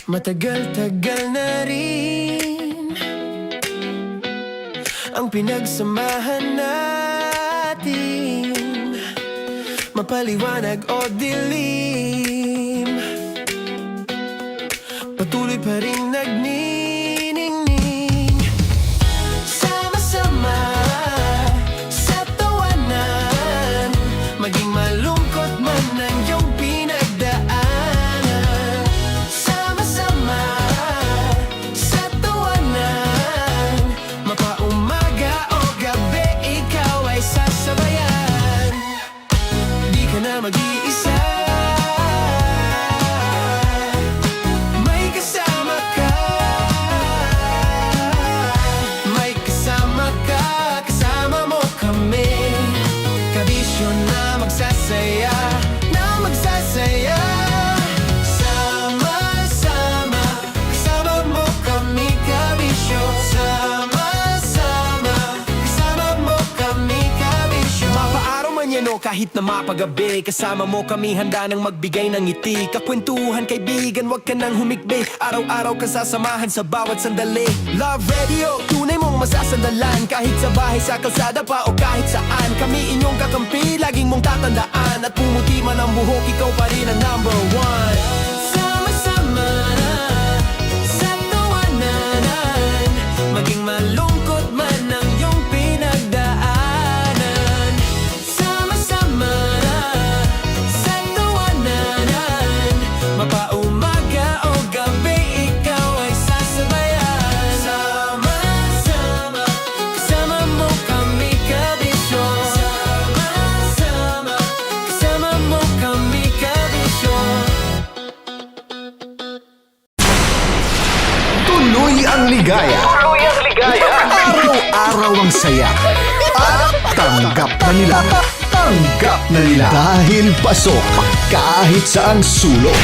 Matagal-tagal na rin ang pinagsamahan natin, mapaliwanag o dilim, patuloy pa rin nagniningning. Sama-sama sa tawanan, maging malungkot man ang iyong pinagdaanan. Sama-sama sa tawanan, mapaumaga o gabi, ikaw ay sasabayan. Di ka na mag-iisa, may kasama ka. May kasama ka, kasama mo kami. Kabisyo na magsasaya, na magsasaya. Sama-sama, kasama mo kami, kabisyo. Sama-sama, kasama mo kami, kabisyo. Mapaaraw man yan o kahit na mapagabi, kasama mo kami, handa nang magbigay ng ngiti. Kakwentuhan, kaibigan, wag ka nang humikbi. Araw-araw ka sasamahan sa bawat sandali. Love Radio, tunay mong masasandalan. Kahit sa bahay, sa kalsada pa o kahit saan, kami inyong kakampi, laging mong tatandaan. At pumuti man ang buhok, ikaw pa rin ang number one. Sama-sama sa tawanan, maging malungkot man ang iyong pinagdaanan. Sama-sama sa tawanan, mapaumaga o gabi, ikaw ay sasabayan. Sama-sama, kasama mo kami, kabisyo. Sama-sama, kasama mo kami, kabisyo. Tuloy ang ligaya. Araw-araw ang saya. At tanggap na nila. Tanggap na nila. Dahil pasok kahit saang sulok.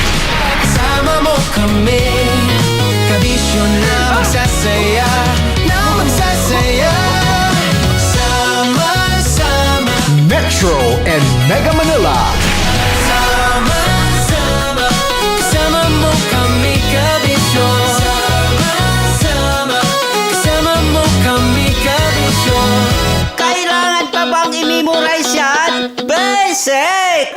Kasama mo kami, kabisyo na magsasaya, na magsasaya. Sama-sama, Metro and Mega Manila. sama-sama, kasama mo kami, kabisyo. Sama-sama, kasama mo kami, kabisyo. Kailangan pa bang i-memorize yan? Basic!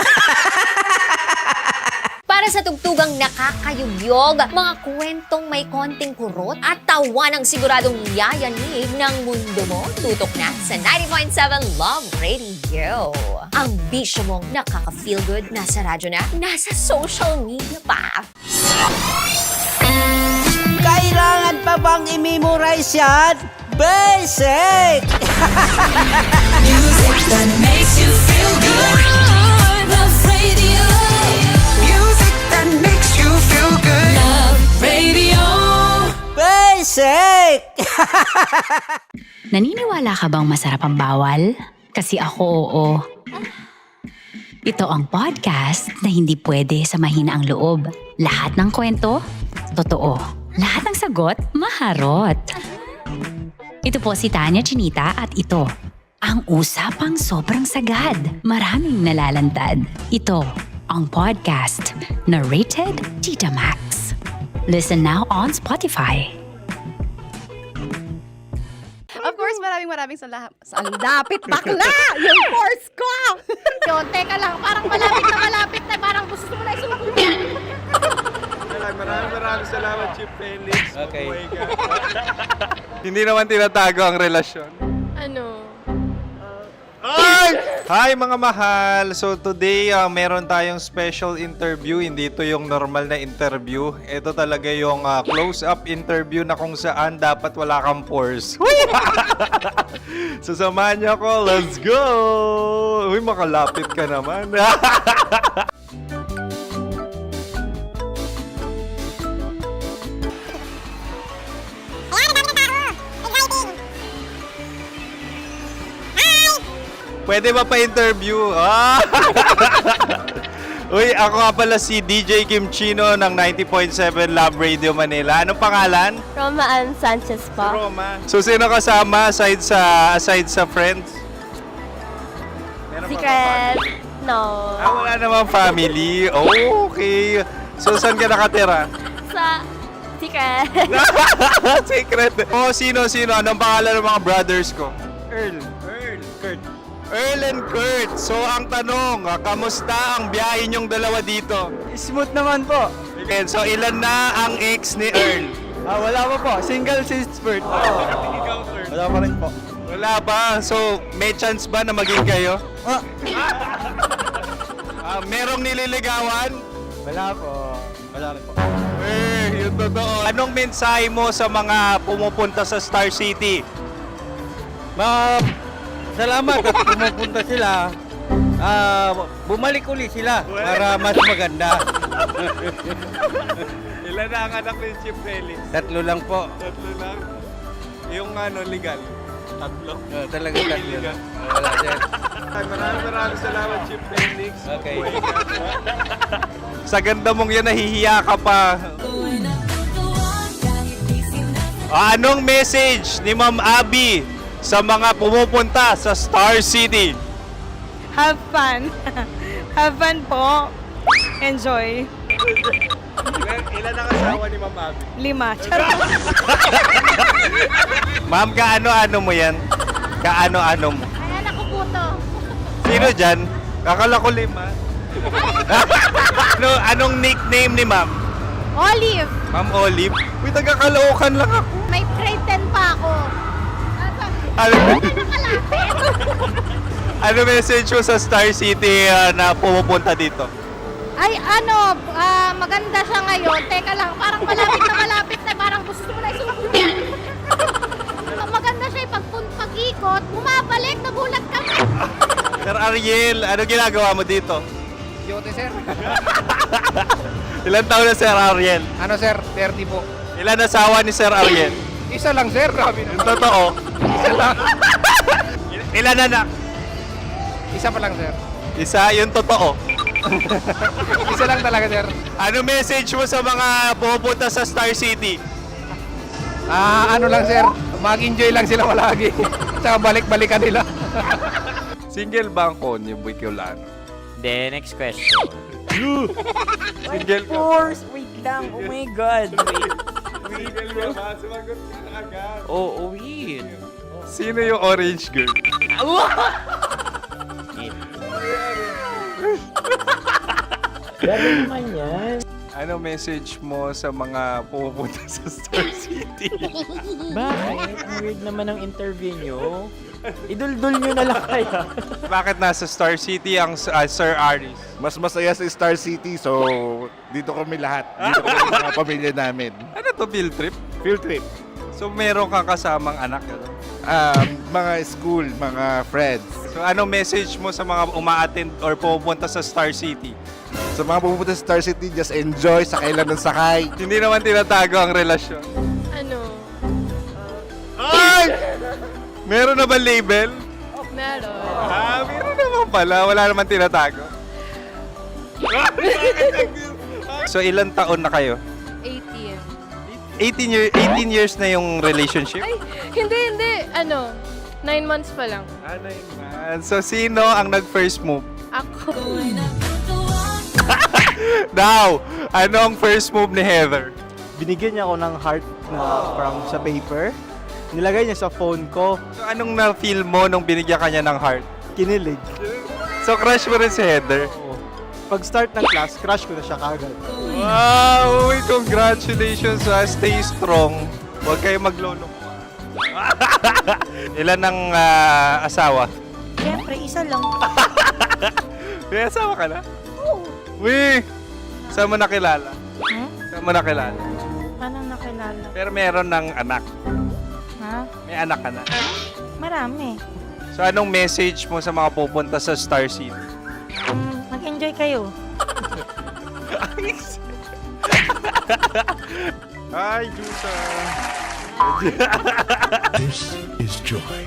Para sa tugtugang nakakayugyog, mga kwentong may konting kurot at tawa ng siguradong yayanig ng mundo mo, tutok na sa 90.7 Love Radio. Ang bisyo mong nakaka-feel good, nasa radyo na, nasa social media pa. Kailangan pa bang i-memorize yan? Basic! Music that makes you feel good. Love Radio. Music that makes you feel good. Love Radio. Basic! Naniniwala ka bang masarap ang bawal? Kasi ako, oo. Ito ang podcast na hindi pwede sa mahina ang loob. Lahat ng kwento, totoo. Lahat ng sagot, maharot. Ito po si Tanya Chinita at ito, ang usapang sobrang sagad. Maraming nalalantad. Ito, ang podcast na rated Tita Max. Listen now on Spotify. Of course, maraming salamat. Ang lapit bakla! Yung force ko! Yun, teka lang. Parang malapit na. Parang gusto mo na isumagot. Maraming salamat, Chief Felix. Okay. Hindi naman tinatago ang relasyon. Ano? Hi mga mahal! So today, meron tayong special interview. Hindi ito yung normal na interview. Ito talaga yung close-up interview na kung saan dapat wala kang pores. So samahan niyo ako. Let's go! Uy, makalapit ka naman. Pwede ba pa-interview? Uy, ako nga pala si DJ Kim Chino ng 90.7 Love Radio Manila. Anong pangalan? Roma Ann Sanchez po. Roma. So, sino kasama aside sa friends? Meron ba Secret. No. wala namang family. Oh, okay. So, saan ka nakatira? Sa Secret. Secret. Oh, sino? Anong pangalan ng mga brothers ko? Earl. Kurt. Earl and Kurt. So, ang tanong, kamusta ang biyahe niyong dalawa dito? Smooth naman po. Okay, so ilan na ang ex ni Earl? Wala pa po. Single since birth. Wala pa rin po. Wala ba? So, may chance ba na maging kayo? Merong nililigawan? Wala po. Wala rin po. Yung totoo. Anong mensahe mo sa mga pumupunta sa Star City? Salamat at pumupunta sila. Bumalik uli sila para mas maganda. Ilan na ang anak ni Chief Felix? 3 lang po. 3 lang. Yung legal? 3. Talaga 3 lang. Wala sir. Maraming salamat, Chief Felix. Okay. Sa ganda mong yan, nahihiya ka pa. Anong message ni Ma'am Abby sa mga pumupunta sa Star City? Have fun. Have fun po. Enjoy. Ilan ang asawa ni Ma'am Abby? 5. Charot. Ma'am, kaano-ano mo yan? Kaano-ano mo? Ay, anak ko po to. Sino dyan? Kakala ko 5. Anong nickname ni Ma'am? Olive. Ma'am Olive? Uy, taga-Caloocan lang ako. May grade 10 pa ako. Ano message mo sa Star City na pumupunta dito? Ay, maganda siya ngayon. Teka lang, parang malapit na. Parang gusto mo na isulat. Maganda siya pag-ikot, bumabalik, nagulat ka. Sir Ariel, ano ginagawa mo dito? Yote sir. Ilan taon na Sir Ariel? Ano sir? 30 po. Ilan asawa ni Sir Ariel? Isa lang sir. Yung totoo. Isa lang. Ilan anak? Isa pa lang sir. Isa, yung totoo. Isa lang talaga sir. Ano message mo sa mga pumupunta sa Star City? Ano lang sir. Mag-enjoy lang sila palagi. Tsaka balik-balikan nila. Single ba ang konyo, Boy Kiolano? Then, next question. Single ka? Wait lang. Oh my God. Single ka ba? Sumagot ka na agad. Oh, wait. Sino yung orange girl? Grabe naman yan. Ano message mo sa mga pumupunta sa Star City? Bakit? Ang weird naman ang interview nyo. Iduldul nyo na lang kaya. Bakit nasa Star City ang Sir Aris? Mas masaya sa Star City, so dito kami lahat. Dito kami sa mga pamilya namin. Ano to, field trip? Field trip. So meron kang kasamang anak? Ano? Mga school, mga friends. So ano message mo sa mga uma-attend or pumupunta sa Star City? Sa mga pupunta sa Star City, just enjoy, sakay lang ng sakay. Hindi naman tinatago ang relasyon. Ano? Ay! Meron na ba label? Meron. Meron naman pala. Wala naman tinatago. So ilan taon na kayo? 18. 18 years na yung relationship? Ay, hindi. 9 months pa lang. 9 months. So sino ang nag-first move? Ako. Now, anong first move ni Heather? Binigyan niya ako ng heart na from sa paper. Nilagay niya sa phone ko. So anong na-feel mo nung binigyan ka niya ng heart? Kinilig. So crush mo rin si Heather? Pag start ng class, crush ko na siya kagad. Wow! Uy, congratulations ha. Stay strong. Huwag kayo maglolo. Ilan ang asawa? Siyempre, isa lang. May asawa ka na? Oo. Uy! Saan mo nakilala? Saan mo nakilala? Paano nakilala? Pero meron ng anak. Ha? May anak ka na. Marami. So anong message mo sa mga pupunta sa Star City? Mag-enjoy kayo. Hi, Juta! This is Joy.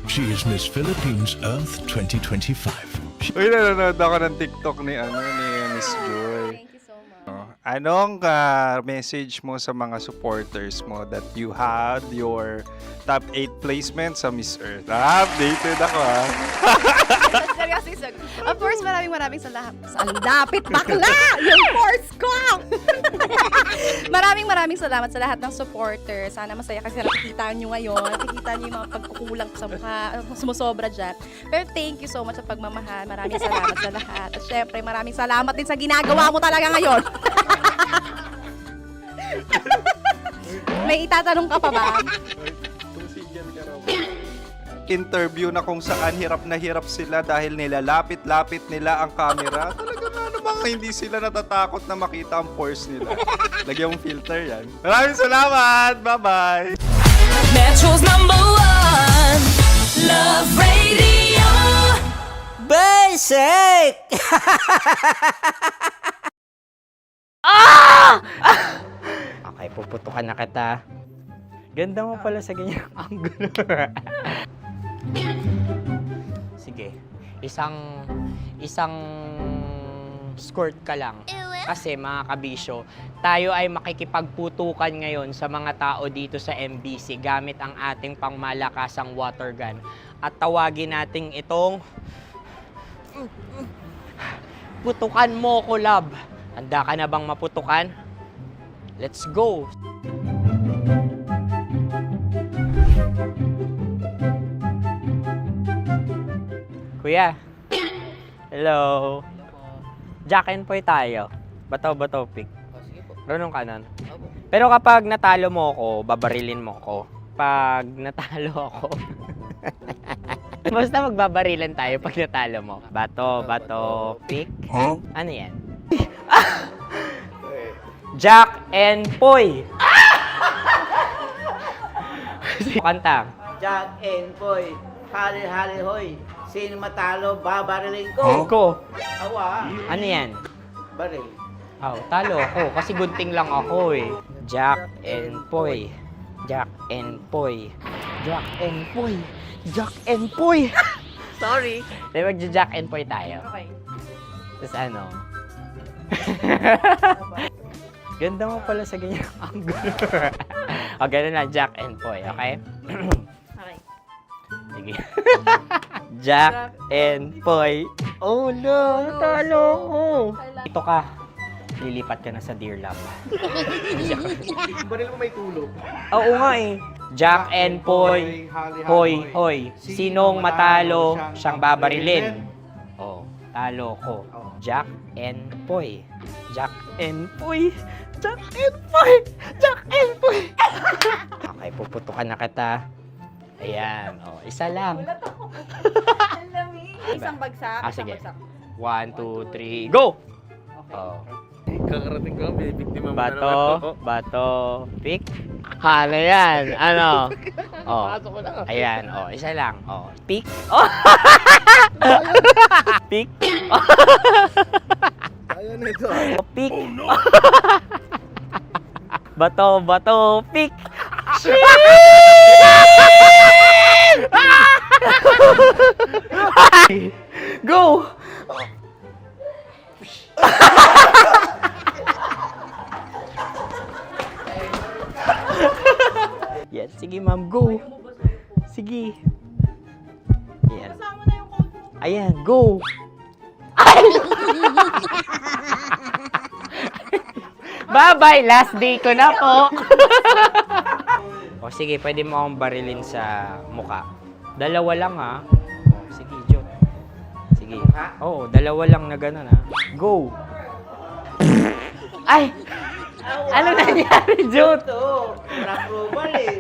She is Miss Philippines Earth 2025. Uy, nanonood ako ng TikTok ni Miss Joy. Thank you so much. Anong message mo sa mga supporters mo that you had your top 8 placement sa Miss Earth? Updated ako Of course, maraming salamat. Sa lapit bakla! Yung course ko! Maraming salamat sa lahat ng supporter. Sana masaya kasi nakikita nyo ngayon. Nakikita nyo yung mga pagkukulang ko sa mukha, sumusobra dyan. Pero thank you so much sa pagmamahal. Maraming salamat sa lahat. At syempre, maraming salamat din sa ginagawa mo talaga ngayon. May itatanong ka pa ba? Interview na kung saan hirap na hirap sila dahil nilalapit-lapit nila ang camera. Talaga nga namang hindi sila natatakot na makita ang pores nila. Lagyan mong filter yan. Maraming salamat! Bye-bye! Metro's #1 Love Radio. Basic! Okay, puputukan na kita. Ganda mo pala sa ganyan angulo. Sige, isang skirt ka lang. Kasi mga kabisyo, tayo ay makikipagputukan ngayon sa mga tao dito sa MBC gamit ang ating pangmalakasang water gun. At tawagin natin itong putukan mo ko, love. Handa ka na bang maputukan? Let's go! Kuya. Hello. Jack and Poy tayo. Bato-bato pick. Runong ka nun. Pero kapag natalo mo ako, babarilin mo ako. Pag natalo ako, basta magbabarilan tayo pag natalo mo. Bato, pick. Huh? Ano yan? Jack and Poy. Kanta. Jack and Poy, hali-hali hoy. Sino matalo, babarilin ko. Ko. Awa, Ano yan? baril. Oh, talo ako kasi gunting lang ako eh. Jack and Poy. Jack and Poy. Jack and Poy. Jack and Poy. Sorry. Di magja-Jack and Poy tayo. Okay. Tapos ano? Ganda mo pala sa ganyan angulo. O, ganun lang, Jack and Poy, okay? Okay. Sige. Jack and Poy. Oh no, natalo ko. Ito ka. Lilipat ka na sa Deer Lab. Baril mo may tulog. Oo nga eh. Jack and Poy. Hoy, hoy. Sinong matalo, siyang babarilin. Oh, talo ko. Jack and Poy. Jack and Poy. Jack and Poy. Jack and Poy. Okay, puputukan na kita. Ayan. Oh, isa lang. Isang bagsak. Sige. 1, 2, 3, go! Oh. Kakarating ko lang, binibiktima mo Bato, pick. Hala yan. Ano? Oh. Ayan, oh, isa lang. Oh, pick. Oh. Pick. Ayaw na ito. Oh, pick. Bato, pick. Go! Yan, sige ma'am, go. Sige. Yan. Ayan, go. Ay! Bye-bye, last day ko na po. O sige, pwede mo akong barilin sa mukha. Dalawa lang ha. O, sige, Jot. Sige. Oo, dalawa lang na gano'n ha. Go. Ay! Ano nangyari, Jot? Approval eh.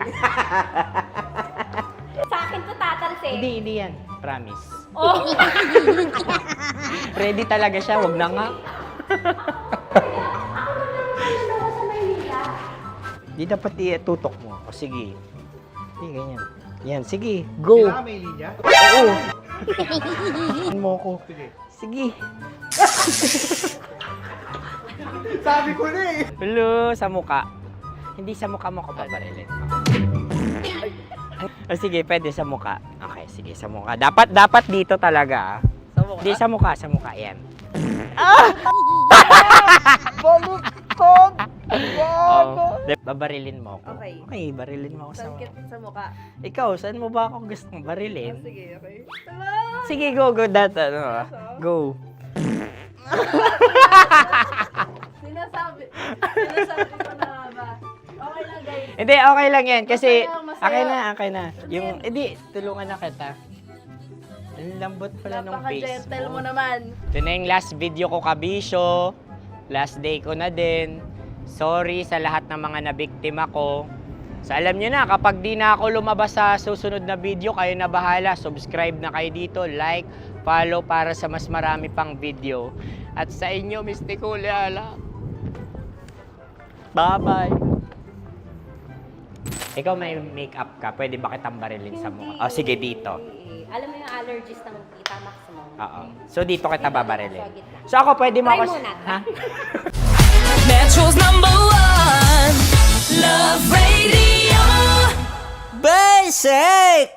Sa akin to tatalsik. Hindi yan. Promise. Oh. Ready talaga siya, wag na nga. Di dapat tutok mo. O sige. Sige, ganyan. Yan, sige. Go. Kailangan may linya? Oo. Ano mo ko? Sige. Sabi ko na eh. Hello, sa mukha. Hindi sa mukha mo ko paparilin. O sige, pwede sa mukha. Okay, sige, sa mukha. Dapat dito talaga. Sa mukha? Hindi, sa mukha. Yan. Baluktot! Oh, babarilin mo ako. Okay. Okay, barilin mo ako sa mukha. Sa mukha. Ikaw, saan mo ba ako gustong barilin? Sige, okay. Sige, go. That, ano, go. Sinasabi ko na nga ba? Okay lang guys. Hindi, okay lang yan. Kasi, Masaya, masaya. okay na. Hindi, tulungan na kita. Ang lambot pala nung face Napaka-gentle mo. mo naman. Ito na yung last video ko, kabisyo. Last day ko na din. Sorry sa lahat ng mga nabiktima ko. So alam nyo na, kapag di na ako lumabas sa susunod na video, kayo na bahala. Subscribe na kayo dito, like, follow para sa mas marami pang video. At sa inyo, Mistiko Leala. Bye-bye. Ikaw may makeup ka, pwede ba kitang barilin sa mukha? Oh, sige, dito. Alam mo yung allergies ng Tita Max mo? Oo. So dito kita babarilin. So ako pwede mo Try ako... muna. Ha? Metro's #1 Love Radio. Basic!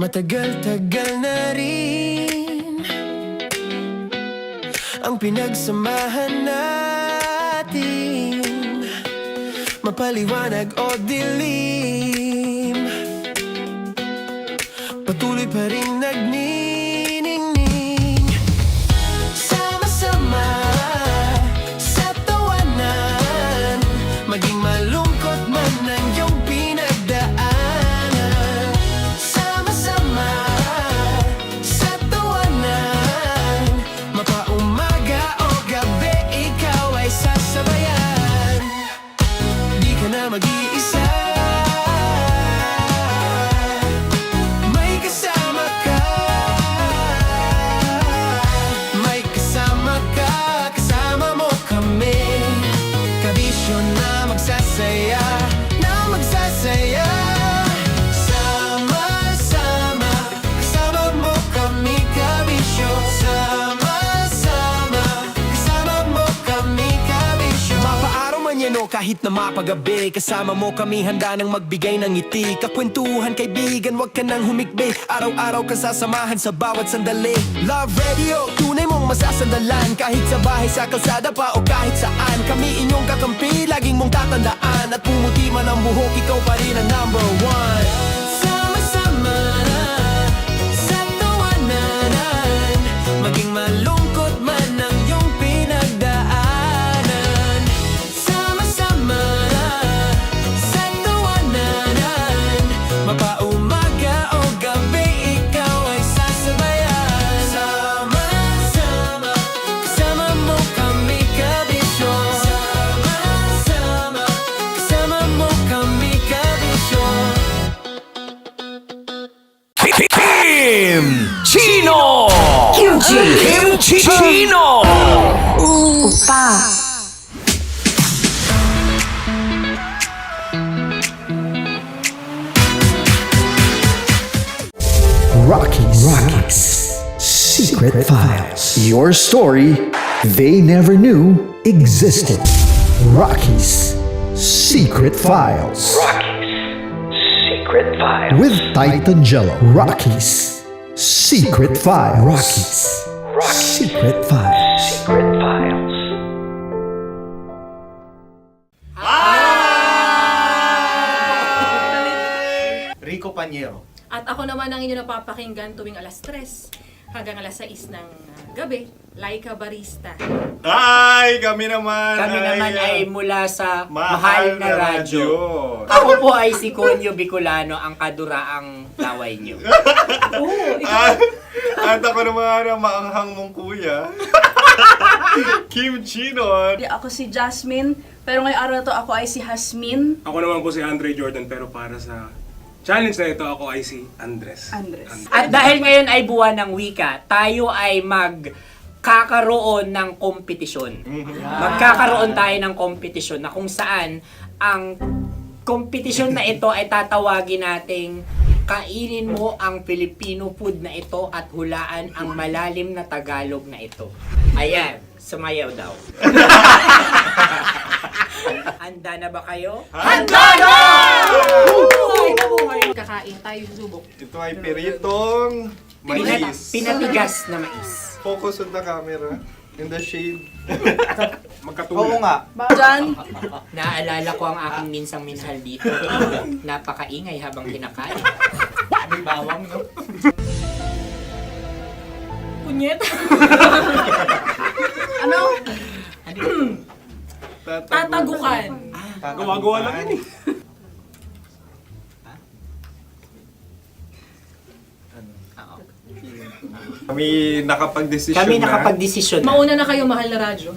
Matagal-tagal na rin ang pinagsamahan natin, mapaliwanag o dilim, patuloy pa rin nagniningning. Sama-sama sa tawanan, maging malungkot man ang iyong pinagdaanan. Sama-sama sa tawanan, mapaumaga o gabi, ikaw ay sasabayan. Di ka na mag-iisa, may kasama ka. May kasama ka, kasama mo kami. Kabisyo na magsasaya, na magsasaya. Sama-sama, kasama mo kami, kabisyo. Sama-sama, kasama mo kami, kabisyo. Mapaaraw man yan o kahit na mapagabi, kasama mo kami, handa nang magbigay ng ngiti. Kakwentuhan, kaibigan, wag ka nang humikbi. Araw-araw ka sasamahan sa bawat sandali. Love Radio, tunay mong masasandalan. Kahit sa bahay, sa kalsada pa o kahit saan, kami inyong kakampi, laging mong tatandaan. At pumuti man ang buhok, ikaw pa rin ang #1. Sama-sama sa tawanan, maging malungkot man ang iyong pinagdaanan. Sama-sama sa tawanan, mapaumaga o gabi, ikaw ay sasabayan. Sama-sama, kasama mo kami, kabisyo. Sama-sama, kasama mo kami, kabisyo. Chino! Kimchi Chino! Rocky's Secret Files. Your story they never knew existed. Rocky's Secret Files. Secret Files. With Titan Jello. Rocky's Secret Files. Rocky's Secret Files. Secret Files. Rico Panyero. At ako naman ang inyo napapakinggan tuwing alas 3 hanggang alas 6 ng gabi, Laika Barista. Ay, kami naman. Kami naman ay mula sa Mahal na Radyo. Ako po ay si Conyo Bicolano, ang kaduraang laway nyo. At ako naman ang maanghang mong kuya. Kim Chinon. Ako si Jasmine, pero ngayong araw na to ako ay si Hasmin. Ako naman po si Andre Jordan, pero para sa challenge na ito, ako ay si Andres. At dahil ngayon ay buwan ng wika, tayo ay magkakaroon ng kompetisyon. Magkakaroon tayo ng kompetisyon na kung saan ang kompetisyon na ito ay tatawagin nating kainin mo ang Filipino food na ito at hulaan ang malalim na Tagalog na ito. Ayan, sumayaw daw. Handa na ba kayo? Handa na! Kakain tayo subok. Ito ay piritong mais. Pinatigas na mais. Focus on the camera. In the shade. Magkatulad. nga. Diyan. Naaalala ko ang aking minsang minahal dito. Napakaingay habang kinakain. May bawang, no? Punyet. Ano? Tatagukan. Gawa-gawa lang yun eh. Kami nakapag-desisyon Kami na. nakapag-desisyon na. Mauna na kayo, mahal na radyo.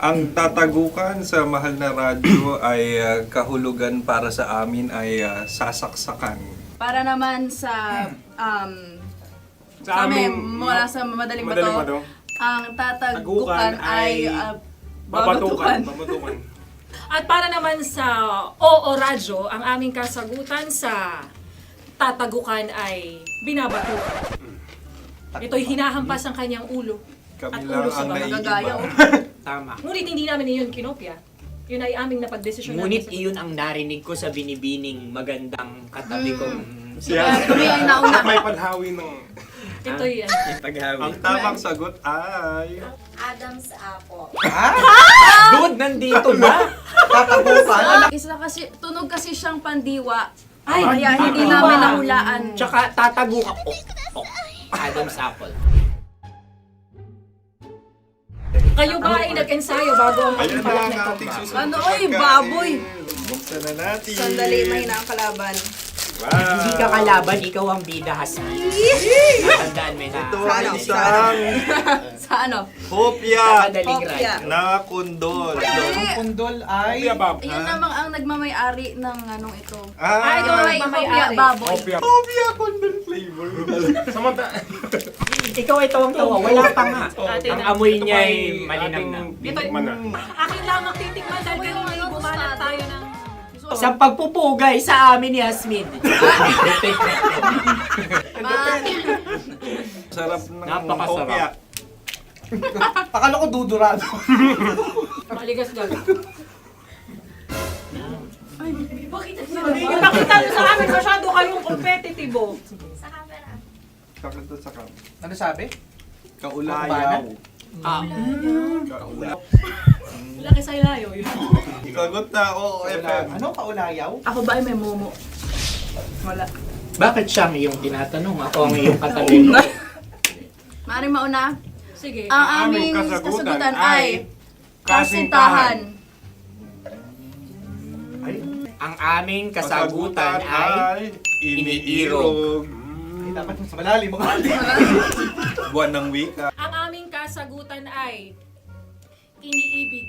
Ang tatagukan sa mahal na radyo ay kahulugan para sa amin ay sasaksakan. Para naman sa Sa amin, mula sa madaling Madaling bato, Bato. ang tatagukan ay babatukan. babatukan. At para naman sa Oo Radyo, ang aming kasagutan sa tatagukan ay binabatukan. Ito'y hinahampas ang kanyang ulo. Kami At lang ulo sa ang baba. Nagagaya, naiiba. Tama. Ngunit hindi namin iyon kinopya. Yun ay aming napagdesisyon Ngunit namin. iyon ang narinig ko sa binibining magandang katabi kong Kami ang nauna. May panhawi ng... Ito'y Ang tamang sagot ay... Adam's apple. Dude, nandito ba? Isa kasi, tunog kasi siyang pandiwa. Ay, Kaya hindi pandiwa. namin nahulaan. Tsaka tatagukan. Oh. Adam's apple. kayo ba ay nag-ensayo bago ang Ayan na pagpalat ang nito? ating susunod Ano, na oy, pagkain. baboy. Buksan na natin. Sandali, may na ang kalaban. Wow. Hindi ka kalaban, ikaw ang bida, Hasmi. Natandaan mo na. Ito ang isang Sa ano? hopya Madaling Hopya. ride. na kundol. Kuya Bob. Yun namang ang nagmamay-ari ng anong ito. Ay, ito Ah, ay Hopya, mamayari. baboy. Hopya. hopya kundol flavor. Samanta. Ikaw ay tawang-tawa, wala pa nga. Atin Ang na. amoy Ito niya pa ay ay malinam na. ating tinikman na. Akin lang ang titikman dahil kayo ngayon bumanat tayo ng... Sa pagpupugay sa amin ni Hasmin. Sarap ng Napakasarap. hopya. Akala ko dudurado. Maligas gal. Yung nakita nyo sa amin, masyado kayong competitive. Oh. Kakanta sa kam. Ano sabi? Kaulayaw. Laki sa ilayo. Yun. Sagot na, oo, FM. Ano kaulayaw? Ako ba ay may momo? Wala. Bakit siya ang iyong tinatanong? Ako ang iyong katabi. Maaaring mauna. Sige. Ang aming aming kasagutan kasagutan ay kasintahan. Ang aming kasagutan ay iniirog. Dapat sa malalim mo. Buwan ng wika. Ang aming kasagutan ay iniibig.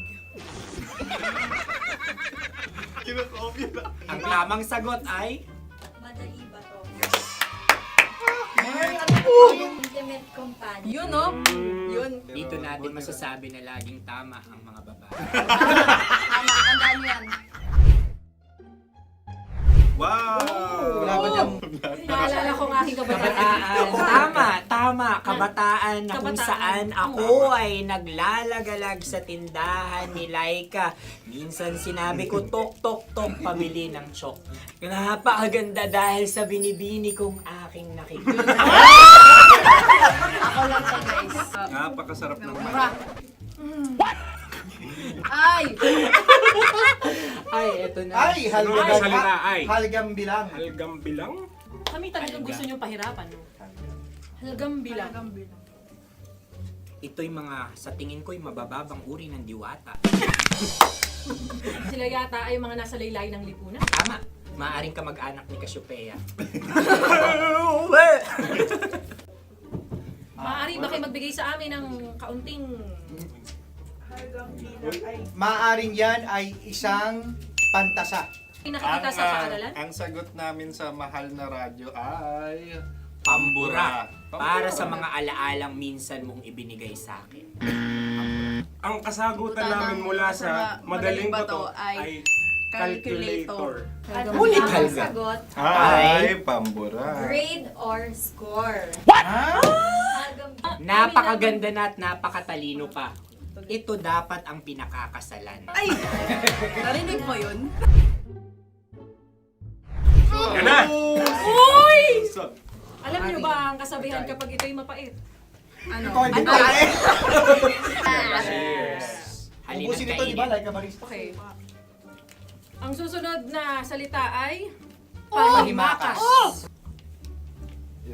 Kinakopya na. ang tamang sagot ay Madali ba to? Intimate companion. Yun, no? Yun. dito natin masasabi na laging tama ang mga babae. Tama, tandaan mo yan. Wow! Wala ba niyang... Naalala ko ang aking kabataan. Kabataan. Tama. Kabataan na kung Kabataan. saan ako ay naglalagalag sa tindahan ni Laika. Minsan sinabi ko, tok, tok, tok, pabili ng chok. Napakaganda dahil sa binibini kong aking nakikita. Ako lang siya, guys. Napakasarap ng Mura. Ay! Ay, eto na. Ay, halgam. Ay, salita, ay. Halgam bilang. Halgam bilang? Kami talagang gusto niyong pahirapan. No? Halagang bilang. Ito'y mga, sa tingin ko'y mabababang uri ng diwata. Sila yata ay mga nasa laylay ng lipunan. Tama. Maaring ka mag-anak ni Cassiopeia. Maaari ba kayo magbigay sa amin ng kaunting... Maaring yan ay isang pantasa. Nakikita sa paaralan? Ang sagot namin sa mahal na radyo ay... Pambura. Para sa mga alaalang minsan mong ibinigay sa akin. Ang kasagutan namin mula sa madaling bato ay calculator. Ulit, Halga. Sagot, Ay, pambura. grade or score? Napakaganda na at napakatalino pa. Ito dapat ang pinakakasalan. Ay! Narinig mo yun? Yan na! Uy! Alam niyo ba ang kasabihan kapag ito'y mapait? Ano? Ito, hindi ko Ubusin ito, di ba? Like Okay. Ang susunod na salita ay panghimakas.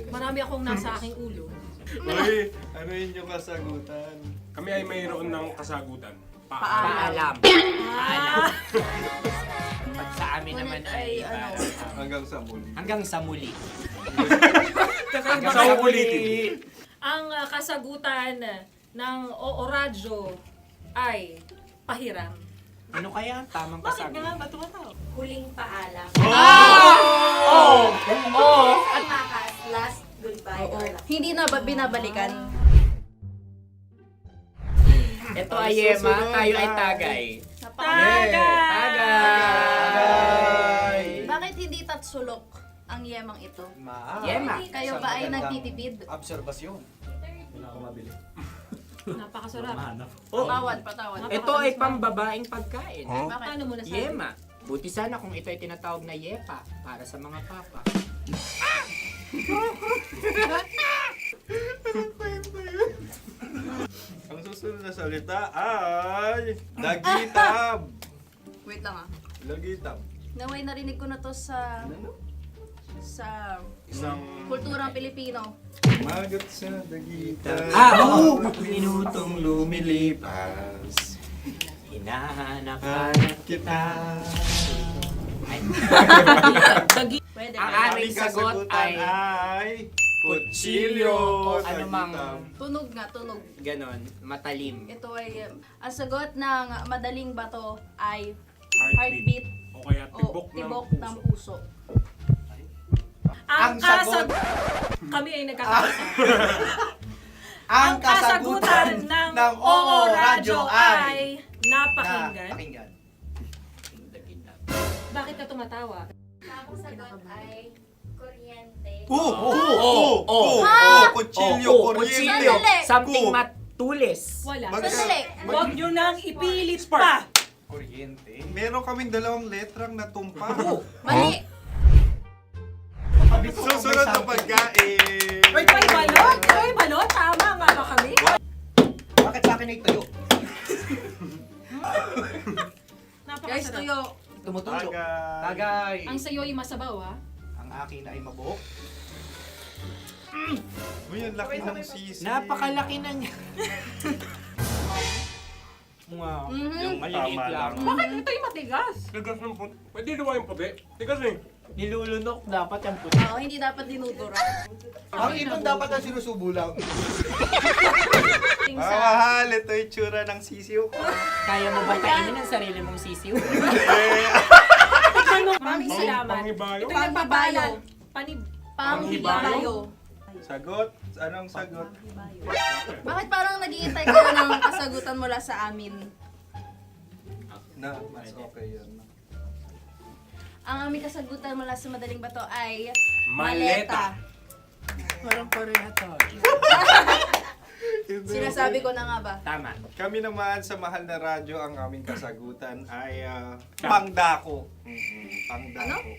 Marami akong nasa aking ulo. Uy, ano yung kasagutan? Kami ay mayroon ng kasagutan. Paalam. Pag sa amin naman ay Hanggang sa muli. hanggang sa muli. Sa ulitin. Ang kasagutan ng Oo Radyo ay pahiram. Ano kaya ang tamang kasagutan? Huling paalam. At Last goodbye. Hindi na ba binabalikan? Ito ay Yema, tayo ay Tagay. Tagay! Bakit hindi tatsulok ang yemang ito? Yema. Kayo ba ay nagtitipid? Napakasarap. Patawad. Ito ay pambabaeng pagkain. Paano mo nasabi? Yema. Buti sana kung ito ay tinatawag na Yepa para sa mga papa. Ang susunod na salita ay dagitab. Wait lang ah. Dagitab. Naway narinig ko na to sa Isang kulturang Pilipino. magat sa dagitab. Oo! Minutong lumilipas. Hinahanap-hanap kita. Pwede. Ang ba? aming sagot ay kutsilyo o anumang Tunog nga, tunog. ganon, matalim. Ito ay, ang sagot ng madaling bato ay Heartbeat. heartbeat O kaya o tibok tibok ng ng puso. puso. Ang sagot- Kami ay nagkakaisa. Ang kasagutan ng Oo Radyo ay napakinggan. Bakit ka tumatawa? Ang sagot ay kuryente. Kutsilyo, Kutsilyo, Sandali. something matulis. Wala. Sandali. Huwag nyo nang ipilit pa. Meron kaming dalawang letrang natumpa. Mali. Susunod na pagkain. Ay, balot! Ay, balot! Tama nga ba kami? Bakit sa akin ay tuyo? Guys, Napakasarap. tuyo. Tumutulo. Tagay. Ang sayo ay masabaw, ha? Ang akin ay mabuhok. Uy, ang laki ng sisi. Napakalaki na niya. Wow. Yung maliliit Tama lang. lang. Bakit ito yung matigas? Tigas ng puti. Pwede luwa yung puti. Tigas eh. Nilulunok dapat yung puti. Oo, hindi dapat dinudura. Ang ibon dapat ang sinusubo lang. Mahal, ito yung tsura ng sisiw ko. Kaya mo ba kainin ang sarili mong sisiw? Maraming salamat. Panghibayo. Ito yung papalan. Panghibayo. Sagot? Anong sagot? Bakit parang nag-iintay ka ng kasagutan mula sa amin? Na, mas okay yun. Ang aming kasagutan mula sa madaling bato ay Maleta. Parang pareha tayo. Sinasabi ko na nga ba? Tama. Kami naman sa Mahal na Radyo, ang aming kasagutan ay pangdako. Pangdako.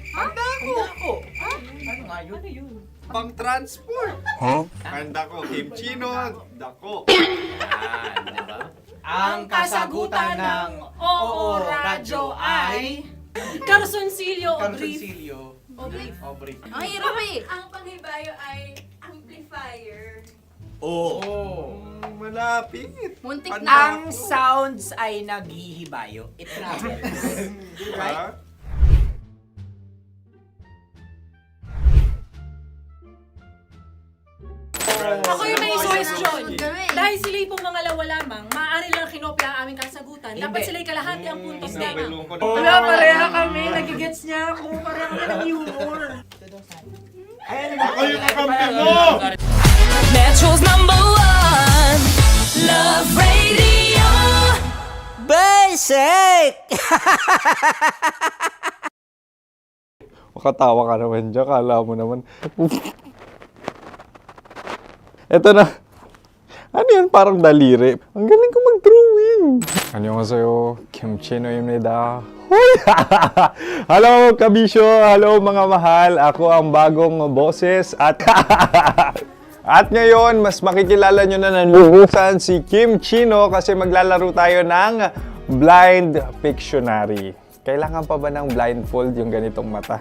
Pangdako! Ano nga yun? Pang-transport. Pangdako, kimchino, dako. Diba? Ang kasagutan ng Oo Radyo ay Carsoncillo o brief. Obrief. Ang hirap eh. Ang panghibayo ay amplifier. Malapit. Muntik Ang na. sounds ay naghihibayo. It travels. Diba? Ako yung may suggestion. Sunod kami. Dahil sila yung mangalawa lamang, maaari lang kinopya ang aming kasagutan. Dapat Hindi. sila yung kalahati ang puntos lamang. Nabalong ko na. Wala, pareha kami. Nagigets niya ako. Pareha kami ng humor. Ako yung kakampi mo! Metro's #1 Love Radio. Basic! Makatawa ka naman dyan. Kala mo naman. Eto na. Ano yan? Parang daliri. Ang galing ko mag-drawing. Annyeonghaseyo. Kimchino입니다. Hoy! Hello, kabisyo. Hello, mga mahal. Ako ang bagong boses at At ngayon, mas makikilala nyo na ng lubusan si Kim Chino kasi maglalaro tayo ng Blind Pictionary. Kailangan pa ba ng blindfold yung ganitong mata?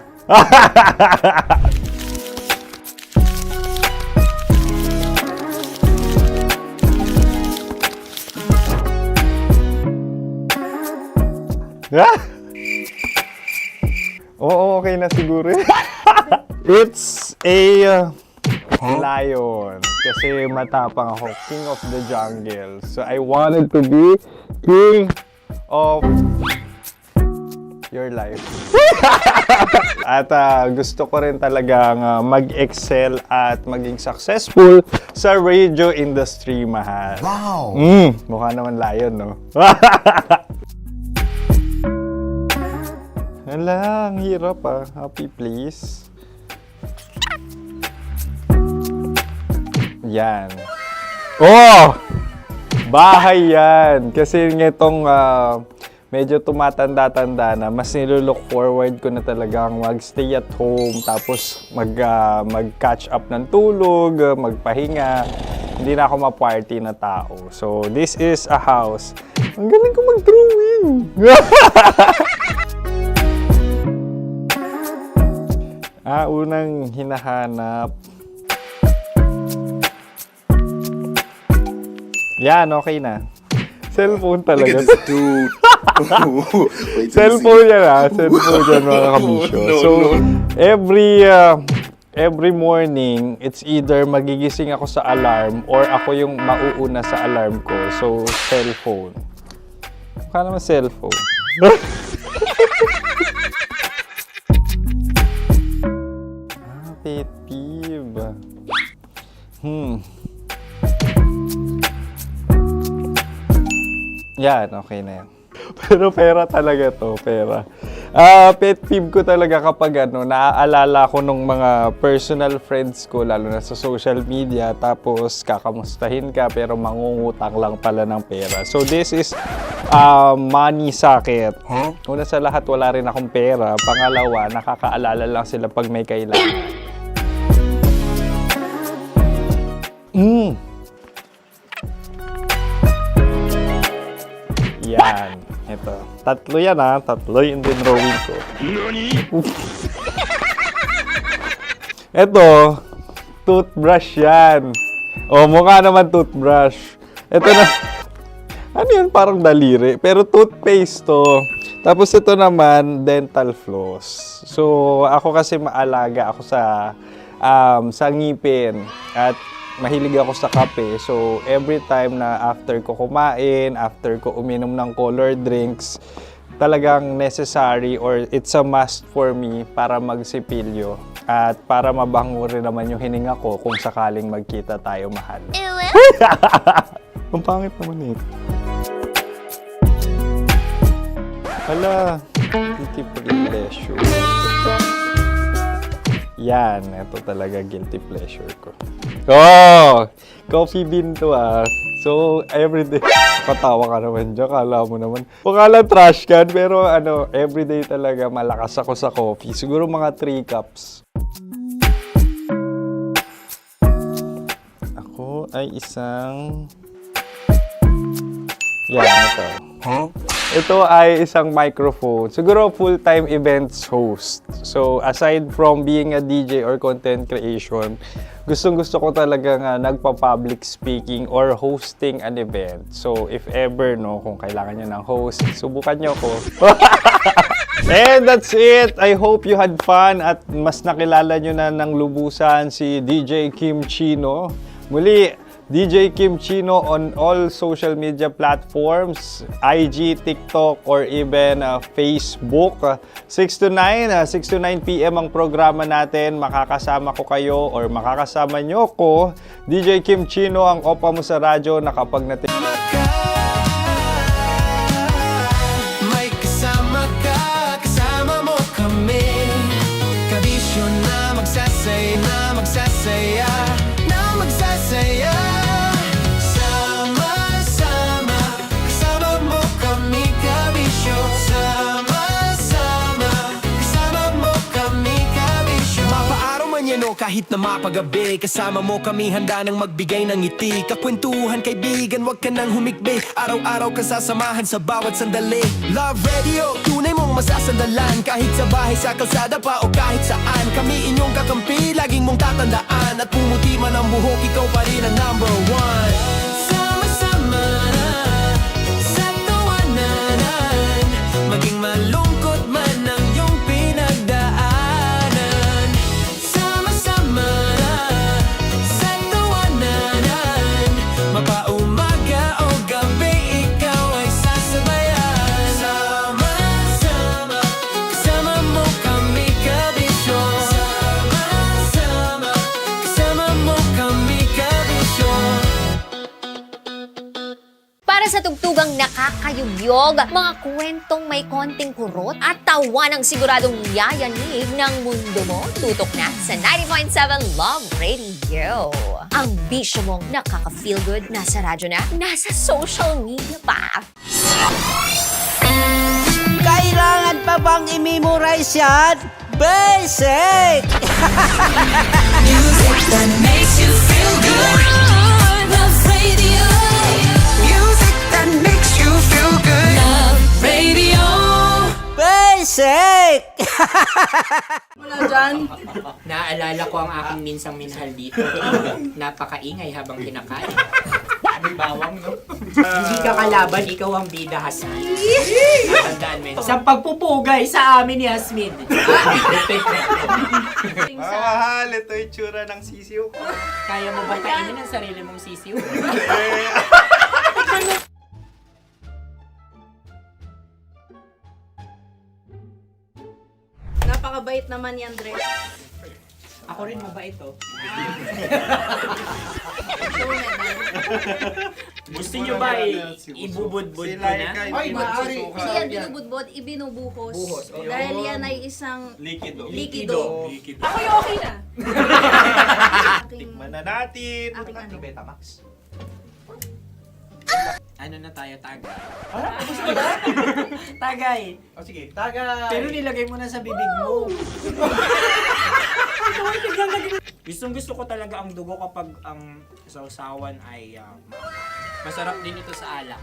Oo, okay na siguro. It's a lion. Kasi matapang ako. King of the jungle. So I wanted to be king of your life. At gusto ko rin talagang mag-excel at maging successful sa radio industry, mahal. Wow! Mukha naman lion, no? Hala, ang hirap Happy, please. Yan. Oh! Bahay yan. Kasi nitong medyo tumatanda-tanda na, mas nilulook forward ko na talagang mag-stay at home, tapos mag-catch up ng tulog, magpahinga. Hindi na ako ma-party na tao. So, this is a house. Ang galing ko mag-drawing! Unang hinahanap. Yan, okay na. Cellphone talaga. dude. Cellphone yan Cellphone yan, mga kabisyo. So, every morning, it's either magigising ako sa alarm or ako yung mauuna sa alarm ko. So, cellphone. Mukha naman cellphone. Pet peeve. Yan, okay na yan. Pero pera talaga to, pera. Pet peeve ko talaga kapag naaalala ko nung mga personal friends ko, lalo na sa social media, tapos kakamustahin ka pero mangungutang lang pala ng pera. So this is money sakit. Una sa lahat, wala rin akong pera. Pangalawa, nakakaalala lang sila pag may kailangan. Yan. Ito. Tatlo yan Tatlo yung dinrawing ko. Ito. Toothbrush yan. Mukha naman toothbrush. Ito na. Ano yun? Parang daliri. Pero toothpaste to. Tapos ito naman, dental floss. So, ako kasi maalaga ako sa ngipin. At mahilig ako sa kape. So, every time na after ko kumain, after ko uminom ng colored drinks, talagang necessary or it's a must for me para magsipilyo. At para mabango rin naman yung hininga ko kung sakaling magkita tayo, mahal. Ang pangit naman Hala, guilty pleasure. Yan, ito talaga guilty pleasure ko. Coffee bean to So, everyday. Patawa ka naman dyan, kala mo naman. Pakala trash can, pero everyday talaga malakas ako sa coffee. Siguro mga 3 cups. Ako ay isang... Yan, ito. Ito ay isang microphone. Siguro full-time events host. So, aside from being a DJ or content creation, gustong-gusto ko talaga nagpa-public speaking or hosting an event. So, if ever, kung kailangan nyo ng host, subukan nyo ko. And that's it! I hope you had fun at mas nakilala nyo na ng lubusan si DJ Kim Chino. Muli, DJ Kim Chino on all social media platforms, IG, TikTok, or even Facebook. 6 to 9 p.m. ang programa natin. Makakasama ko kayo or makakasama nyo ko. DJ Kim Chino, ang opa mo sa radyo na kapag May kasama ka, kasama mo kami. Kabisyo na magsasaya, Sama-sama, kasama mo kami, kabisyo. Sama-sama, kasama mo kami, kabisyo. Mapaaraw man yan kahit na mapagabi. Kasama mo kami handa nang magbigay ng ngiti. Kakwentuhan kaibigan, wag ka nang humikbi. Araw-araw kasasamahan sa bawat sandali. Love Radio, tunay mong masasandalan. Kahit sa bahay, sa kalsada pa o kahit saan. Kami inyong kakampi, laging mong tatandaan. At pumuti man ang buhok, ikaw pa rin ang number one. Sama-sama sa tawanan, maging malungkot man ang iyong pinagdaanan. Sama-sama sa tawanan, mapaumaga o gabi, ikaw ay sasabayan. Sama-sama, kasama mo kami kabisyo. Sama-sama, kasama mo kami kabisyo. Para sa tugtugang nakakayugyog, mga kwentong may konting kurot at tawa ng siguradong yayanig ng mundo mo, tutok na sa 90.7 Love Radio. Ang bisyo mong nakaka-feel good, nasa radyo na, nasa social media pa. Kailangan pa bang i-memorize yan? Basic! Music that makes you feel good. Love Radio. Music that makes you feel good. Love Radio. Basic! Wala dyan. Naaalala ko ang aking minsang minahal dito. Napakaingay habang kinakain. May bawang, no? Hindi ka kalaban, ikaw ang bida, Hasmin. Natandaan mo yun. Sa pagpupugay sa amin ni Hasmin. Mahal, ito yung tsura ng sisiw. Kaya mo ba kainin ang sarili mong sisiw? Napakabait naman yan, Dre. Ako rin mabait, oh. Gusto nyo ba ibubudbud ko na? Ay, maaari. Hindi yan binubudbod, ibinubuhos. Buhos, ayun. Dahil yan ay isang Likido. likido. Ako yung okay na. Aking, Tikman na natin. aking ano. Betamax. Ano na tayo, tagay? Tagay! O sige, tagay. Pero nilagay mo na sa bibig mo. Gustong-gusto ko talaga ang dugo kapag ang sausawan ay masarap din ito sa alak.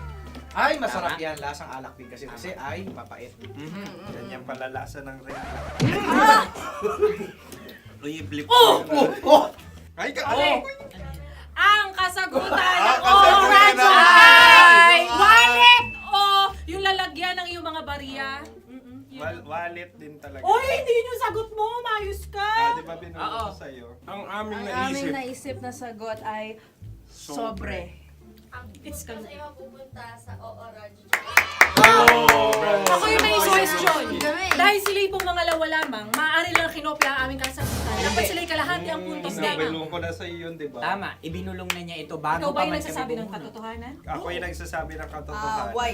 Ay, masarap Tama. yan. Lasang alak din kasi ay mapait. Yan yung palalasa ng rin. Uy, blip. Ay, Ang kasagutan Ang ng kasagutan Radyo ng- ay wallet o yung lalagyan ng iyong mga bariya. Wallet din talaga. Oy, hindi yun yung sagot mo. Mayos ka. Di ba binulong ko sa'yo? Ang aming Ang aming naisip na sagot ay sobre. It's Kasi mapupunta sa Oo-Radyo. Ako yung may suggestion. Kami. Dahil sila'y pong mga lawa lamang, maaari lang kinopya ang aming kasagutan. Dapat sila'y kalahati ang puntos lamang. Binulong ko na sa'yo yun, di ba? Tama, ibinulong na niya ito bago Ikaw ba pa yung man nagsasabi kami ng bumulong. katotohanan? Ako yung nagsasabi ng katotohanan. Why?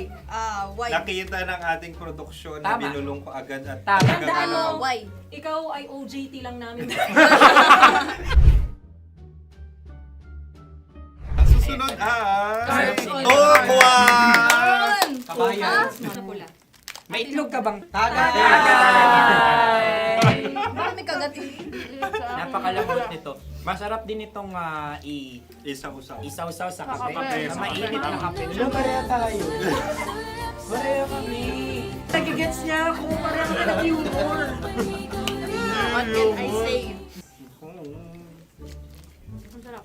Nakita ng ating produksyon na Tama. binulong ko agad at Tama. Tandaan mo, Why? ikaw ay OJT lang namin. Ang susunod ay... Cards. Tokwa! Kabayan. Sa pula. May itlog ka bang? Tagay! Bakit may kagat? Napakalambot nito. Masarap din itong Isaw-saw. isaw-saw sa kape. Kape. Na mainit na kape. Pareha tayo. Pareha kami. Nagigets niya ako. Pareha kami ng humor. What can I say? Ang sarap.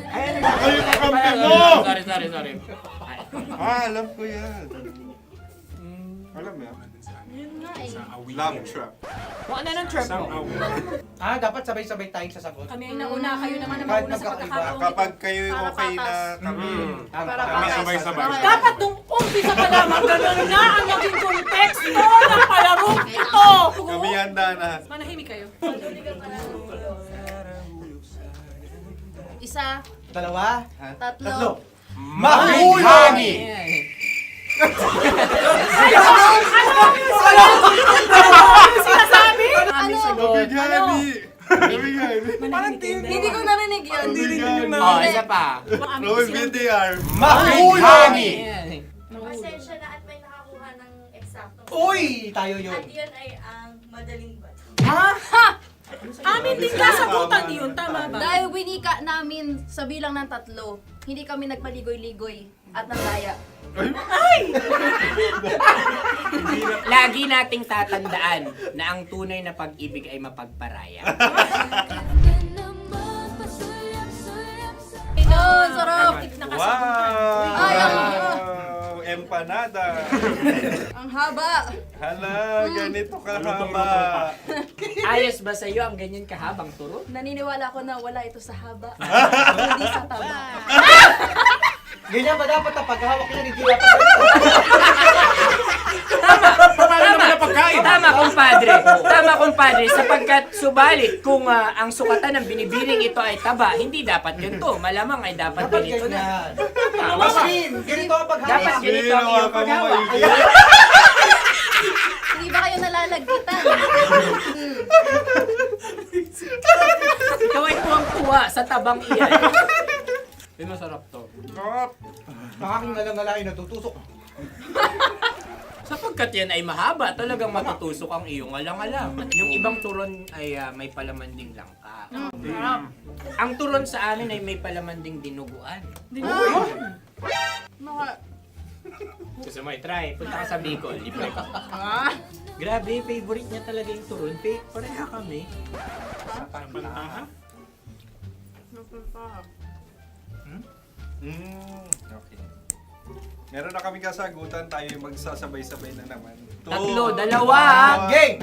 Ay, kakampi mo! Sorry. Alam ko yan. Alam mo yan? Yun nga eh. Love trap. Kung ano ng trap mo? Dapat sabay-sabay tayong sasagot. Kami ay nauna, kayo naman ang Kahit mauna sa magkakaiba. pagkakataon. Kapag kayo Para okay na patas. kami, Para kami patas. sabay-sabay. Dapat nung umpisa pa lamang, ganun na ang naging konteksto ng palarong ito. Kami handa na. Manahimik kayo. Isa, Dalawa? tatlo. Mahulani! Sinasabi? Ano? Hindi ko narinig yun. Oh, isa pa. Roll VTR. Mahulani! Pasensya na at may nakakuha ng eksaktong. Uy! Tayo yun. At yun ay ang madaling bato. Amin din kasagutan yun, tama ba? Dahil winika namin sa bilang ng 3, hindi kami nagpaligoy-ligoy at nandaya. Lagi nating tatandaan na ang tunay na pag-ibig ay mapagparaya. Oh, sarap! Wow! Empanada! Ang haba! Hala, ganito kahaba. Ayos ba sa'yo ang ganyan kahabang turo? Naniniwala ko na wala ito sa haba, hindi sa taba. Ganyan ba dapat ang paghahawak niya ni Gila? Tama, kumpadre. Tama, kumpadre. Sapagkat subalit kung ang sukatan ng binibining ito ay taba, hindi dapat ganito. Malamang ay dapat ganito na. Ganito ang paghahawak. Dapat ganito ang iyong paghawak. Hindi ba kayo nalalagkitan? Ikaw ay tuwang-tuwa sa tabang iyan. Masarap to. Nakaking nalang natutusok. Sapagkat yan ay mahaba, talagang matutusok ang iyong alang-alang. Yung ibang turon ay may palaman ding langka. Ang turon sa amin ay may palaman ding dinuguan. Gusto mo i-try? Punta ka sa Bicol, libre ka. Grabe, favorite niya talaga yung turon. Pareha kami. Okay. Meron na kami kasagutan, tayo yung magsasabay-sabay na naman. 3, 2. Game!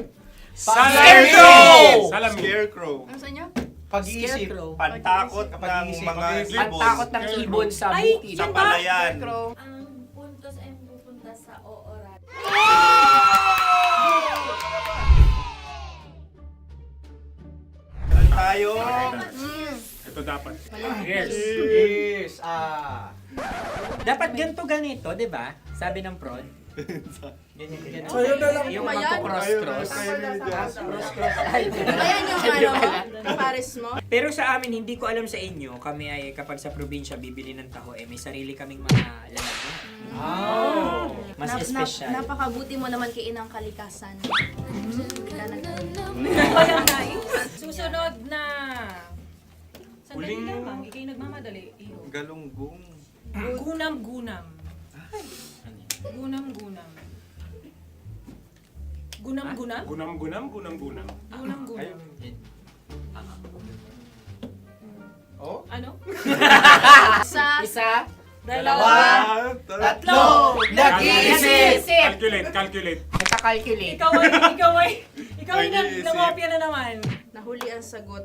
Scarecrow! Scarecrow. Ano sa inyo? Pag-iisip. Pantakot ng mga ibon. Pantakot ng ibon sa bukid. Sa palayan. Ang puntos ay pupunta sa oorat. Tayo. Ito dapat. Yes. Dapat ganito, di ba? Sabi ng prod. Ganyan. Yung magko-cross-cross. Cross-cross. Ayan yung pares mo. Pero sa amin, hindi ko alam sa inyo, kami ay kapag sa probinsya bibili ng taho, may sarili kaming mga lalagyan. Mas espesyal. Napakabuti mo naman kay Inang Kalikasan. Susunod na... Sandali lamang, ikay nagmamadali. Iyo. Galunggong. Gunam-gunam. Gunam-gunam. Gunam-gunam? Gunam-gunam. Gunam-gunam. Oh? Ano? Isa, Dalawa. Tatlo. Nag-iisip! Calculate. nagka-calculate. Ikaw ay nangopya na naman. Nahuli ang sagot.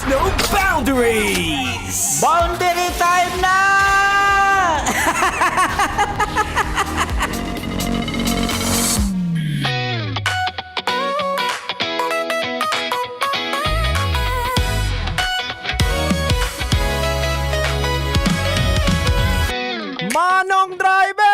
No boundaries! Boundary time na! Manong Driver!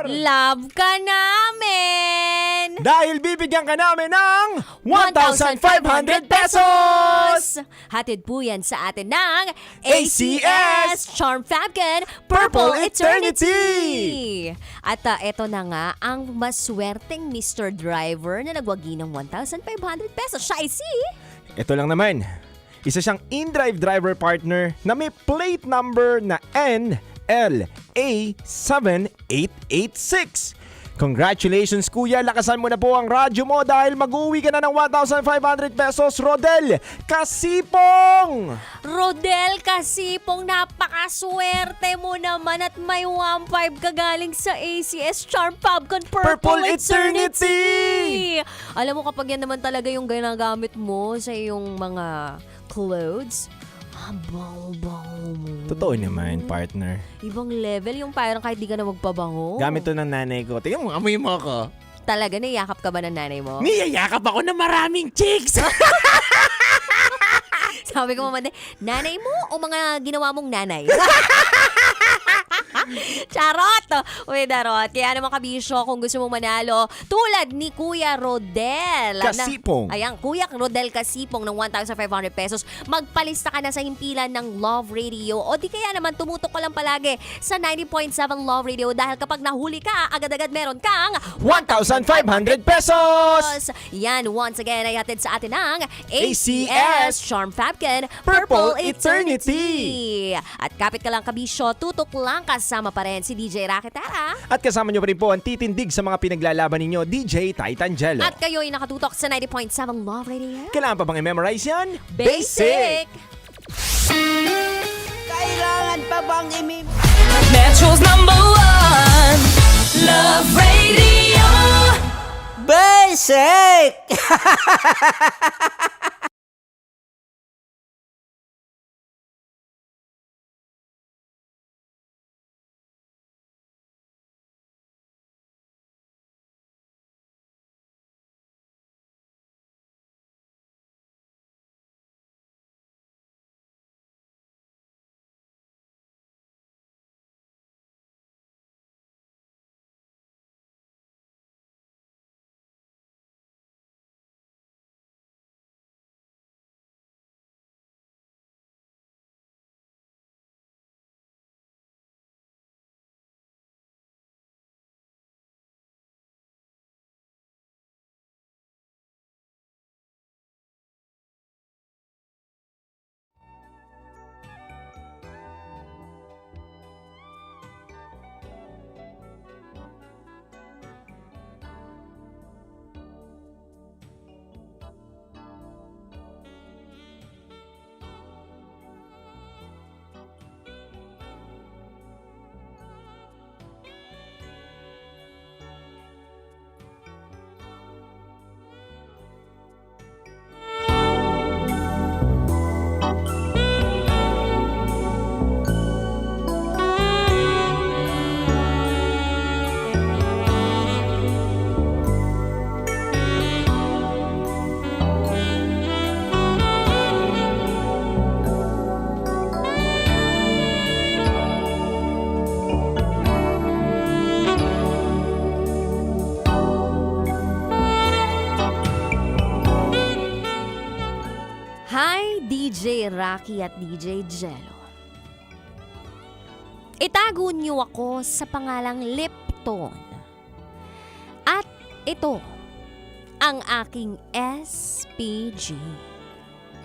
Love ka namin! Dahil bibigyan ka namin ng 1,500 pesos! Hatid po yan sa atin ng ACS Charm Falcon Purple Eternity! At eto na nga ang maswerteng Mr. Driver na nagwagi ng 1,500 pesos. Siya ay si... Ito lang naman. Isa siyang in-drive driver partner na may plate number na NLA7886. Congratulations kuya, lakasan mo na po ang radyo mo dahil mag-uwi ka na ng 1,500 pesos. Rodel Kasipong! Rodel Kasipong, napakaswerte mo naman at may 1,500 ka galing sa ACS Charm Falcon Purple Eternity! Alam mo kapag yan naman talaga yung ginagamit mo sa iyong mga clothes, bango-bango mo. Totoo naman, partner. Ibang level yung parang kahit di ka na magpabango. Gamit to ng nanay ko. Tingnan mo, amoy mo ako. Talaga, niyakap ka ba ng nanay mo? Niyayakap ako ng maraming chicks! Sabi ko naman, nanay mo o mga ginawa mong nanay? Charot! Uy, darot. Kaya naman kabisyo, kung gusto mong manalo, tulad ni Kuya Rodel. Kasipong. Ayan, Kuya Rodel Kasipong ng 1,500 pesos. Magpalista ka na sa himpilan ng Love Radio. O di kaya naman, tumutok ka lang palagi sa 90.7 Love Radio dahil kapag nahuli ka, agad-agad meron kang 1,500 pesos! Yan, once again, ay hatid sa atin ng ACS Charm Fabken Purple Eternity. At kapit ka lang kabisyo, tutok lang kasama pa rin si DJ Rakitara. At kasama nyo pa rin po ang titindig sa mga pinaglalaban ninyo, DJ Titangelo. At kayo'y nakatutok sa 90.7 Love Radio. Kailangan pa bang i-memorize yan? Basic! Kailangan pa bang Metro's number one. Love Radio. Basic! DJ Rocky at DJ Jello. Itago niyo ako sa pangalang Lipton. At ito ang aking SPG.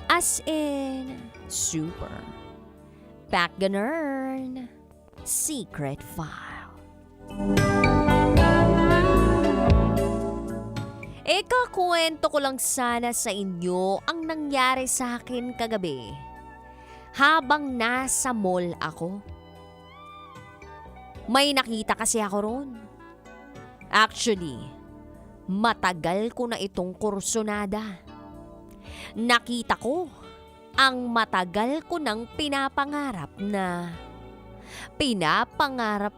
As in, super. Back ganern. Secret file. Ikakwento ko lang sana sa inyo ang nangyari sa akin kagabi habang nasa mall ako. May nakita kasi ako ron. Actually, matagal ko na itong kursunada. Nakita ko ang matagal ko nang pinapangarap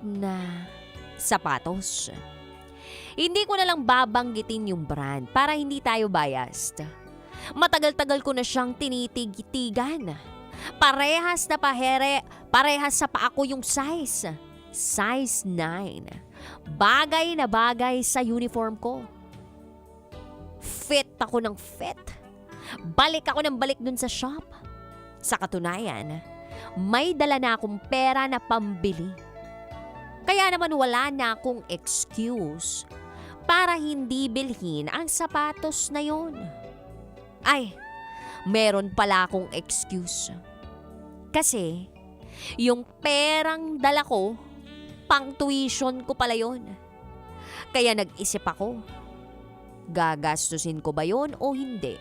na sapatos. Hindi ko na lang babanggitin yung brand para hindi tayo biased. Matagal-tagal ko na siyang tinitig-tigan. Parehas sa paa ko yung size. Size 9. Bagay na bagay sa uniform ko. Fit ako ng fit. Balik ako ng balik dun sa shop. Sa katunayan, may dala na akong pera na pambili. Kaya naman wala na akong excuse para hindi bilhin ang sapatos na yon. Ay, meron pala akong excuse. Kasi, yung perang dala ko, pang tuition ko pala yon. Kaya nag-isip ako, gagastusin ko ba yon o hindi?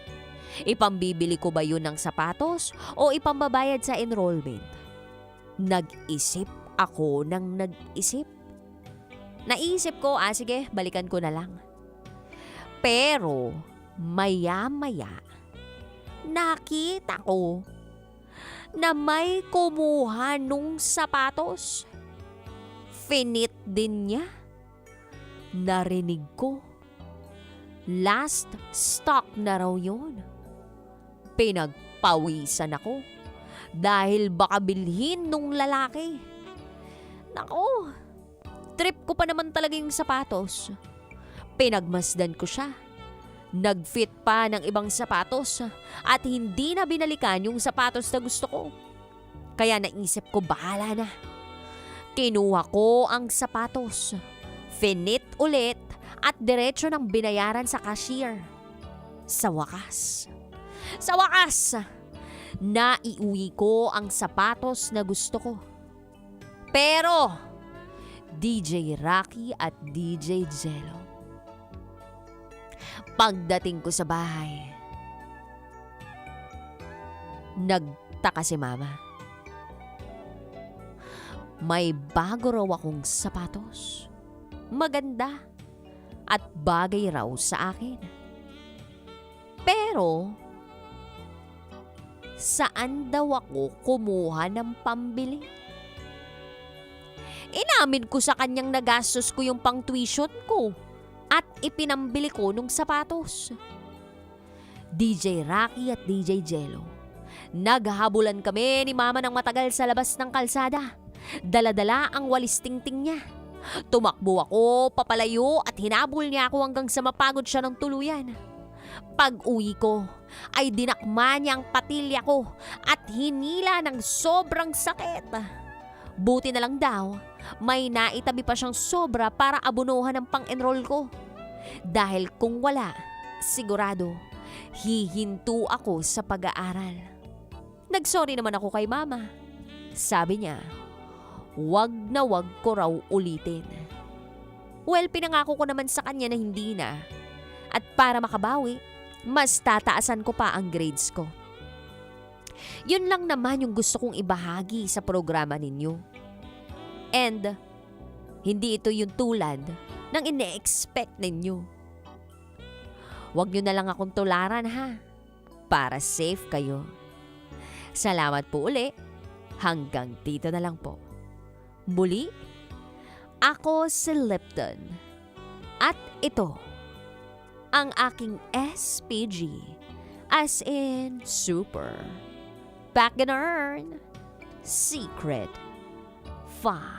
Ipambibili ko ba yun ng sapatos o ipambabayad sa enrollment? Nag-isip ako ng nag-isip. Naisip ko, sige, balikan ko na lang. Pero, maya-maya, nakita ko na may kumuha nung sapatos. Finit din niya. Narinig ko. Last stock na raw yun. Pinagpawisan ako dahil baka bilhin nung lalaki. Nako, trip ko pa naman talaga yung sapatos. Pinagmasdan ko siya. Nag-fit pa ng ibang sapatos at hindi na binalikan yung sapatos na gusto ko. Kaya naisip ko bahala na. Kinuha ko ang sapatos, finit ulit at diretso ng binayaran sa cashier. Sa wakas, naiuwi ko ang sapatos na gusto ko. Pero, DJ Rocky at DJ Jello, pagdating ko sa bahay, nagtaka si Mama. May bago raw akong sapatos. Maganda at bagay raw sa akin. Pero, saan daw ako kumuha ng pambili? Inamin ko sa kanyang nagastos ko yung pang tuition ko at ipinambili ko nung sapatos. DJ Rocky at DJ Jello, naghabulan kami ni Mama ng matagal sa labas ng kalsada. Dala-dala ang walis tingting niya. Tumakbo ako, papalayo at hinabol niya ako hanggang sa mapagod siya ng tuluyan. Pag-uwi ko, ay dinakma niya ang patilya ko at hinila ng sobrang sakit. Buti na lang daw, may naitabi pa siyang sobra para abunuhan ng pang-enroll ko. Dahil kung wala, sigurado, hihinto ako sa pag-aaral. Nagsorry naman ako kay Mama. Sabi niya, wag na wag ko raw ulitin. Well, pinangako ko naman sa kanya na hindi na. At para makabawi, mas tataasan ko pa ang grades ko. Yun lang naman yung gusto kong ibahagi sa programa ninyo. And, hindi ito yung tulad ng ine-expect ninyo. Huwag nyo na lang akong tularan ha, para safe kayo. Salamat po uli, hanggang dito na lang po. Muli, ako si Lipton. At ito, ang aking SPG, as in super, Back-N-Earn, Secret File.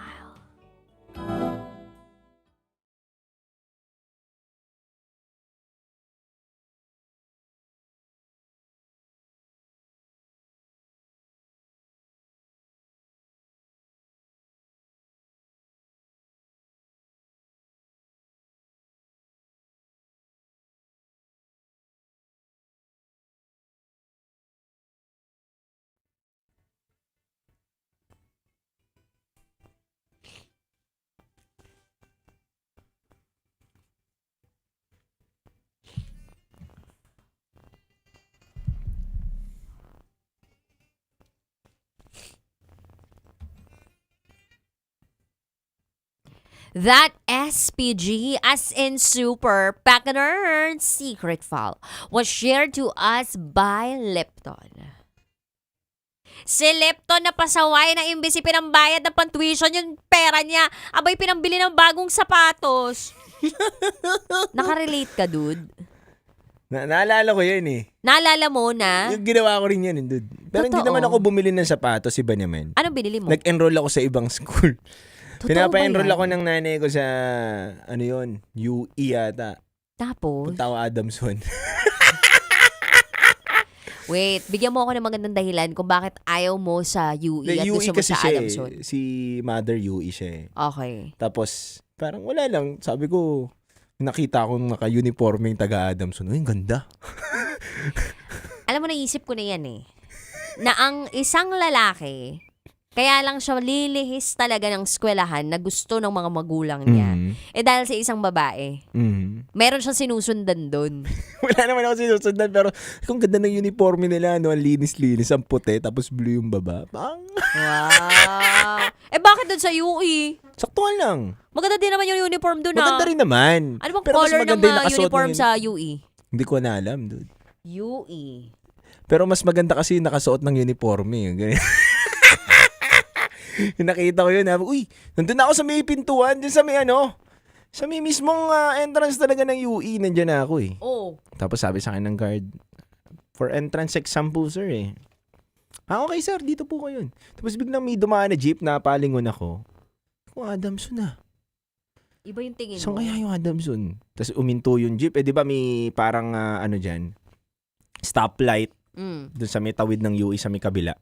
That SPG, as in super, Back-N-Earn, Secret File, was shared to us by Lipton. Si Lipton na pasaway na imbis pinambayad ng pantuition yung pera niya, abay pinambili ng bagong sapatos. Nakarelate ka, dude? Naalala ko yun eh. Naalala mo na? Yung ginawa ko rin yan, dude. Pero hindi Totoo. naman ako bumili ng sapatos, iba naman. Anong binili mo? Nag-enroll ako sa ibang school. Totoo Pinapa-enroll ba yan? ako ng nanay ko sa, ano yun, UE yata. Tapos? Punta ako Adamson. Wait, bigyan mo ako ng magandang dahilan kung bakit ayaw mo sa UE at gusto mo sa Adamson. Si Mother UE siya eh. Okay. Tapos, parang wala lang. Sabi ko, nakita akong naka-uniforme yung taga-Adamson. Uy, ang ganda. Alam mo, naisip ko na yan eh. Na ang isang lalaki, kaya lang siya lilihis talaga ng eskwelahan na gusto ng mga magulang niya. Eh dahil sa isang babae. Meron siyang sinusundan doon. Wala naman ako sinusundan, pero kung ganda ng uniforme nila, no, ang linis-linis, ang puti, tapos blue yung baba. Bang! Wow! Eh bakit doon sa UE? Saktuhan lang. Maganda din naman yung uniform doon Maganda rin naman. Ano bang Pero mas color ng maganda yung nakasuot uniform ng sa UE? Hindi ko na alam, dude. UE. Pero mas maganda kasi yung nakasuot ng uniforme. Ganyan. Nakita ko yun. Uy, nandun ako sa may pintuan. Dun sa may sa may mismong entrance talaga ng UE. Nandyan na ako eh. Oh. Tapos sabi sa akin ng guard, for entrance exam po sir eh. Okay sir, dito po kayo. Tapos biglang may dumaan na jeep na palingon ako. Kung Adamson na. Iba yung tingin Saan mo. kaya yung Adamson? Tapos uminto yung jeep. Di ba may parang ano dyan? Stoplight. Mm. Doon sa may tawid ng UE sa may kabila.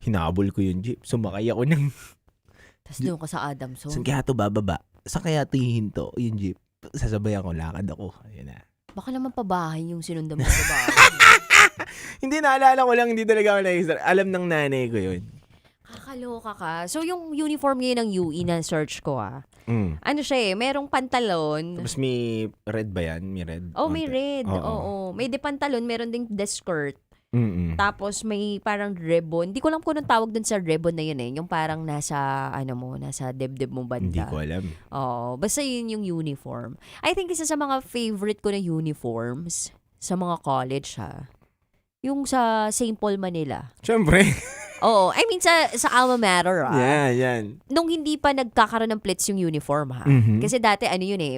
Hinabol ko yung jeep. Sumakay ako ng... Tapos doon ka sa Adamson. Saan kaya ito bababa? Saan kaya ito hihinto yung jeep? Sasabay ako, lakad ako. Ayun na. Baka naman pabahay yung sinundan mo sa bahay. Hindi, naalala ko lang, hindi talaga ako naisip. Alam ng nanay ko yun. Kakaloka ka. So yung uniform ngayon ng UE na search ko ano siya merong pantalon. Tapos may red ba yan? May red? Oh, may red. Oo. Oo. May de pantalon, meron ding de skirt. Mm-mm. Tapos may parang ribbon. Hindi ko alam kung anong tawag dun sa ribbon na yun yung parang nasa, nasa dibdib mong banda. Hindi ko alam. Oo. Basta yun yung uniform. I think isa sa mga favorite ko na uniforms sa mga college yung sa St. Paul, Manila. Siyempre. Oo. I mean, sa alma mater Yan. Nung hindi pa nagkakaroon ng pleats yung uniform Mhm. Kasi dati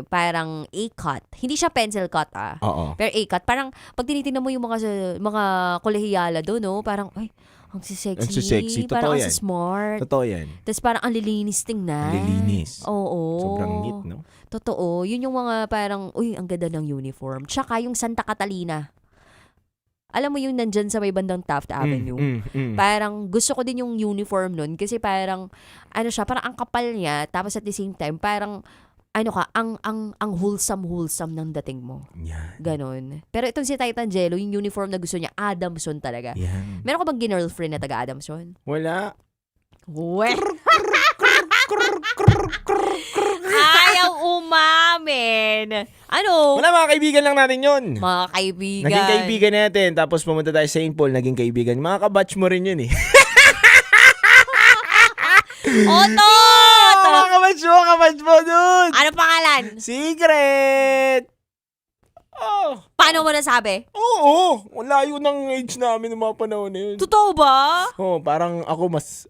parang A-cut. Hindi siya pencil cut Oo. Pero A-cut. Parang pag tinitingnan mo yung mga kolehiyala doon, parang, ay, ang sexy. Ang sexy. Parang Totoo ang yan. smart. Totoo yan. Tapos parang ang lilinis tingnan. Lilinis. Oo. Sobrang neat, no? Totoo. Yun yung mga parang, uy, ang ganda ng uniform. Tsaka yung Santa Catalina. Alam mo yung nandyan sa may bandang Taft Avenue. Parang gusto ko din yung uniform nun kasi parang parang ang kapal niya tapos at the same time parang ang wholesome ng dating mo. Yan. Ganon. Pero itong si Titan Jello, yung uniform na gusto niya, Adamson talaga. Yan. Meron ka bang girlfriend na taga Adamson? Wala. Ayaw umamin. Ano? Wala, mga kaibigan lang natin yun. Mga kaibigan. Naging kaibigan natin. Tapos pumunta tayo sa St. Paul, naging kaibigan. Mga kabatch mo rin yun eh. Otto! Mga kabatch mo dun. Ano pangalan? Secret! Paano mo nasabi? Oo. Layo ng age namin ng mga panahon na yun. Totoo ba? Parang ako mas,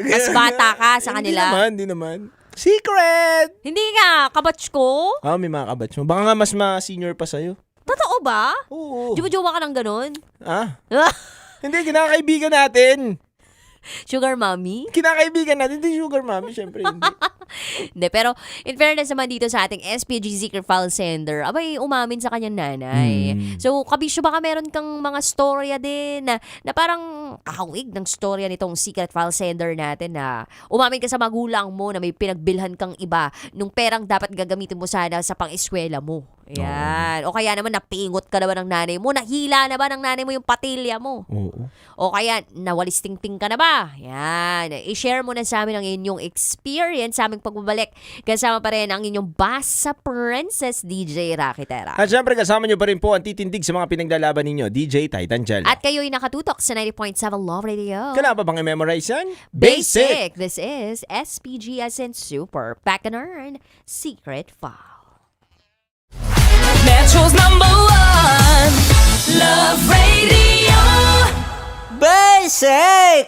Mas bata ka sa kanila? Hindi naman. Secret! Hindi nga, kabatch ko. May mga kabatch mo. Baka nga mas ma-senior pa sa'yo. Totoo ba? Oo. Jowa ka ng ganun? Hindi, kinakaibigan natin. Sugar mommy? Kinakaibigan natin. Hindi sugar mommy, syempre hindi. Hindi, pero in fairness naman dito sa ating SPG Secret File Sender, abay, umamin sa kanyang nanay. So, kabisyo baka meron kang mga storya din na parang kahawig ng storya nitong Secret File Sender natin na umamin ka sa magulang mo na may pinagbilhan kang iba nung perang dapat gagamitin mo sana sa pang-eskwela mo. Yan. O kaya naman napingot ka na ba ng nanay mo? Nahila na ba ng nanay mo yung patilya mo? Oo. O kaya nawalistingting ka na ba? Yan. I-share mo na sa amin ang inyong experience sa aming pagbabalik. Kasama pa rin ang inyong Basa Princess DJ Rakitera. At syempre kasama nyo pa rin po ang titindig sa mga pinaglalaban ninyo, DJ Titan Jal. At kayo'y nakatutok sa 90.7 Love Radio. Kailangan pa bang i-memorize yan? Basic! This is SPG as in Super Back and Earn Secret File. Metro's #1 Love Radio. Basic!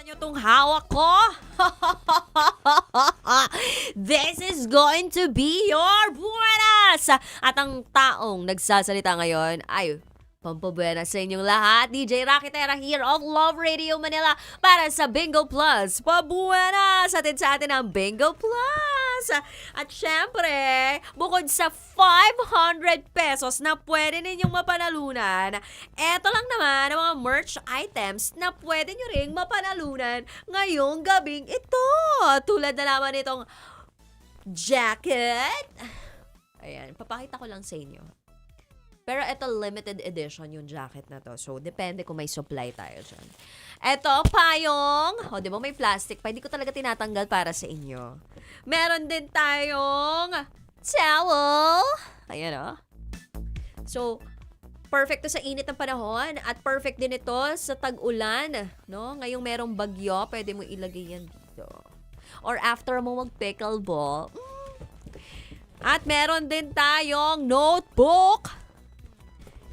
Nyo tong hawak ko? This is going to be your buenas! At ang taong nagsasalita ngayon ay Pampabuena sa inyong lahat. DJ Rakitera here of Love Radio Manila para sa Bingo Plus. Pabuena sa atin ang Bingo Plus. At syempre, bukod sa 500 pesos na pwede ninyong mapanalunan, eto lang naman ang mga merch items na pwede nyo ring mapanalunan ngayong gabing ito. Tulad na naman itong jacket. Ayan, papakita ko lang sa inyo. Pero ito, limited edition yung jacket na to. So, depende kung may supply tayo dyan. Ito, payong. O, di ba may plastic pa? Hindi ko talaga tinatanggal para sa inyo. Meron din tayong towel. Ayan, o. So, perfect to sa init ng panahon. At perfect din ito sa tag-ulan. No? Ngayong merong bagyo, pwede mo ilagay yan dito. Or after mo mag-pickleball. At meron din tayong notebook.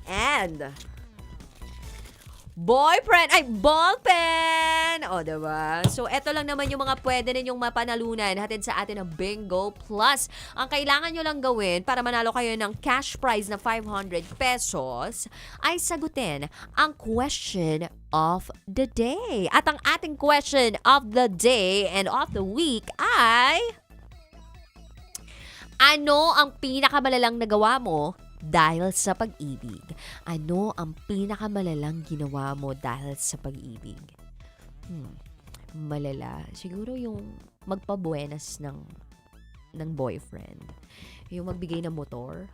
And ballpen! O, diba? So, eto lang naman yung mga pwede ninyong mapanalunan hatid sa atin ng Bingo Plus. Ang kailangan nyo lang gawin para manalo kayo ng cash prize na 500 pesos ay sagutin ang question of the day. At ang ating question of the day and of the week ay... Ano ang pinakamalalang nagawa mo dahil sa pag-ibig? Ano ang pinakamalalang ginawa mo dahil sa pag-ibig? Malala. Siguro yung magpabuenas ng boyfriend. Yung magbigay ng motor.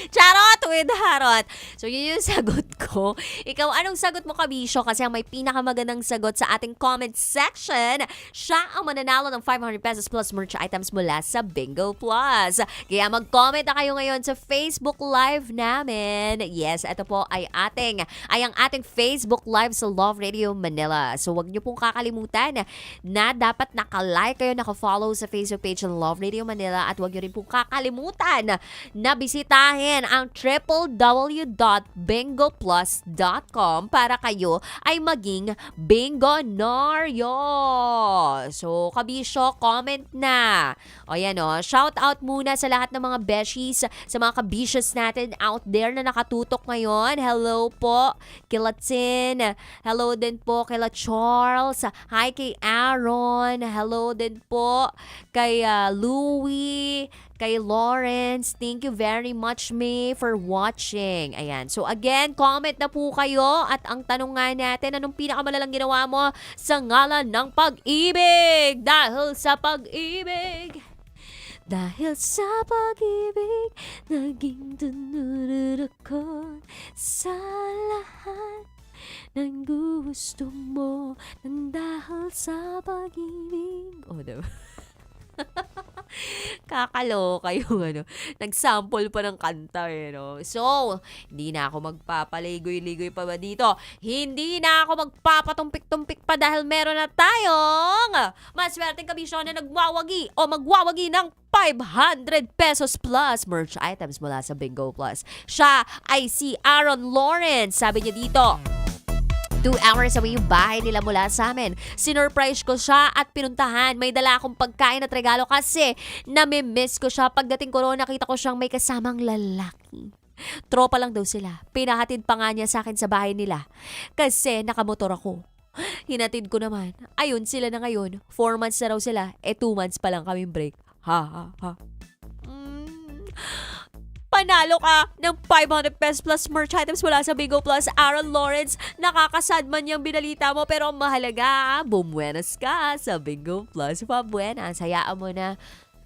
Charot with Harot. So, yun yung sagot ko. Ikaw, anong sagot mo, Kabisyo? Kasi ang may pinakamagandang sagot sa ating comment section, siya ang mananalo ng 500 pesos plus merch items mula sa Bingo Plus. Kaya mag-comment na kayo ngayon sa Facebook Live namin. Yes, ito po ay ang ating Facebook Live sa Love Radio Manila. So, wag niyo pong kakalimutan na dapat naka-like kayo, naka-follow sa Facebook page ng Love Radio Manila at wag niyo rin pong kakalimutan na bisitahin ang www.bingoplus.com para kayo ay maging bingonaryo. So, Kabisyo, comment na. O yan o, shout out muna sa lahat ng mga beshies, sa mga kabisyos natin out there na nakatutok ngayon. Hello po kila Tin. Hello din po kila Charles. Hi kay Aaron. Hello din po kay Louie, kay Lawrence. Thank you very much, May, for watching. Ayan. So, again, comment na po kayo. At ang tanong nga natin, anong pinakamalalang ginawa mo sa ngalan ng pag-ibig? Dahil sa pag-ibig. Dahil sa pag-ibig, naging tunurod ako sa lahat ng gusto mo. Nang dahil sa pag-ibig. O, diba? Kakaloka yung nag-sample pa ng kanta no? So, hindi na ako magpapaligoy-ligoy pa ba dito? Hindi na ako magpapatumpik-tumpik pa dahil meron na tayong maswerteng kabisyo na nagwawagi o magwawagi ng 500 pesos plus merch items mula sa Bingo Plus. Siya ay si Aaron Lawrence. Sabi niya dito, 2 hours away yung bahay nila mula sa amin. Sinurprise ko siya at pinuntahan. May dala akong pagkain at regalo kasi nami-miss ko siya. Pagdating ko roon, nakita ko siyang may kasamang lalaki. Tropa lang daw sila. Pinahatid pa nga niya sa akin sa bahay nila. Kasi nakamotor ako. Hinatid ko naman. Ayun, sila na ngayon. 4 months na raw sila. 2 months pa lang kaming break. Ha ha ha. Panalo ka ng 500 pesos plus merch items mula sa Bingo Plus. Aaron Lawrence, nakakasad man yung binalita mo pero ang mahalaga, bumuenas ka sa Bingo Plus. Pabuenas, hayaan mo na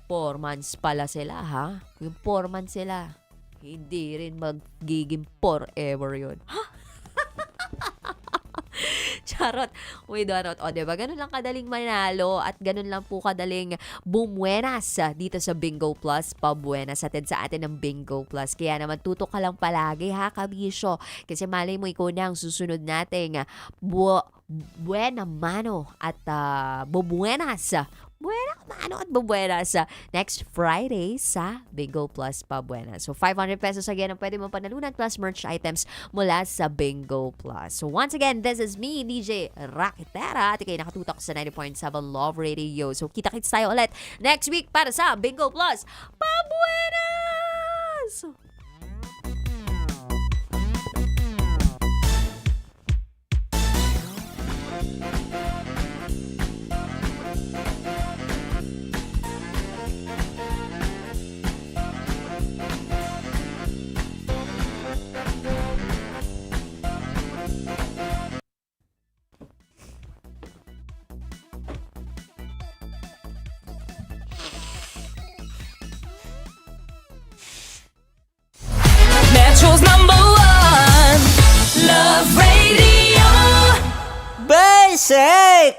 4 months pala sila ha. Yung 4 months sila, hindi rin magiging forever yun. Ha? Charot. Uy, Donot. O, diba? Ganun lang kadaling manalo at ganun lang po kadaling bumuenas dito sa Bingo Plus. Pabuenas atin sa atin ng Bingo Plus. Kaya naman tutok ka lang palagi ha, Kabisyo. Kasi malay mo ikaw na ang susunod nating buena mano at bubuenas. Buena mano at bubuenas next Friday sa Bingo Plus Pabuenas. So 500 pesos again ang pwede mo panalunan plus merch items mula sa Bingo Plus. So once again, this is me, DJ Rakitera. At ikay nakatutok sa 90.7 Love Radio. So kita-kits tayo ulit next week para sa Bingo Plus Pabuenas! Shake!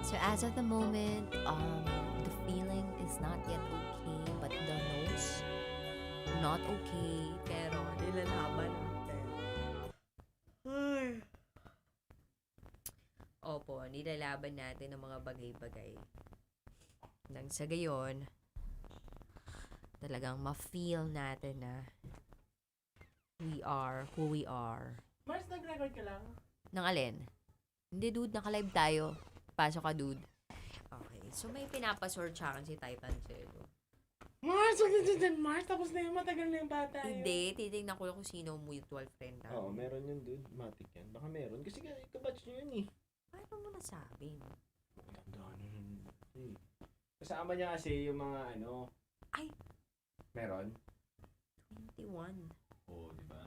So as of the moment, the feeling is not yet okay, but the nose, not okay, pero nilalaban natin. Opo, nilalaban natin ang mga bagay-bagay. Nang sa gayon, talagang ma-feel natin na we are who we are. Mars, nag-record ka lang? Nang alin? Hindi, dude. Naka-live tayo. Pasok ka, dude. Okay. So, may pinapasort sa akin si Titan Cello. Mars, wag dyan, Mars. Tapos na yung matagal na yung bata. Hindi. Titignan ko lang kung sino ang mutual friend namin. Oo, meron yun, dude. Matic yan. Baka meron. Kasi kabatch nyo yun eh. Paano mo nasabi? Kasama niya kasi yung mga ano. Ay! Meron? 21. Oo, di ba?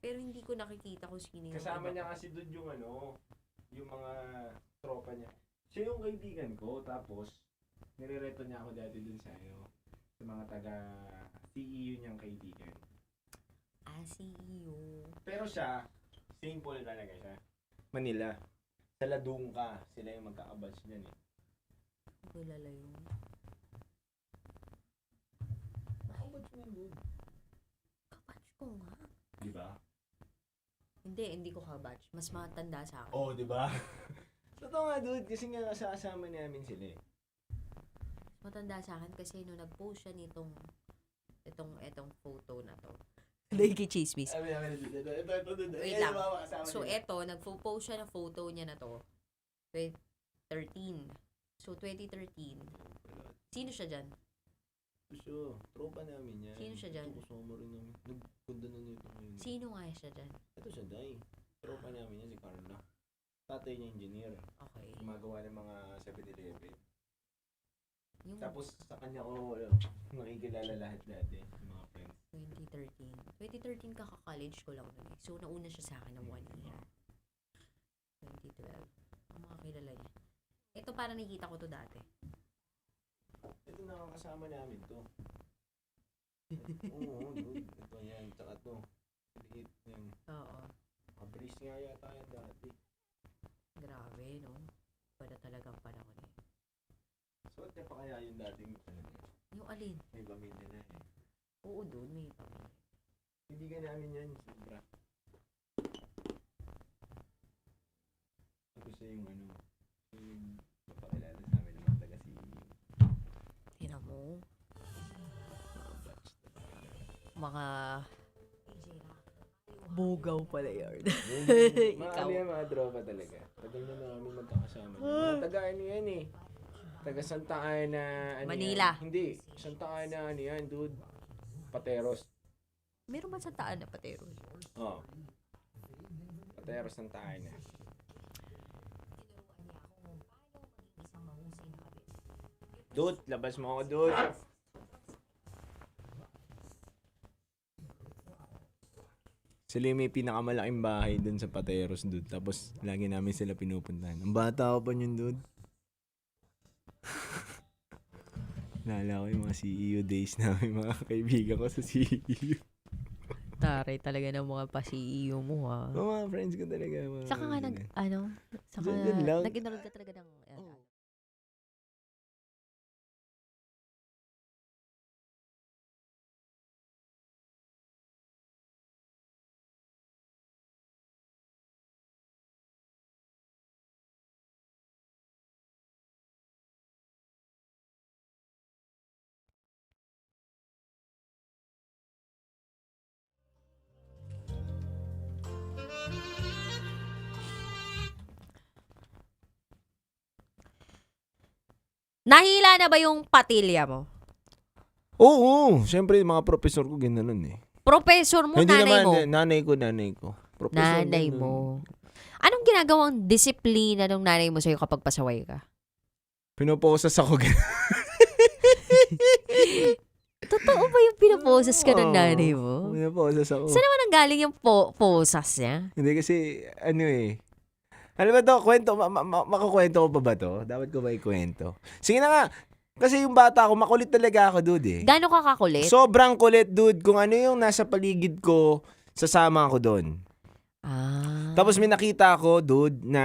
Pero hindi ko nakikita kung sino yung Kasama iba. niya kasi doon yung ano, yung mga tropa niya. Siya yung kaibigan ko, tapos nirereto niya ako dati dun sa sa mga taga CEU niyang kaibigan. CEU. Pero siya, simple talaga siya. Manila. Sa Ladungka, sila yung magkakabatch niyan eh. Kilala yun. Nakabatch mo yun, dude. Kabatch ko nga. Di ba? Hindi ko kabatch. Mas matanda sa akin. Oo, di ba? Totoo nga, dude. Kasi nga kasama namin sila eh. Matanda sa akin kasi nung nag-post siya nitong etong photo na to. Nakikichismis. Wait lang. So, eto, nag-post siya ng photo niya na to. 2013. So, 2013. Sino siya dyan? Siya, tropa namin yan. Sino siya dyan? Kasama rin namin. Nagpunta na nito ngayon. Sino nga siya dyan? Ito siya, Day. Tropa namin yan, si Carla. Tatay niya engineer. Okay. Gumagawa ng mga 7-Eleven. Yung Tapos sa kanya ko, nakikilala lahat dati. Yung mga friends. 2013 kaka-college ko lang nun eh. So, nauna siya sa akin ng 1 year. 2012. Ang mga kilala niya. Ito parang nakikita ko to dati. Ito nakakasama namin to. Oo, dude. Ito yan. Tsaka to. Liit yan. Oo. Mabilis nga yata yan dati. Grabe, no? Para talagang panahon eh. Suot niya pa kaya yung dating Yung alin? may pamilya na eh. Oo, doon may pamilya. Kaibigan namin yan, sobra. Tapos siya yung yung napakilala sa amin ng mga taga-CEU. Tingnan mo. Mga bugaw pala yun. Ikaw. Mga mga tropa talaga. Tagal na namin magkakasama. Mga taga ano yan eh. Taga Santa Ana. Manila. Yan? Hindi. Santa Ana ano yan, dude. Pateros. Meron ba sa taan na pateros? Oo. Pateros Santa Ana. Dude, labas mo ako, dude. Sila yung may pinakamalaking bahay dun sa Pateros, dude. Tapos, lagi namin sila pinupuntahan. Ang bata ko pa yun, dude. Naalala ko yung mga CEO days namin, mga kaibigan ko sa CEO. Taray talaga ng mga pa-CEO mo ha. Mga friends ko talaga. Saka nga Yun lang. nag-enroll ka talaga ng Nahila na ba yung patilya mo? Oo, syempre mga professor ko ganoon eh. Professor mo, Hindi nanay naman, mo? nanay ko. Professor Nanay ganun. mo. Anong ginagawang disiplina ng nanay mo sa'yo kapag pasaway ka? Pinoposas ako Totoo ba yung pinaposes ka ng nanay mo? Pinoposas ako. Saan naman ang galing yung posas niya? Hindi kasi, alam ba to, kwento, makakwento ko pa ba to? Dapat ko ba ikwento? Sige na nga, kasi yung bata ko, makulit talaga ako, dude eh. Gano'n ka kakulit? Sobrang kulit, dude. Kung ano yung nasa paligid ko, sasama ako doon. Tapos may nakita ako, dude, na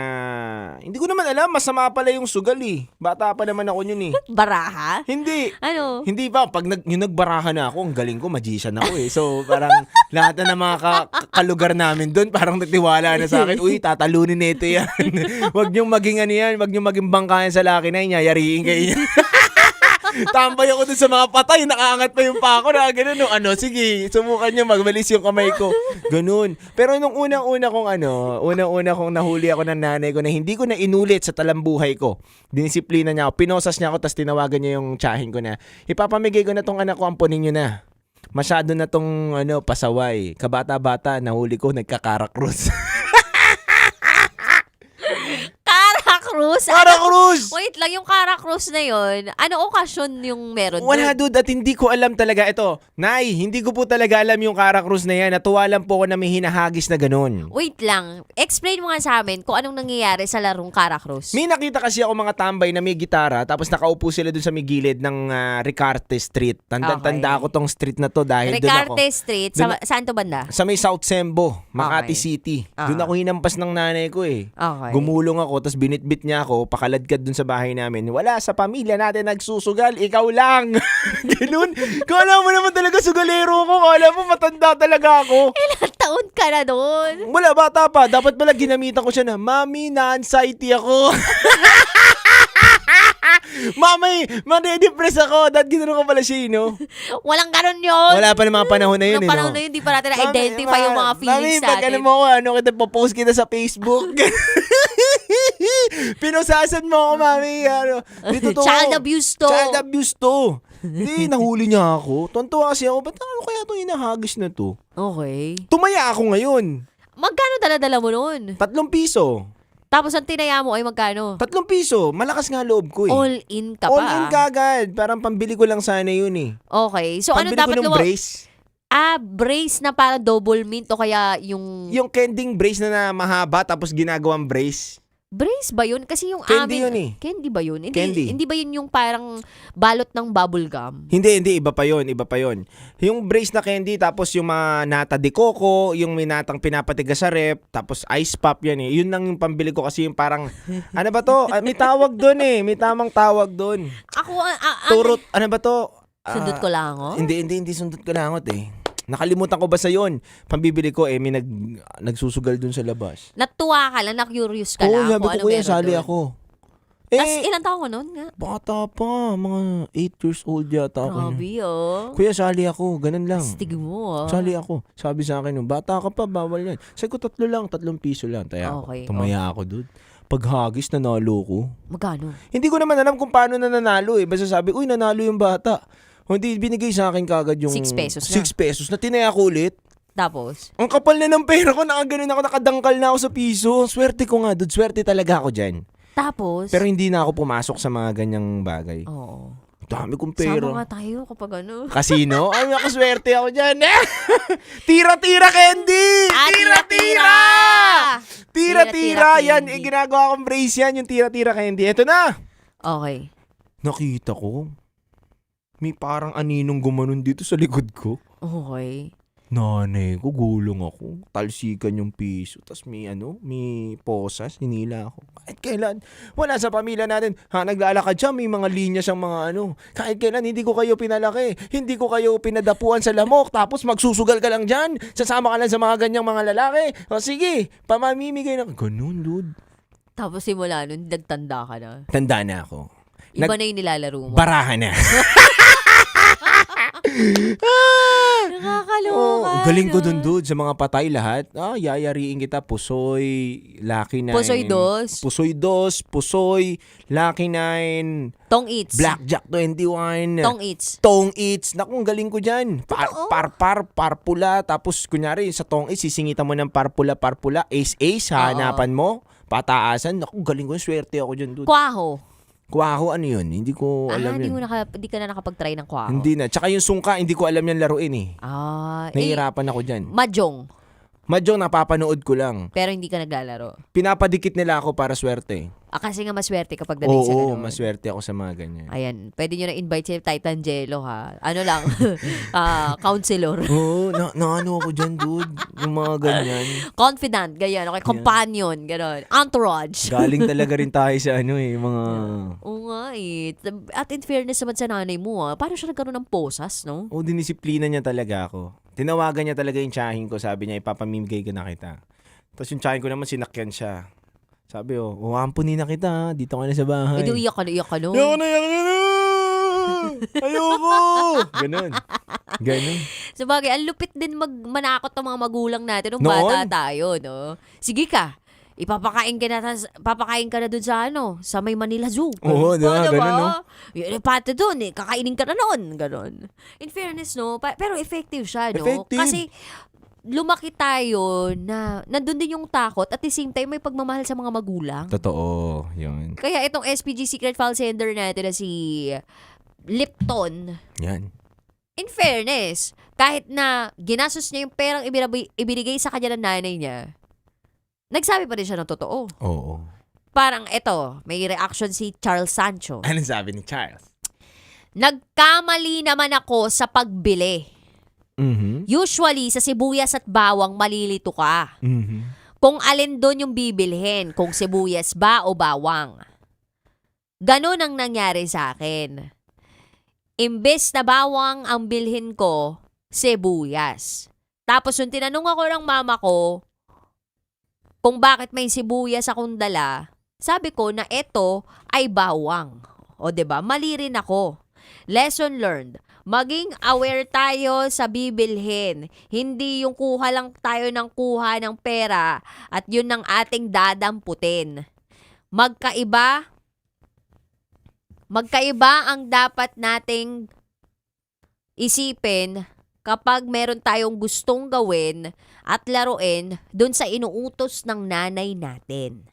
hindi ko naman alam, masama pala yung sugal eh. Bata pa naman ako yun eh. Baraha? Hindi. Ano? Hindi pa. Pag yung nagbaraha na ako, ang galing ko, magician ako eh. So parang lahat na ng mga kalugar namin doon, parang nagtiwala na sa akin, uy, tatalunin nito yan. Wag niyong maging ano yan, wag niyong maging bangkayan sa laki na yun, yayariin kayo niya. Tambay ako dun sa mga patay, nakaangat pa yung pako na gano'n. No, ano, sige, subukan nyo, magbalis yung kamay ko. Ganun. Pero nung unang-una kong nahuli ako ng nanay ko na hindi ko na inulit sa talambuhay ko. Dinisiplina niya ako, pinosas niya ako, tapos tinawagan niya yung tsahin ko na, ipapamigay ko na tong anak ko, ampunin nyo na. Masyado na tong pasaway. Kabata-bata, nahuli ko, nagkakarakros. Cruz? Cruz! Wait lang, yung Cara Cruz na yun, ano okasyon yung meron Wala dun? dude, at hindi ko alam talaga. Ito, Nay, hindi ko po talaga alam yung Cara Cruz na yan. Natuwa lang po ako na may hinahagis na ganun. Wait lang, explain mo nga sa amin kung anong nangyayari sa larong Cara Cruz. May nakita kasi ako mga tambay na may gitara, tapos nakaupo sila dun sa may gilid ng Ricarte Street. Tanda ko tong street na to dahil dun ako. Ricarte Street, saan to banda? Sa may South Sembo, Makati Okay. City. Doon ako hinampas ng nanay ko eh. Okay. Gumulong ako, tapos binitbit niya ako, pakaladkad dun sa bahay namin. Wala sa pamilya natin nagsusugal, ikaw lang. Ganun. Kala mo naman talaga sugalero ko. Kala mo matanda talaga ako. Ilang taon ka na doon? Wala, bata pa. Dapat pala ginamitan ko siya na, Mami, na-anxiety ako. Mami, ma-depress ako. Dahil ginanon ko pala siya, no? Walang ganun yun. Wala pa ng mga panahon na yun, Nung panahon na yun, di pa natin na-identify yung mga feelings Mami, pag natin. mo ako, kita popost kita sa Facebook. Pinusasan mo ako, Mami. Dito to. Child abuse to. Child abuse to. Hindi, nahuli niya ako. Tontuwa kasi ako, ba't ano kaya itong hinahagis na to? Okay. Tumaya ako ngayon. Magkano dala-dala mo nun? 3 piso. Tapos ang tinaya mo ay magkano? 3 piso. Malakas nga loob ko eh. All in ka pa. All in ka agad. Parang pambili ko lang sana yun eh. Okay. So ano Pambili dapat ko ng brace. brace na para double mint o kaya yung... Yung kending brace na mahaba tapos ginagawang brace. Brace ba yun? Kasi yung Candy amin... yun eh. Candy ba yun? Hindi, Candy. hindi ba yun yung parang balot ng bubble gum? Hindi, iba pa yon. Yung brace na candy, tapos yung mga nata de coco, yung may natang pinapatigas sa rep, tapos ice pop yan eh. Yun lang yung pambili ko kasi yung parang, ano ba to? May tawag doon eh. May tamang tawag doon. Ako, Turot, ano ba to? Sundot ko lang ako? Hindi sundot ko langot eh. Nakalimutan ko ba sa yon? Pambibili ko eh, may nagsusugal dun sa labas. Natuwa ka lang, na-curious ka Oo, lang sabi kung ko ano kuya, meron sali doon. ako. Tapos ilang taon ko nun nga? Bata pa, mga 8 years old yata ako. Grabe oh. Kuya, sali ako, ganun lang. Stig mo ah. Sali ako. Sabi sa akin, bata ka pa, bawal yan. Sabi ko, 3 piso lang. Okay, Tumaya ako, dude. Paghagis, nanalo ko. Magkano? Hindi ko naman alam kung paano na nanalo eh. Basta sabi, uy, nanalo yung bata. Hindi, binigay sa akin kagad yung... 6 pesos na. 6 pesos na tinaya ko ulit. Tapos? Ang kapal na ng pera ko, nakaganon ako, nakadangkal na ako sa piso. Swerte ko nga, dude. Swerte talaga ako dyan. Tapos? Pero hindi na ako pumasok sa mga ganyang bagay. Oo. Dami kong pera. Sama nga tayo kapag ano. Casino? Ay, nakaswerte ako dyan. Tira-tira, Candy! Tira-tira! Tira-tira! Yan, ginagawa kong brace yan, yung tira-tira, Candy. Eto na! Okay. Nakita ko. May parang aninong gumanon dito sa likod ko. Okay. Nanay ko, gulong ako. Talsikan yung piso. Tapos may posas, hinila ako. Kahit kailan, wala sa pamilya natin. Naglalakad siya, may mga linya siyang mga Kahit kailan, hindi ko kayo pinalaki. Hindi ko kayo pinadapuan sa lamok. Tapos magsusugal ka lang dyan. Sasama ka lang sa mga ganyang mga lalaki. O sige, pamamimigay na. Ganun, dude. Tapos simula nun, nagtanda ka na. Tanda na ako. Iba na yung nilalaro mo. Barahan na. Nakakaloka. Galing ko dun, dude. Sa mga patay lahat. Yayariin kita. Pusoy, Lucky 9. Pusoy 2. Pusoy 2. Pusoy, Lucky 9. Tong Eats. Blackjack 21. Tong Eats. Tong Eats. Naku, galing ko dyan. Parpula. Tapos, kunyari, sa Tong Eats, sisingitan mo ng parpula. Ace, hanapan mo. Pataasan. Naku, galing ko. Swerte ako dyan, dude. Kwaho, ano yun? Hindi ko alam yun. Hindi ka na nakapag-try ng kwaho. Hindi na. Tsaka yung sungka, hindi ko alam yan laruin eh. Nahihirapan ako dyan. Mahjong, napapanood ko lang. pero hindi ka naglalaro. Pinapadikit nila ako para swerte. Kasi nga maswerte kapag dating sa Oo, ganun. maswerte ako sa mga ganyan. Ayan, pwede nyo na invite si Titan Jello ha. Ano lang, counselor. Oo, ano ako dyan, dude. Yung mga ganyan. Confidant, ganyan. Okay, companion, gano'n. Entourage. Galing talaga rin tayo sa mga... Oo nga eh. At in fairness naman sa nanay mo paano siya nagkaroon ng posas, no? Oo, dinisiplina niya talaga ako. Tinawagan niya talaga yung tsahin ko. Sabi niya, ipapamimigay ko na kita. Tapos yung tsahin ko naman, sinakyan siya. Sabi, ampunin na kita. Dito ka na sa bahay. Ito iyak ka no? Iyak na. Ayoko! Ganon. Sabagay, ang lupit din manakot ng mga magulang natin nung Noon? bata tayo, no? Sige ka, papakain ka na dun sa sa may Manila Zoo. Oo, diba? Ganun, no? Yung pati dun kakainin ka na nun. Ganon. In fairness, no? Pero effective siya, no? Effective. Kasi lumaki tayo na nandun din yung takot at the same time may pagmamahal sa mga magulang. Totoo. Yun. Kaya itong SPG Secret File Sender natin na si Lipton, Yan. in fairness, kahit na ginastos niya yung perang ibinigay sa kanya ng nanay niya, nagsabi pa rin siya ng totoo. Oo. Parang may reaction si Charles Sancho. Anong sabi ni Charles? Nagkamali naman ako sa pagbili. Mm-hmm. Usually, sa sibuyas at bawang, malilito ka. Mm-hmm. Kung alin doon yung bibilhin, kung sibuyas ba o bawang. Ganon ang nangyari sa akin. Imbes na bawang ang bilhin ko, sibuyas. Tapos yung tinanong ako ng mama ko, kung bakit may sibuyas akong dala, sabi ko na ito ay bawang. O 'di ba? Mali rin ako. Lesson learned. Maging aware tayo sa bibilhin. Hindi yung kuha lang tayo ng kuha ng pera at yun ang ating dadamputin. Magkaiba ang dapat nating isipin kapag meron tayong gustong gawin at laruin dun sa inuutos ng nanay natin.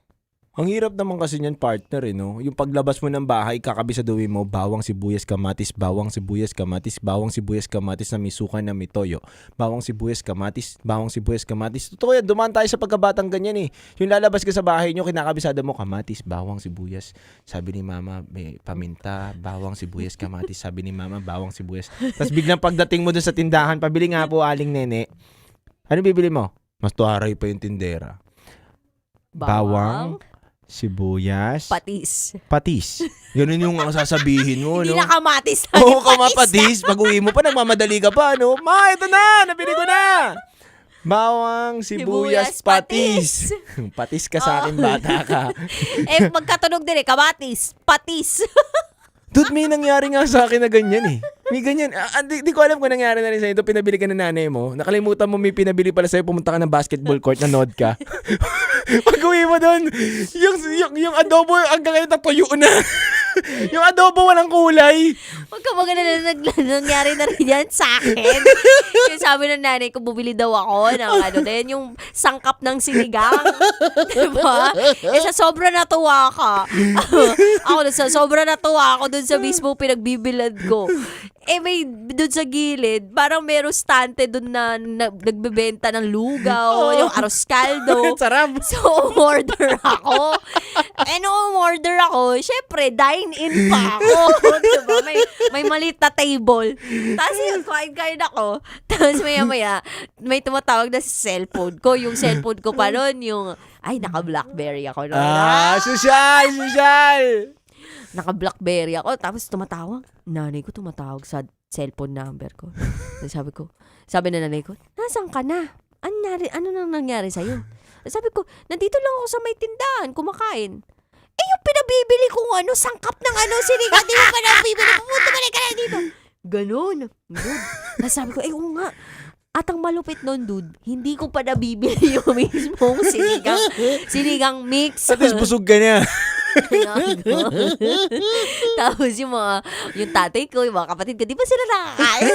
Ang hirap naman kasi niyan, partner, no? Yung paglabas mo ng bahay, kakabisaduhin mo, bawang, sibuyas, kamatis, bawang, sibuyas, kamatis, bawang, sibuyas, kamatis na may suka na may toyo. Bawang, sibuyas, kamatis, bawang, sibuyas, kamatis. Totoo yan, dumaan tayo sa pagkabatang ganyan eh. Yung lalabas ka sa bahay nyo, kinakabisada mo, kamatis, bawang, sibuyas. Sabi ni mama, may paminta, bawang, sibuyas, kamatis. Sabi ni mama, bawang, sibuyas. Tapos biglang pagdating mo dun sa tindahan, pabili nga po, Aling Nene. Ano bibili mo? Mas tuharay pa yung tindera. Bawang, sibuyas, patis. Ganun yung sasabihin mo, Hindi no? na kamatis. Oo, kamapatis. Pag-uwi mo pa, nagmamadali ka pa, no? Ma, ito na! Nabili ko na! Bawang, sibuyas, patis. Patis ka sa akin, bata ka. Magkatunog din kamatis, patis. Dude, may nangyari nga sa akin na ganyan eh. May ganyan. Di ko alam kung nangyari na rin sa'yo. Ito, pinabili ka ng nanay mo. Nakalimutan mo may pinabili pala sa'yo. Pumunta ka ng basketball court, nanood ka. Pag-uwi mo doon, yung adobo hanggang ngayon natuyo na. Yung adobo walang kulay. Huwag ka maganda nangyari na rin yan sa akin. Yung sabi ng nanay ko, bumili daw ako ng yung sangkap ng sinigang. Diba? Sa sobra natuwa ka. Sobra natuwa ako dun sa mismo pinagbibilad ko. May dun sa gilid, parang meron stante dun na nagbebenta ng lugaw, yung aros caldo. Sarap. So, umorder ako. Umorder ako, syempre, dine-in pa ako. Diba? May maliit na table. Tapos yun, kain ako. Tapos maya-maya, may tumatawag na sa cellphone ko. Yung cellphone ko pa nun, naka-Blackberry ako nun. Social! Naka-Blackberry ako. Tapos tumatawag. Nanay ko tumatawag sa cellphone number ko. Sabi na nanay ko, nasaan ka na? Ano nang nangyari sa'yo? Sabi ko, nandito lang ako sa may tindahan, kumakain. Yung pinabibili kong sangkap ng sinigang, di mo pa nabibili, pumunta ka na dito. Ganon. Dude. Tapos sabi ko, oo nga. At ang malupit nun, dude, hindi ko pa nabibili yung mismong sinigang mix. At least busog ka na. Tapos yung tatay ko, yung mga kapatid ko, di ba sila nakakain?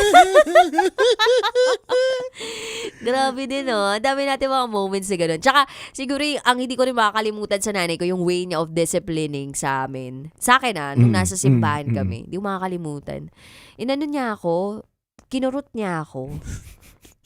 Grabe din, no? Dami natin mga moments na gano'n. Tsaka, siguro ang hindi ko rin makakalimutan sa nanay ko, yung way niya of disciplining sa amin. Sa akin, nung nasa simbahan kami. Hindi ko makakalimutan. Inano niya ako, kinurot niya ako.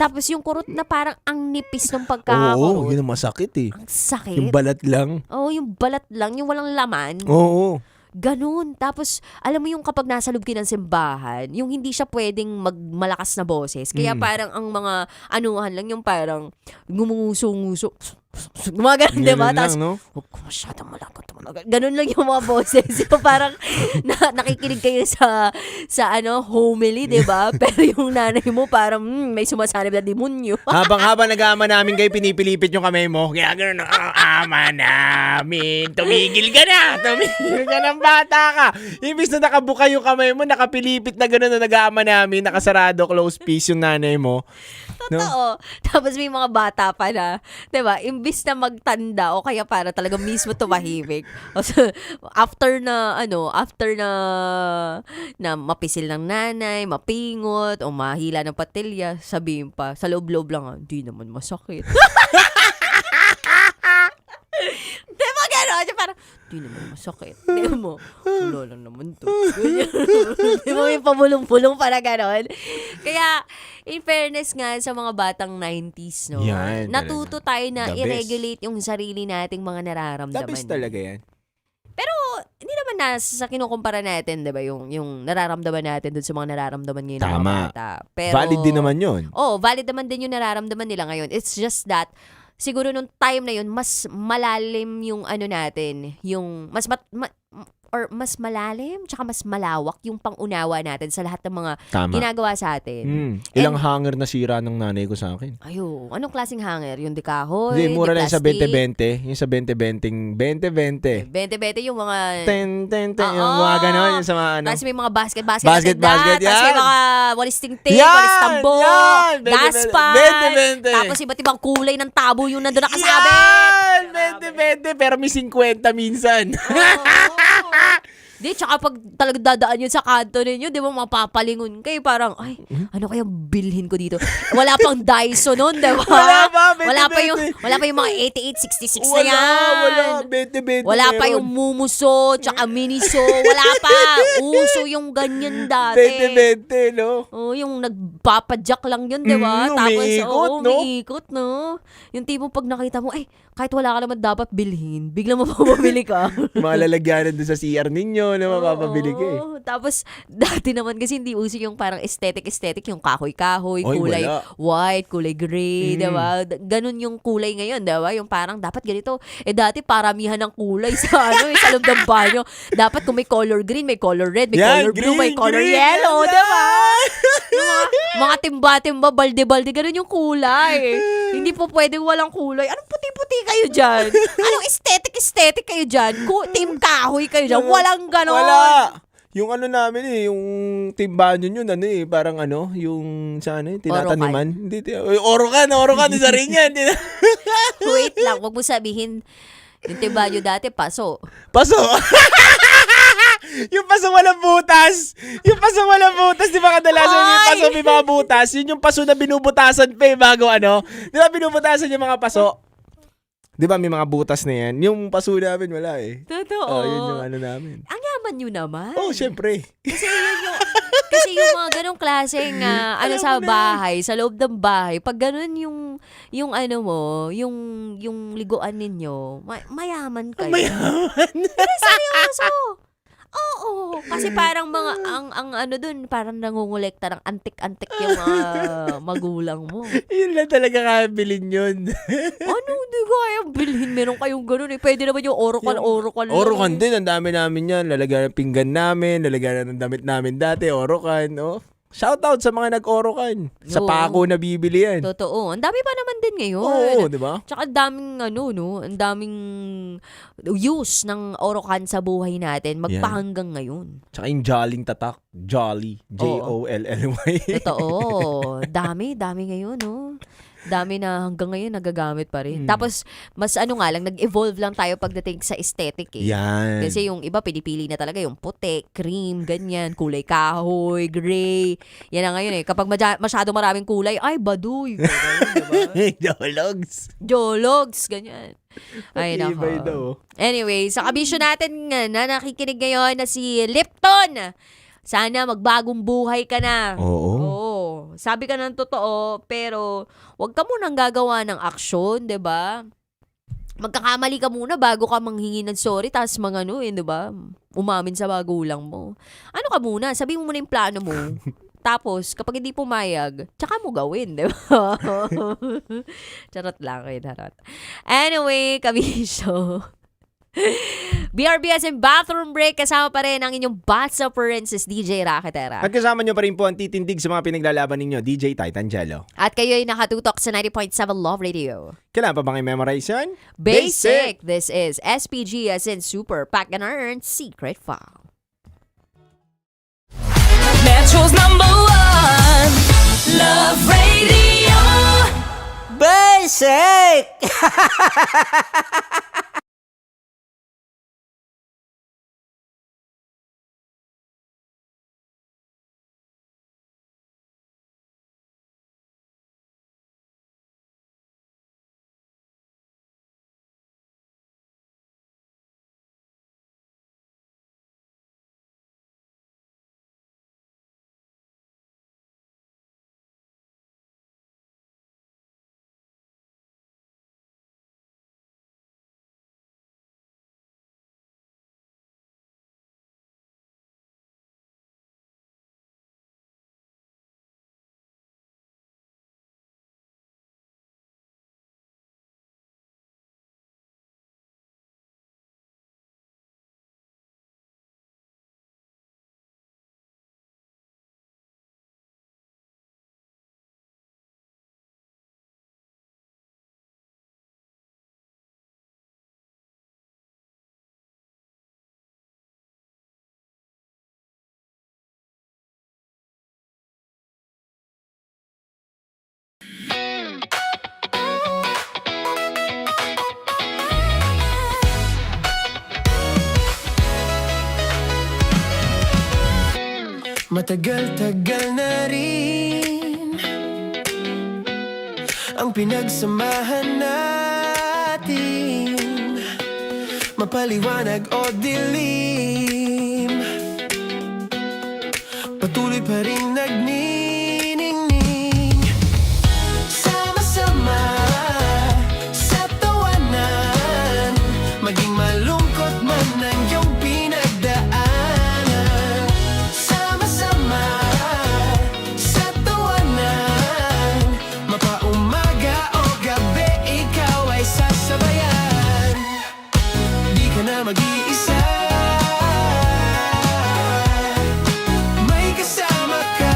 Tapos yung kurot na parang ang nipis ng Oo, pagkakakurot. yun ang masakit eh. Ang sakit. Yung balat lang. Oo, yung balat lang, yung walang laman. Oo. Ganun. Tapos, alam mo yung kapag nasa loob ng simbahan, yung hindi siya pwedeng magmalakas na boses. Kaya parang ang mga anuhan lang yung parang ngumunguso-nguso. Mga ganun, diba? Ganun lang, Tapos, no? huwag ko masyadong malagot. Ganun lang yung mga boses. Yung parang nakikinig kayo sa homily, diba? Pero yung nanay mo parang may sumasanib na demonyo. Habang nag-aama namin kayo, pinipilipit yung kamay mo. Kaya gano'n, ama namin. Tumigil ka na. Tumigil ka ng bata ka. Imbis na nakabuka yung kamay mo, nakapilipit na gano'n na nag-aama namin. Nakasarado, close peace yung nanay mo. Totoo. Tapos may mga bata pa na, 'di ba? Imbis na magtanda o kaya para talaga mismo tumahimik. after na mapisil ng nanay, mapingot o mahila ng patilya, sabihin pa sa loob-loob lang, hindi naman masakit. Di ba gano'n? Parang, di naman masakit. Di mo, wala lang naman to. Di mo may pabulong-pulong para gano'n. Kaya, in fairness nga sa mga batang 90s, no? Yan, Natuto tayo na The best. i-regulate yung sarili nating mga nararamdaman. Tapos talaga yan. Pero, hindi naman sa kinukumpara natin, di ba? Yung nararamdaman natin dun sa mga nararamdaman ngayon ng mga Tama. bata. Pero, Valid din naman yun. Oh, valid naman din yung nararamdaman nila ngayon. It's just that, siguro nung time na yun, mas malalim yung ano natin, yung mas mas malalim, tsaka mas malawak yung pangunawa natin sa lahat ng mga Tama. ginagawa sa atin. Ilang hanger na sira ng nanay ko sa akin. Ayo, anong klaseng hanger? Yung di kahoy, Hindi, mura lang yung sa plastic? 20-20. Yung sa 20-20. 20-20 yung mga... Yung mga ganon, yung sa mga ano. Tapos may mga basket, Basket, Tapos may yan. mga walis tingting, Yan, walis tambo, yan. 20-20. daspan. 20-20. Tapos iba't ibang kulay ng tabo yung nandun nakasabit. Yan! 20-20, pero may 50 minsan. Di, tsaka pag talaga dadaan yun sa kanto ninyo, di ba, mapapalingon kayo, parang, ay, ano kayang bilhin ko dito? Wala pang Daiso nun, di ba? Wala pa, wala pa yung mga 88, 66 na yan. Wala, 20-20 Wala pa meron. yung Mumuso, tsaka Miniso, wala pa. Uso yung ganyan dati. 20-20, no? Oh, yung nagpapadyak lang yun, di ba? Umiikot, no? Umiikot, no? Yung tipo pag nakita mo, ay, kahit wala ka naman dapat bilhin, biglang mapapabili ka. Mga lalagyanan doon sa CR ninyo na mapapabili ka eh. Oo. Tapos, dati naman kasi hindi uso yung parang aesthetic, yung kahoy-kahoy, Oy, kulay wala. white, kulay gray, diba? Ganun yung kulay ngayon, diba? Yung parang dapat ganito. Dati paramihan ng kulay sa sa loob ng banyo. Dapat kung may color green, may color red, may Yan, color blue, may green, color green, yellow, yan. diba? Yung mga timba-timba, balde-balde, ganun yung kulay. Hindi po pwedeng walang kulay. Anong puti-puti kayo dyan? Anong aesthetic kayo dyan? Team kahoy kayo dyan? Walang ganon. Wala! Yung ano namin yung timbahan yun parang yung sa tinataniman. Hindi, orokan, isa rin yan. Wait lang, wag mo sabihin, yung tibanyo dati, paso. Paso! Yung paso walang butas! Yung paso walang butas, di ba kadalasan yung paso may mga butas? Yun yung paso na binubutasan pa bago Di ba binubutasan yung mga paso? Di ba may mga butas na yan? Yung paso namin wala eh. Totoo. Yun yung namin. Ang yaman nyo naman. Oh, syempre. Kasi yung mga ganong klaseng sa bahay, sa loob ng bahay, pag ganon yung liguan ninyo, mayaman kayo. Mayaman. Pero seryoso. Oo, kasi parang ang dun, parang nangungulekta ng antik-antik yung mga magulang mo. Yun lang talaga kabilin yun. Hindi kaya bilhin. Meron kayong ganun eh. Pwede naman yung orokan lang. Orokan din, ang dami namin yan. Lalagyan ng pinggan namin, lalagyan ng damit namin dati, orokan, Shoutout sa mga nag-orokan. Sa Oo. pako na bibili yan. Totoo. Ang dami pa naman din ngayon. Oo, di ba? Tsaka ang daming ang daming use ng orokan sa buhay natin magpahanggang ngayon. Tsaka yung jolling tatak. Jolly. Jolly. Totoo. Dami ngayon, Dami na hanggang ngayon nagagamit pa rin. Tapos, mas nag-evolve lang tayo pagdating sa aesthetic eh. Yan. Kasi yung iba, pinipili na talaga yung puti, cream, ganyan, kulay kahoy, gray. Yan na ngayon eh. Kapag masyado maraming kulay, ay, baduy. Diba? Jologs, ganyan. Ay, nako. Matibay daw. Anyway, sa kabisyo natin na nakikinig ngayon na si Lipton. Sana magbagong buhay ka na. Oo. Sabi ka ng totoo, pero wag ka munang gagawa ng aksyon, 'di ba? Magkakamali ka muna bago ka manghingi ng sorry, tapos di ba? Umamin sa magulang mo. Ano ka muna? Sabi mo muna yung plano mo. Tapos, kapag hindi pumayag, tsaka mo gawin, di ba? Charot lang kayo, charot. Anyway, kabisyo. BRBS and Bathroom Break, kasama pa rin ang inyong Batsa Princess, DJ Raketera. At kasama nyo pa rin po ang titindig sa mga pinaglalaban ninyo, DJ Titan Jello. At kayo ay nakatutok sa 90.7 Love Radio. Kailangan pa bang i-memorize yan? Basic! This is SPG as in Super Pack and Earn Secret File. Metro's #1 Love Radio. Basic! Matagal-tagal na rin ang pinagsamahan natin, mapaliwanag o dilim, patuloy pa rin nagniningning. Sama-sama sa tawanan, maging malungkot man ang iyong pinagdaanan. Sama-sama sa tawanan, mapaumaga o gabi, ikaw ay sasabayan. Di ka na mag-iisa, may kasama ka.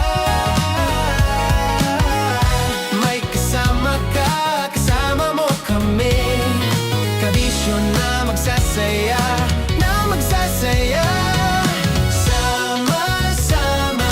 May kasama ka, kasama mo kami. Kabisyo na magsasaya, na magsasaya. Sama-sama,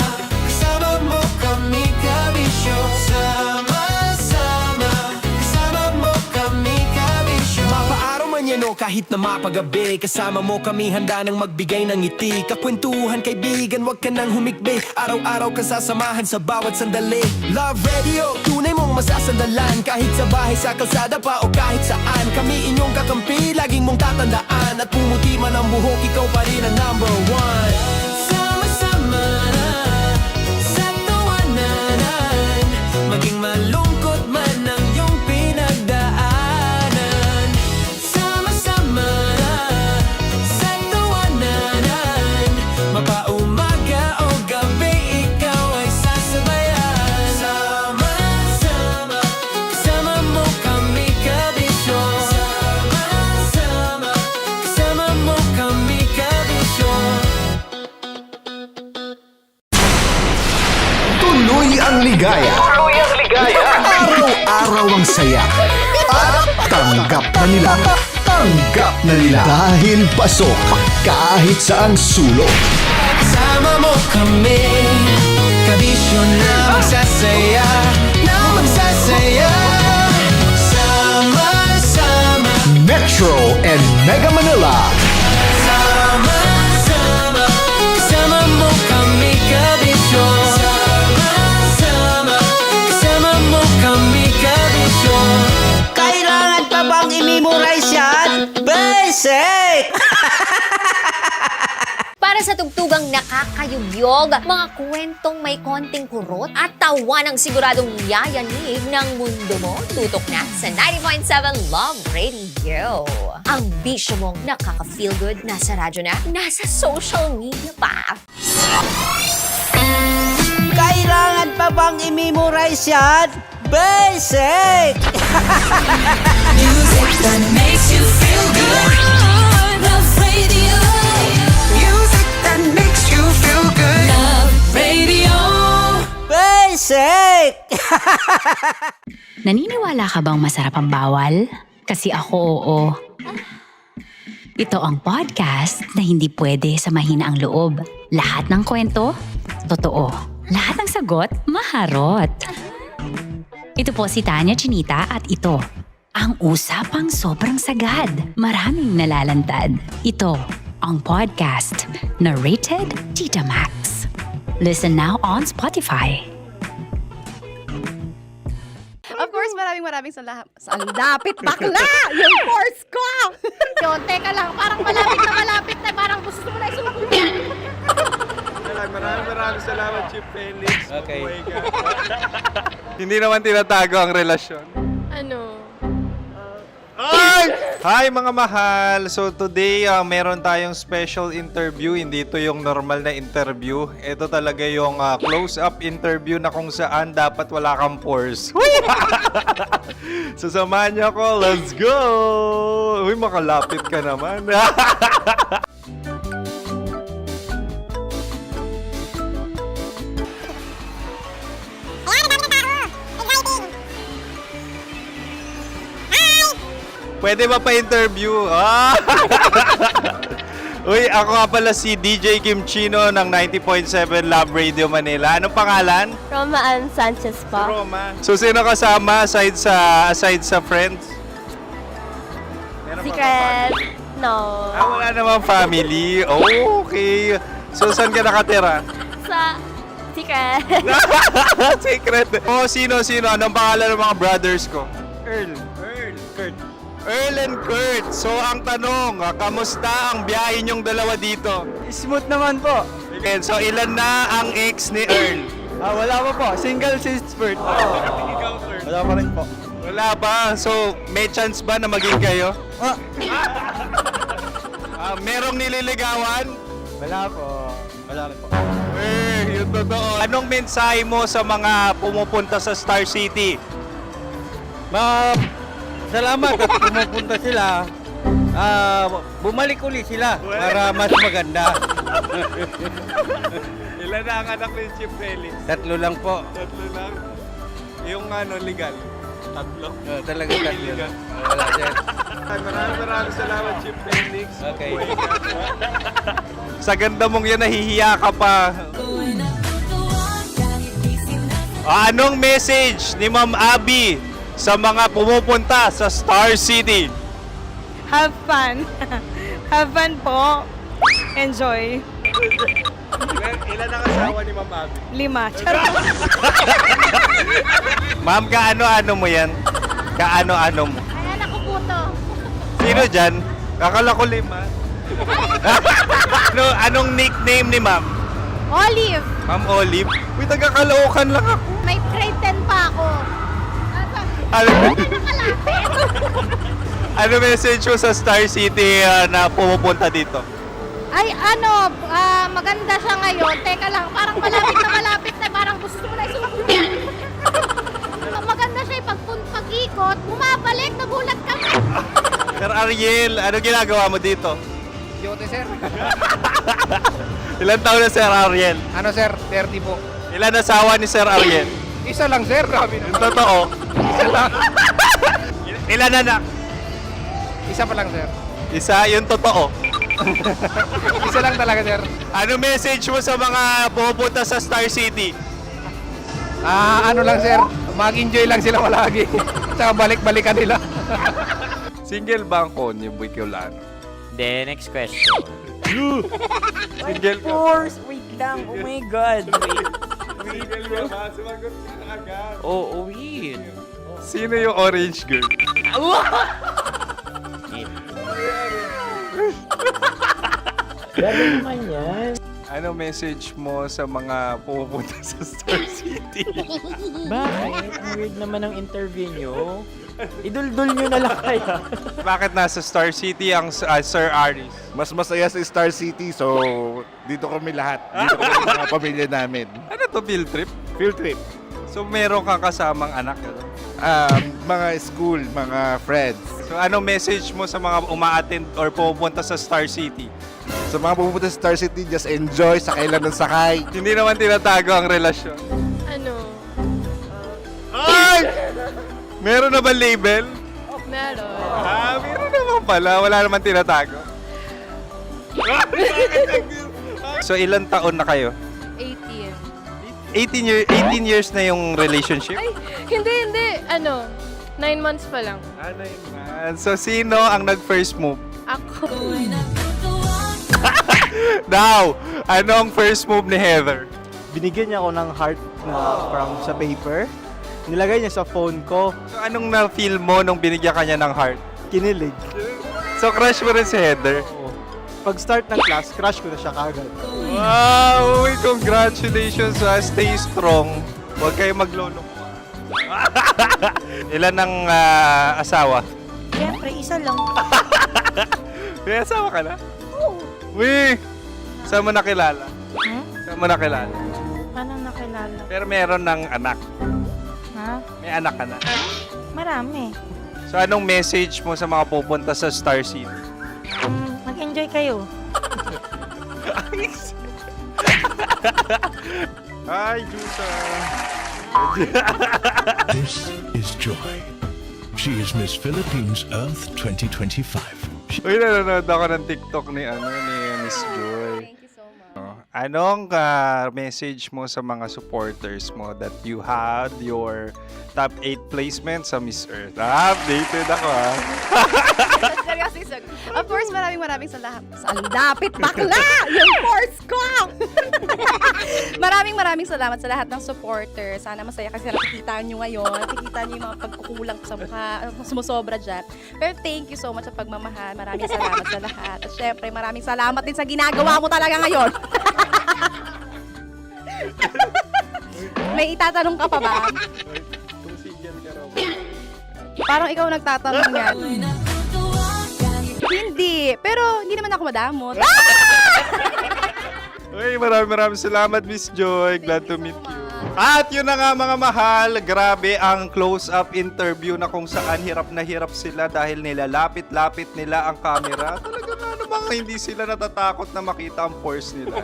kasama mo kami, kabisyo. Sama-sama, kasama mo kami, kabisyo. Mapaaraw man yan o kahit na mapagabi, kasama mo kami, handa nang magbigay ng ngiti. Kakwentuhan, kaibigan, wag ka nang humikbi. Araw-araw ka sasamahan sa bawat sandali. Love Radio, tunay mong masasandalan. Kahit sa bahay, sa kalsada pa o kahit saan, kami inyong kakampi, laging mong tatandaan. At pumuti man ang buhok, ikaw pa rin ang #1. Sama-sama sa tawanan, maging malungkot man ang iyong pinagdaanan. Sama-sama sa tawanan, mapaumaga o gabi, ikaw ay sasabayan. Sama-sama, kasama mo kami, kabisyo. Sama-sama, kasama mo kami, kabisyo. Tuloy ang ligaya. Araw-araw ang saya. At tanggap na nila. Tanggap na nila. Dahil pasok kahit saang sulok. Kasama mo kami, kabisyo na magsasaya, na magsasaya. Sama-sama, Metro and Mega Manila. sama-sama, kasama mo kami, kabisyo. Sama-sama, kasama mo kami, kabisyo. Kailangan pa bang i-memorize yan? Basic! Para Basta tugtugang nakakayugyog, mga kwentong may konting kurot at tawa ng siguradong yayanig ng mundo mo. Tutok na sa 90.7 Love Radio. Ang bisyo mong nakaka-feel good, nasa radyo na, nasa social media pa. Kailangan pa bang i-memorize yan? Basic! Music that makes you feel good. Love Radio. Music that makes you feel good. Love Radio. Basic! Naniniwala ka bang masarap ang bawal? Kasi ako oo. Ito ang podcast na hindi pwede sa mahina ang loob. Lahat ng kwento, totoo. Lahat ng sagot, maharot. Ito po si Tanya Chinita at ito, ang usapang sobrang sagad. Maraming nalalantad. Ito, ang podcast na Rated Tita Max. Listen now on Spotify. Of course, maraming salamat. Ang dapit bakla! Yung course ko! Yun, teka lang, parang malapit na, parang gusto mo na isulat. Maraming salamat, Chief Felix. Okay. Oh my God. Hindi naman tinatago ang relasyon. Ano? Hi mga mahal! So today, meron tayong special interview. Hindi ito yung normal na interview. Ito talaga yung close-up interview na kung saan dapat wala kang pores. So samahan niyo ako. Let's go! Uy, makalapit ka naman. Pwede ba pa-interview? Uy, ako nga pala si DJ Kim Chino ng 90.7 Love Radio Manila. Anong pangalan? Roma Ann Sanchez po. Roma. So, sino kasama aside sa friends? Meron ba Secret. No. wala namang family. Oh, okay. So, saan ka nakatira? Sa Secret. Secret. Oh, sino? Anong pangalan ng mga brothers ko? Earl, Kurt. Earl and Kurt. So, ang tanong, kamusta ang biyahe niyong dalawa dito? Smooth naman po. Okay, so, ilan na ang ex ni Earl? Wala pa po. Single since birth. Wala pa rin po. Wala pa. So, may chance ba na maging kayo? Merong nililigawan? Wala po. Wala rin po. Yung totoo. Anong mensahe mo sa mga pumupunta sa Star City? Salamat at pumupunta sila. Bumalik uli sila para mas maganda. Ilan na ang anak ni Chief Felix? 3 lang po. 3 lang. Yung legal? 3? Talaga 3 lang. Wala sir. Maraming salamat, Chief Felix. Okay. Sa ganda mong yan, nahihiya ka pa. Anong message ni Ma'am Abby sa mga pumupunta sa Star City? Have fun. Have fun po. Enjoy. Ilan ang asawa ni Ma'am Abby? 5. Charot. Ma'am, kaano-ano mo yan? Kaano-ano mo? Ay, anak ko po to. Sino dyan? Kakala ko 5. Anong nickname ni Ma'am? Olive. Ma'am Olive? Uy, taga-Caloocan lang ako. May grade 10 pa ako. Ano message mo sa Star City na pumupunta dito? Ay, maganda siya ngayon. Teka lang, parang malapit na, parang gusto mo na isulat. Maganda siya pag-ikot, bumabalik, nagulat ka. Sir Ariel, ano ginagawa mo dito? Yote sir. Ilan taon na Sir Ariel? Ano sir? 30 po. Ilan asawa ni Sir Ariel? Isa lang sir. Grabe Yung totoo. Isa lang. Ilan anak? Isa pa lang sir. Isa, yung totoo. Isa lang talaga sir. Ano message mo sa mga pupunta sa Star City? Ano lang sir. Mag-enjoy lang sila palagi. Tsaka balik-balikan nila. Single ba ang Konyo Bicolano? Then, next question. Single ka? Wait lang. Oh my God. Single ka ba? Sumagot ka na agad. Oh, wait. Sino yung orange girl? Gano'n naman yan. Ano message mo sa mga pupunta sa Star City? Bakit? Ang weird naman ng interview nyo. Iduldul nyo na lang kaya. Bakit nasa Star City ang Sir Aris? Mas masaya sa Star City, so dito kami lahat. Dito kami mga pamilya namin. Ano to, field trip? Field trip. So meron kang kasamang anak? Ano? Mga school, mga friends. So ano message mo sa mga uma-attend or pupunta sa Star City? Sa mga pupunta sa Star City, just enjoy, sakay lang ng sakay. Hindi naman tinatago ang relasyon. Ano? Ay! Meron na ba label? Meron. Meron naman pala. Wala naman tinatago. So ilang taon na kayo? 18. 18 years na yung relationship? Ay, hindi. 9 months pa lang. So sino ang nag-first move? Ako. Now, ano ang first move ni Heather? Binigyan niya ako ng heart na from sa paper. Nilagay niya sa phone ko. So anong na-feel mo nung binigyan kanya ng heart? Kinilig. So crush mo rin si Heather? Pag start ng class, crush ko na siya kagad. Wow! Uy, congratulations! Stay strong. Huwag kayo maglolo. Ilan ang asawa? Siyempre, isa lang. May asawa ka na? Oo. Uy! Saan mo nakilala? Saan mo nakilala? Paano nakilala? Pero meron ng anak. Ha? May anak ka na. Marami. So anong message mo sa mga pupunta sa Star City? Mag-enjoy kayo. Hi, Jusa! This is Joy. She is Miss Philippines Earth 2025. Uy, nanonood ako ng TikTok ni Miss Joy. Thank you so much. Anong message mo sa mga supporters mo that you had your top 8 placement sa Miss Earth? Updated ako Of course, maraming salamat. Sa lapit bakla! Yung force ko! maraming salamat sa lahat ng supporters. Sana masaya kasi nakikita nyo ngayon. Nakikita nyo yung mga pagkukulang ko sa mukha. Sumusobra dyan. Pero thank you so much sa pagmamahal. Maraming salamat sa lahat. At syempre, maraming salamat din sa ginagawa mo talaga ngayon. May itatanong ka pa ba? Parang ikaw nagtatanong yan. Hindi. Pero hindi naman ako madamot. Uy, maraming salamat, Miss Joy. Glad to meet you. At yun na nga mga mahal, grabe ang close-up interview na kung saan hirap na hirap sila dahil nilalapit-lapit nila ang camera. Talaga na namang hindi sila natatakot na makita ang pores nila.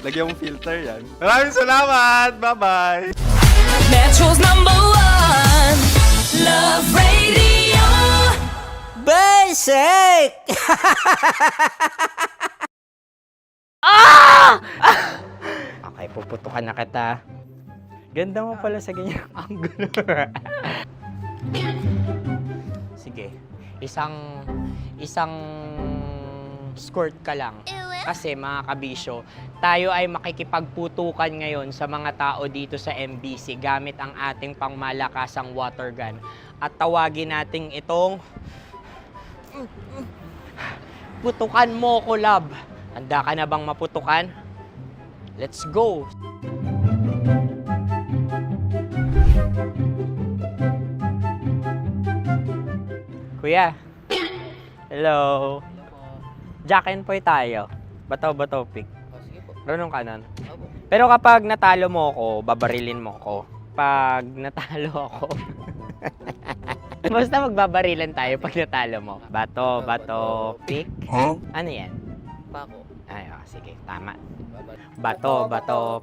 Lagyan mong filter yan. Maraming salamat! Bye-bye! Metro's #1 Love Radio. Basic! Okay, puputukan na kita. Ganda mo pala sa ganyang angulo. Sige, isang skirt ka lang. Kasi mga kabisyo, tayo ay makikipagputukan ngayon sa mga tao dito sa MBC gamit ang ating pangmalakasang water gun. At tawagin natin itong putukan mo ko, love. Handa ka na bang maputukan? Let's go! Kuya. Hello. Jack and Poy tayo. Bato-bato pick. Runong kanan. Pero kapag natalo mo ako, babarilin mo ako. Pag natalo ako, basta magbabarilan tayo pag natalo mo. Bato, pick. Huh? Ano yan? Bako. Ay, sige, tama. Bato,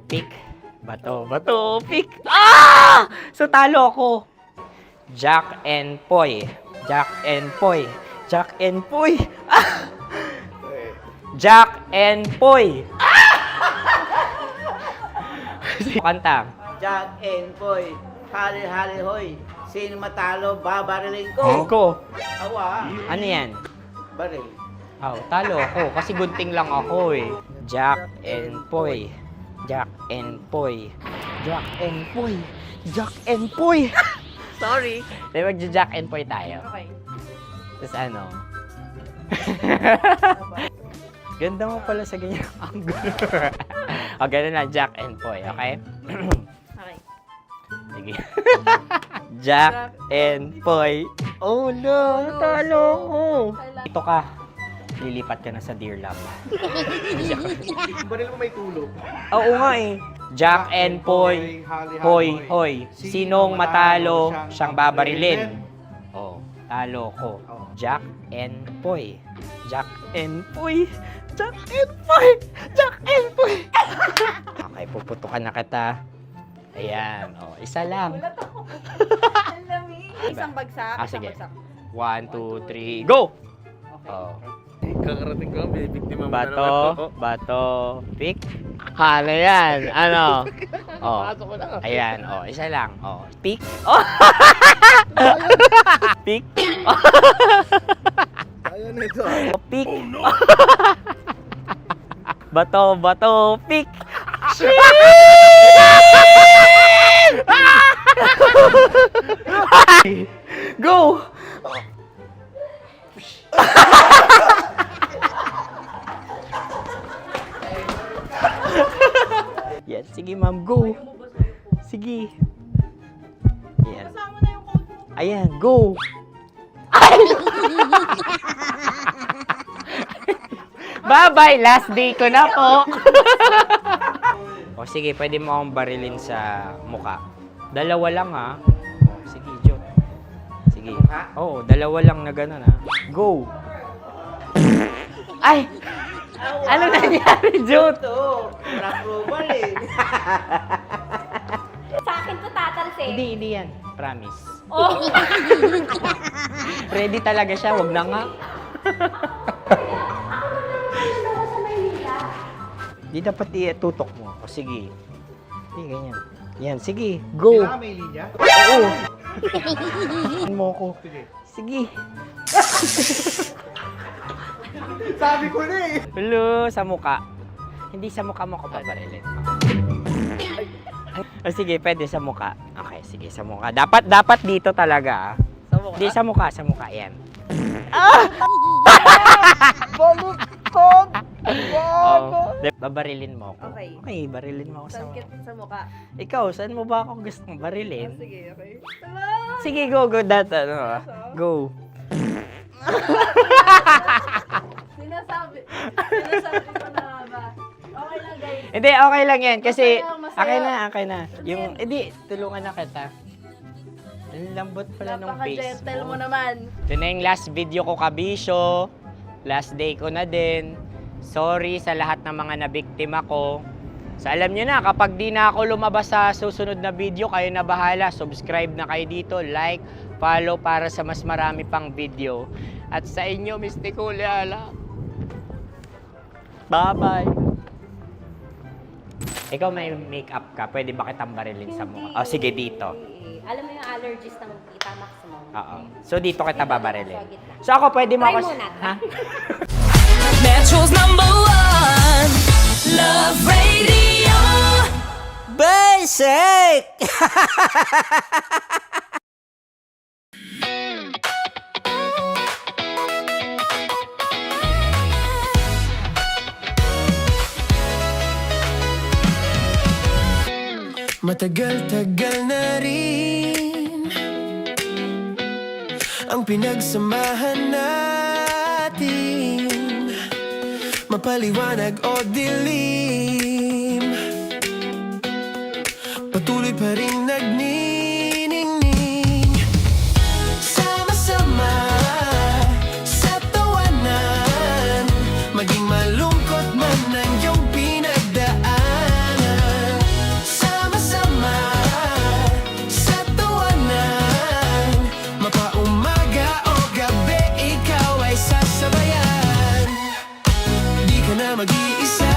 pick. Bato, pick. Ah! So talo ako. Jack and Poy. Jack and Poy. Jack and Poy. Ah! Jack and Poy. Kanta. Jack and Poy, hali-hali hoy. Sino matalo, babariling ko. Ko. Awa. Ano yan? Baril. Oh, talo ako kasi gunting lang ako eh. Jack and Poy. Jack and Poy. Jack and Poy. Jack and Poy. Sorry. Di magja-Jack and Poy tayo. Okay. Tapos ano? Ganda mo pala sa ganyan angle. O, ganun lang, Jack and Poy, okay? Okay. Sige. Jack and Poy. Oh no, talo ko. Ito ka. Lilipat ka na sa Dear Lab. Baril mo may tulog. Oo nga eh. Jack and Poy. Hoy, hoy. Sinong matalo, siyang babarilin. Oh, talo ko. Jack and Poy. Jack and Poy. Jack and Poy. Jack and Poy. Okay, puputukan na kita. Ayan. Oh, isa lang. Isang bagsak. Ah, sige. 1, 2, 3, go! Oh. Kakarating ko, may biktima mo na Bato, naman. bato, pick. Ano yan? Ano? Oh. Pasok ko na. Ayan, oh, isa lang. Oh, pick. Oh. Pick. Ayan na ito. Oh, pick. Bato, bato, pick. Go! Yan, sige ma'am, go. Sige. Yan. Ayan, go. Bye-bye, last day ko na po. O sige, pwede mo akong barilin sa muka. Dalawa lang ha. O, sige, Jot. Sige. Oo, dalawa lang na gano'n ha. Go. Ay! Ano nangyari, Jot? Approval eh. Sa akin to tatalsik. Hindi yan. Promise. Oh. Ready talaga siya, wag na nga. Di dapat itutok mo. O sige. Hindi, ganyan. Yan, sige. Go. Kailangan may linya? Oo. Mo ko. Sige. Sabi ko na eh. Hello, sa muka. Hindi sa muka mo ko babarilin. O sige, pwede sa muka. Okay, sige, sa muka. Dapat dito talaga. Sa mukha? Hindi, sa muka. Yan. Baluktot! Oh, babarilin mo ako. Okay. Okay, barilin mo ako sa Sangkit sa mukha. Ikaw, saan mo ba ako gustong barilin? Sige, okay. Sige, go. Go. Sinasabi ko na ba? Okay lang, guys. Hindi, okay lang yan. Kasi, Masaya, masaya. okay na. Yung, hindi, tulungan na kita. Ang lambot pala ng face Napaka-gentle mo. mo naman. Ito na yung last video ko, kabisyo. Last day ko na din. Sorry sa lahat ng mga nabiktima ko. So alam nyo na, kapag di na ako lumabas sa susunod na video, kayo na bahala. Subscribe na kayo dito, like, follow para sa mas marami pang video. At sa inyo, Mistiko Leala. Bye-bye. Ikaw may makeup ka, pwede ba kitang barilin sa mukha? Oh, sige, dito. Alam mo yung allergies ng Tita Maximo? Oo. So dito kita babarilin. So ako, pwede mo Try ako... muna. Ha? Metro's #1 Love Radio. Basic! Matagal-tagal na rin ang pinagsamahan natin, mapaliwanag o dilim, patuloy pa rin nagniningning. Sama-sama sa tawanan, maging malungkot man ang iyong pinagdaanan. Sama-sama sa tawanan, mapaumaga o gabi, ikaw ay sasabayan. Di ka na mag-iisa,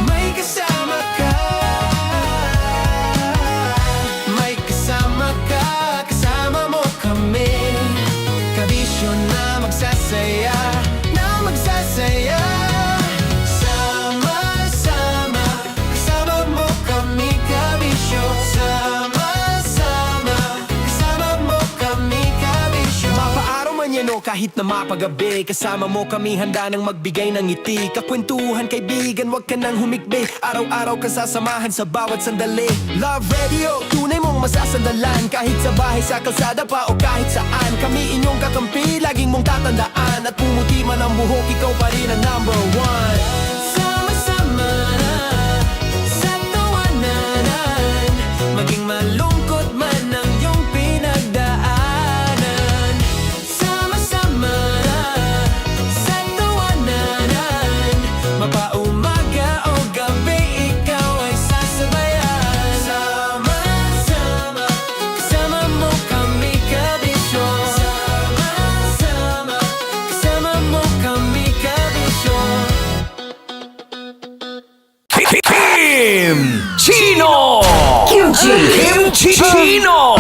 may kasama ka. May kasama ka, kasama mo kami. Kabisyo na magsasaya, na magsasaya. Sama-sama, kasama mo kami, kabisyo. Sama-sama, kasama mo kami, kabisyo. Mapaaraw man yan o kahit na mapagabi. Kasama mo kami handa nang magbigay ng ngiti. Kakwentuhan kaibigan, wag ka nang humikbi. Araw-araw kasasamahan sa bawat sandali. Love Radio, tunay mong masasandalan. Kahit sa bahay, sa kalsada pa o kahit saan. Kami inyong kakampi, laging mong tatandaan. At pumuti man ang buhok, ikaw pa rin ang number one. Sama-sama na sa tawanan, maging malungkot man ang iyong pinagdaanan. Sama-sama na sa tawanan, mapaumaga o gabi, ikaw ay sasabayan. Sama-sama, kasama mo kami kabisyo. Sama-sama, kasama mo kami kabisyo. Kim Chino! Kim Chino!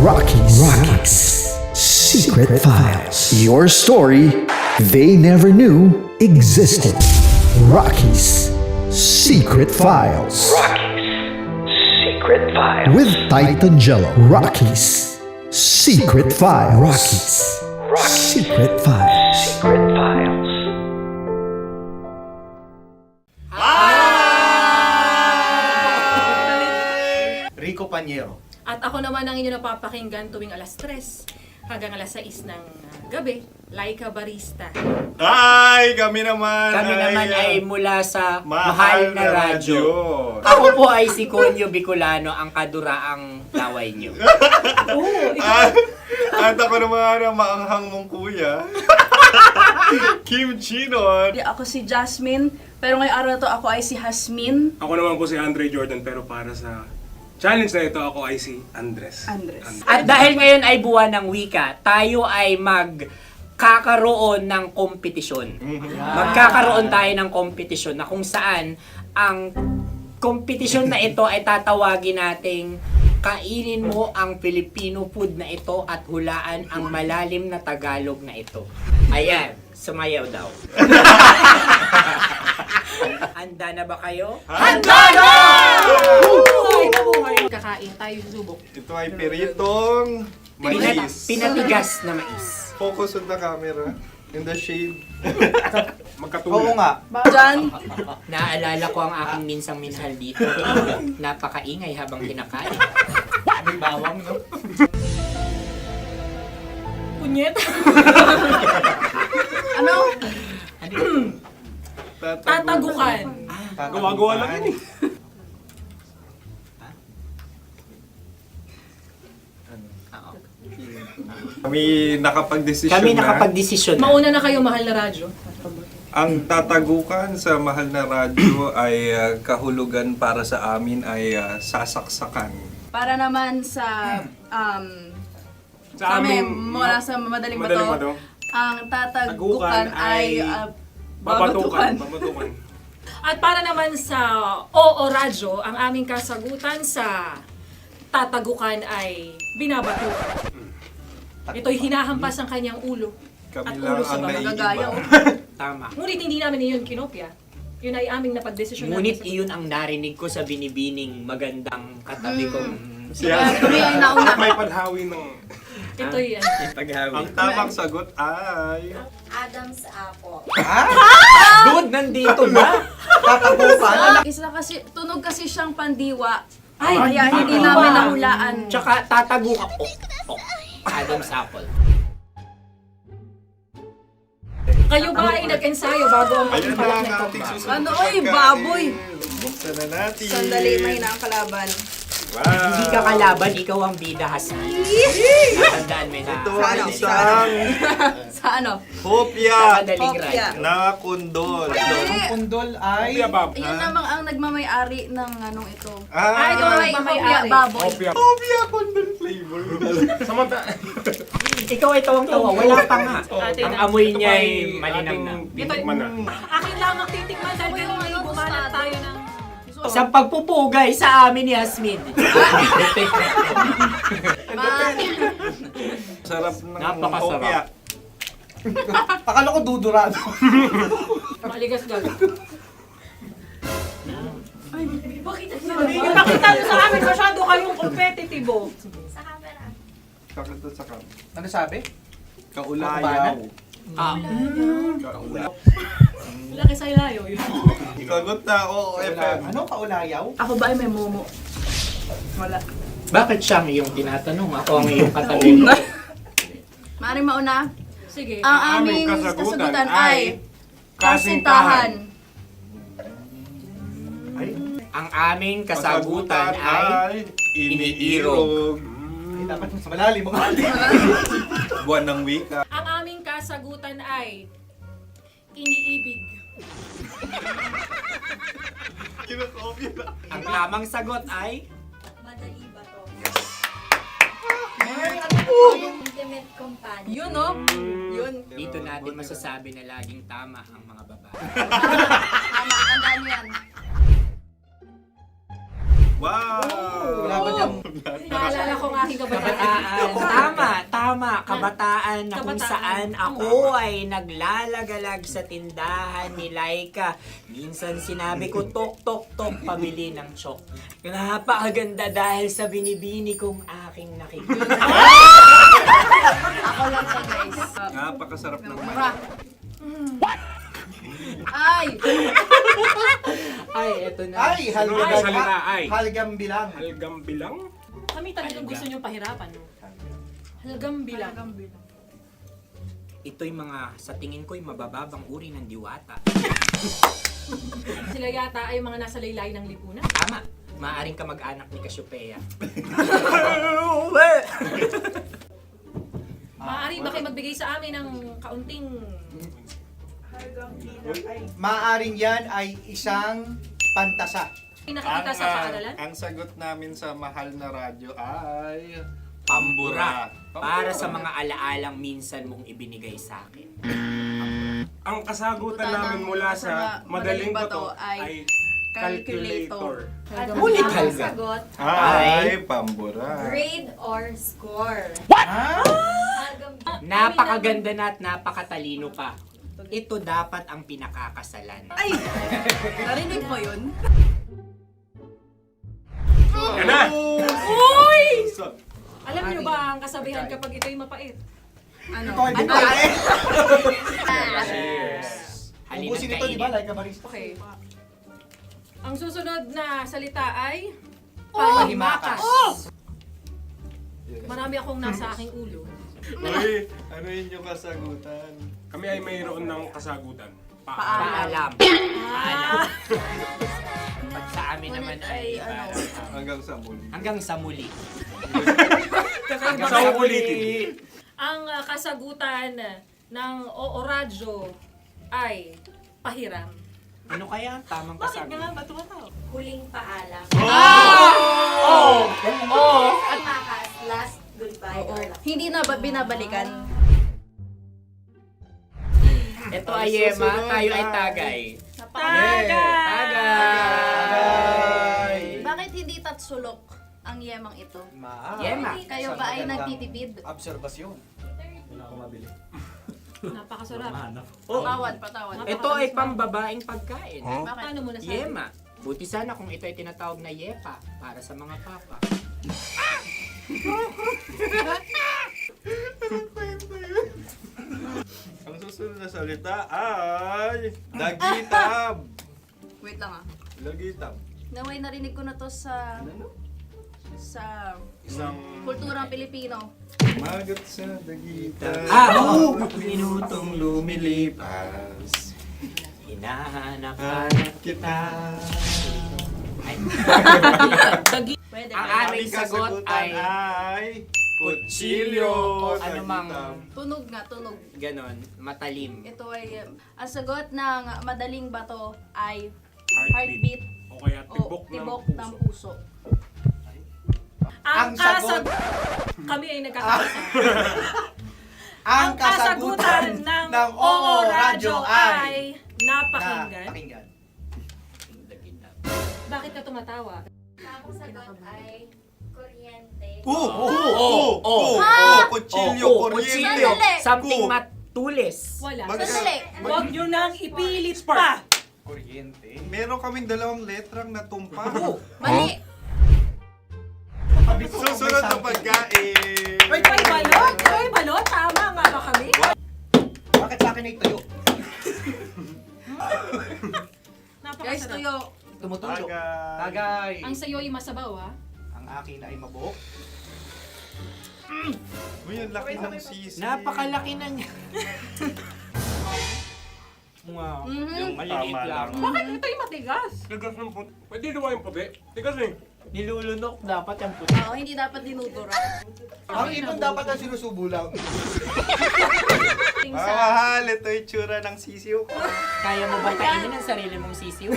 Rockies Secret Files. Your story they never knew existed. Rockies Secret Files. Secret Files. With Titan Jello. Rockies Secret Files. Rockies Secret Files. Secret Files. Rico Panyero. At ako naman ang inyo napapakinggan tuwing alas 3 hanggang alas 6 ng gabi, Laika Barista. Ay, kami naman. Kami naman ay mula sa Mahal na Radyo. Ako po ay si Conyo Bicolano, ang kaduraang laway nyo. At ako naman ang maanghang mong kuya. Kim Chino. Ako si Jasmine, pero ngayong araw na to ako ay si Hasmin. Ako naman po si Andre Jordan, pero para sa challenge na ito, ako ay si Andres. At dahil ngayon ay buwan ng wika, tayo ay magkakaroon ng kompetisyon. Magkakaroon tayo ng kompetisyon na kung saan ang kompetisyon na ito ay tatawagin nating kainin mo ang Filipino food na ito at hulaan ang malalim na Tagalog na ito. Ayan, sumayaw daw. Handa na ba kayo? Handa na! Kakain tayo subok. Ito ay piritong mais. Pinatigas na mais. Focus on the camera. In the shade. Oo nga. Diyan, Naalala ko ang aking minsang minahal dito. Napakaingay habang kinakain. May bawang, no? Punyet. ano? Tatagukan. Gawa-gawa lang yun eh. Kami nakapag-desisyon Kami na. nakapag-desisyon na. Mauna na kayo, Mahal na Radyo. Ang tatagukan sa Mahal na Radyo ay kahulugan para sa amin ay sasaksakan. Para naman sa Sa amin, mula sa madaling madaling bato, bato, ang tatagukan ay babatukan. At para naman sa Oo Radyo, ang aming kasagutan sa tatagukan ay binabatukan. Ito'y hinahampas ang kanyang ulo. Kami At lang ulo sa ang Gagaya. naiiba. Tama. Ngunit hindi namin iyon kinopya. Yun ay aming napagdesisyon Ngunit namin. iyon ang narinig ko sa binibining magandang katabi kong Kami ay nauna. May panhawi ng... Ito'y Ang tamang sagot ay... Adam's apple. Dude, nandito ba? Tatagukan. Isa kasi, tunog kasi siyang pandiwa. Kaya hindi namin nahulaan. Tsaka tatagukan. Adam's apple. Kayo ba ay nag-ensayo bago ang Ayan na pagpalak ang nito? ating susunod Ano, na oy, pagkain. baboy. Buksan na natin. Sandali, may na ang kalaban. Wow. Hindi ka kalaban, ikaw ang bida, Hasmi. Natandaan mo na. Ito ay isang Sa ano? hopya Madaling Hopya. ride. na kundol. Pundol ay... Yun namang ang nagmamayari ng anong ito. Ah, Ito ay hopya baboy. hopya kundol flavor. Ikaw ay tawang-tawa, wala pa nga. Ang amoy niya ay malinam na. Titikman na. Akin lamang titikman dahil kayo ay bumanat tayo ng... Sa pagpupugay sa amin ni Hasmin. Sarap ng Napakasarap. hopya. Akala ko dudurado. Maligas gal. Ipakita nyo sa amin, masyado kayong competitive. Kakanta sa kam. Ano sabi? Kaulayaw. Laki sa ilayo yun. Sagot na, oo, FM. Ano kaulayaw? Ako ba ay may momo? Wala. Bakit siya ang iyong tinatanong? Ako ang iyong katabi. Maaaring mauna. Sige. Ang aming kasagutan ay kasintahan. Ang aming kasagutan ay iniirog. Dapat mas malalim mo. Buwan ng wika. Ang aming kasagutan ay iniibig. Ang tamang sagot ay Madali ba to? Intimate companion. Yun, no? Yun. dito natin masasabi na laging tama ang mga babae. Tama, tandaan mo yan. Wow! Wala ba dyan? Naalala ko ang aking Kabataan. Tama. Kabataan na kung saan ako ay naglalagalag sa tindahan ni Laika. Minsan sinabi ko, tok, pamili ng chok. Napakaganda dahil sa binibini kong aking nakikita. Ako lang to, guys. Napakasarap ng Mura. Ay! Ay, eto na. Ay, halgam salita, ay. Halgam bilang. Halgam bilang? Kami talagang gusto nyo pahirapan, no? Halagang bilang. Ito'y mga, sa tingin ko'y mabababang uri ng diwata. Sila yata ay mga nasa laylay ng lipunan. Tama. Maaring ka mag-anak ni Cassiopeia. Maaari ba kayo magbigay sa amin ng kaunting... Maaring yan ay isang pantasa. Nakikita sa paaralan? Ang sagot namin sa mahal na radyo ay... Pambura. Para sa mga alaalang minsan mong ibinigay sa akin. Ang kasagutan namin mula sa madaling bato ay calculator. Ulit halga. Sagot, Ay, pambura. grade or score. Napakaganda na at napakatalino pa. Ito dapat ang pinakakasalan. Ay! Narinig mo yun? Yan na! Uy! Alam niyo ba ang kasabihan kapag ito'y mapait? Ano? Ubusin ito, di ba? Like a barista. Okay. Ang susunod na salita ay... Palimakas. Marami akong nasa aking ulo. Uy, ano yun yung kasagutan? Kami ay mayroon ng kasagutan. Paalam. Pag sa amin naman ay Hanggang sa muli. hanggang sa muli. Sa ulitin. Ang kasagutan ng Oo Radyo ay pahiram. Ano kaya ang tamang kasagutan? Ba't tumatawa? Huling paalam. At makas, last goodbye or last. Hindi na ba binabalikan? Ito ay Yema, tayo ay Tagay. Bakit hindi tatsulok ang yemang ito? Yema. Kayo ba ay nagtitipid? Obserbasyon. Napakasarap. Patawad. Ito ay pambabaeng pagkain. Bakit? Paano mo nasabi? Yema. Buti sana kung ito ay tinatawag na yepa para sa mga papa. Ang susunod na salita ay... Dagitab! Wait lang ah. Dagitab. Naway narinig ko na to sa Isang kulturang Pilipino. magat sa dagitab. Oo! Minutong lumilipas. Hinahanap-hanap kita. Ay. Pwede. Ang aming sagot ay kutsilyo o anumang Tunog nga, tunog. ganon, matalim. Ito ay, ang sagot ng madaling bato ay Heartbeat. heartbeat O kaya o tibok ng puso. Ang sagot- Kami ay nagkakaisa. Ang kasagutan ng Oo Radyo ay napakinggan. Napakinggan. Bakit ka tumatawa? Ang sagot ay kuryente. Kutsilyo, kuryente. Sandali. Something matulis. Wala. Sandali. Huwag nyo nang ipilit pa. Kuryente. Meron kaming dalawang letrang natumpa. Mali. Susunod na pagkain. Wait, may balot? May balot? Tama nga ba kami? Bakit sa akin ay tuyo? Guys, tuyo. Tumutulo. Tagay. Ang sayo ay masabaw, ha? Ang akin ay mabuhok. Uy, ang laki ng sisi. Napakalaki na niya. Wow. Yung maliliit lang. Bakit ito yung matigas? Tigas ng puti. Pwede luwa yung puti. Tigas eh. Nilulunok dapat yung puti. Oo, hindi dapat dinudura. Ang ibon dapat ang sinusubo lang. Mahal, ito yung tsura ng sisiw ko. Kaya mo ba kainin ang sarili mong sisiw?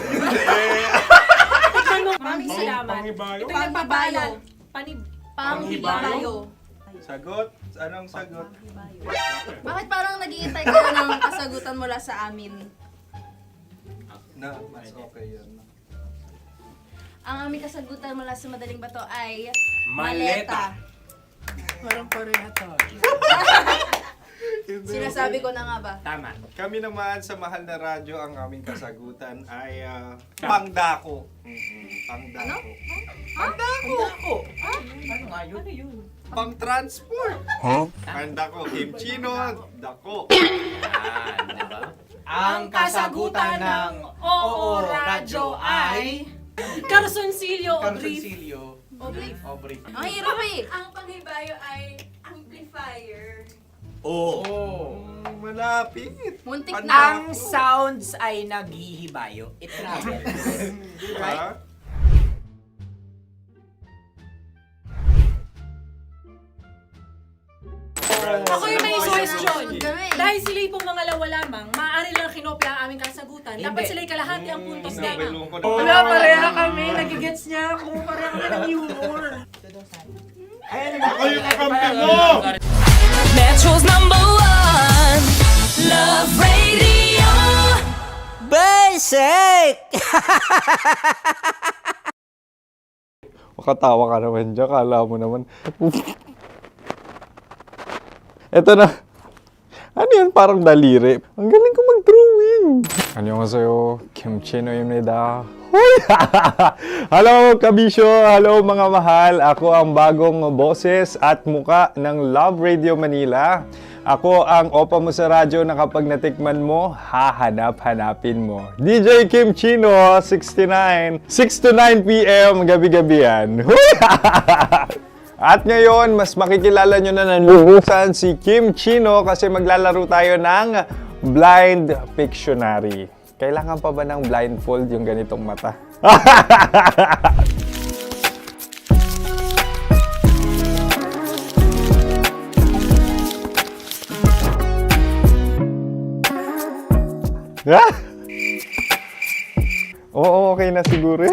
Maraming salamat. Panghibayo. Ito yung nagpapalan. Panghibayo. Sagot? Anong sagot? Bakit parang naghihintay ka ng kasagutan mula sa amin? Na, mas okay yan. Ang aming kasagutan mula sa Madaling Bato ay Maleta. Parang pareha to. Sinasabi ko na nga ba? Tama. Kami naman sa Mahal na Radyo, ang aming kasagutan ay pangdako. Pangdako. Pangdako! Ano nga yun? Ano yun? Pang-transport. Pangdako, kimchino, dako. Yan, diba? Ang kasagutan ng Oo Radyo ay Carsoncillo o Brief. Brief. Ang hirap eh. Ang panghibayo ay amplifier. Oh. Malapit. Muntik Pangdako. na. Ang sounds ay naghihibayo. It travels. Diba? Ako yung may suggestion. Sunod kami. Dahil sila yung mga lawa lamang, maaari lang kinopya ang aming kasagutan. Dapat sila yung kalahati ang puntos lamang. Wala, pareha kami. Nagigets niya ako. Pareha kami ng humor. Ako yung kakampi mo! Metro's #1 Love Radio. Basic! Makatawa ka naman dyan. Kala mo naman. Eto na. Ano yan? Parang daliri. Ang galing ko mag-drawing. 안녕하세요. 김치노입니다. Hello, kabisyo! Hello, mga mahal! Ako ang bagong boses at muka ng Love Radio Manila. Ako ang opa mo sa radyo na kapag natikman mo, hahanap-hanapin mo. DJ Kim Chino, 69. 6 to 9 p.m. gabi-gabi yan. At ngayon, mas makikilala nyo na ng luhusan si Kim Chino kasi maglalaro tayo ng Blind Pictionary. Kailangan pa ba ng blindfold yung ganitong mata? Oo, okay na siguro.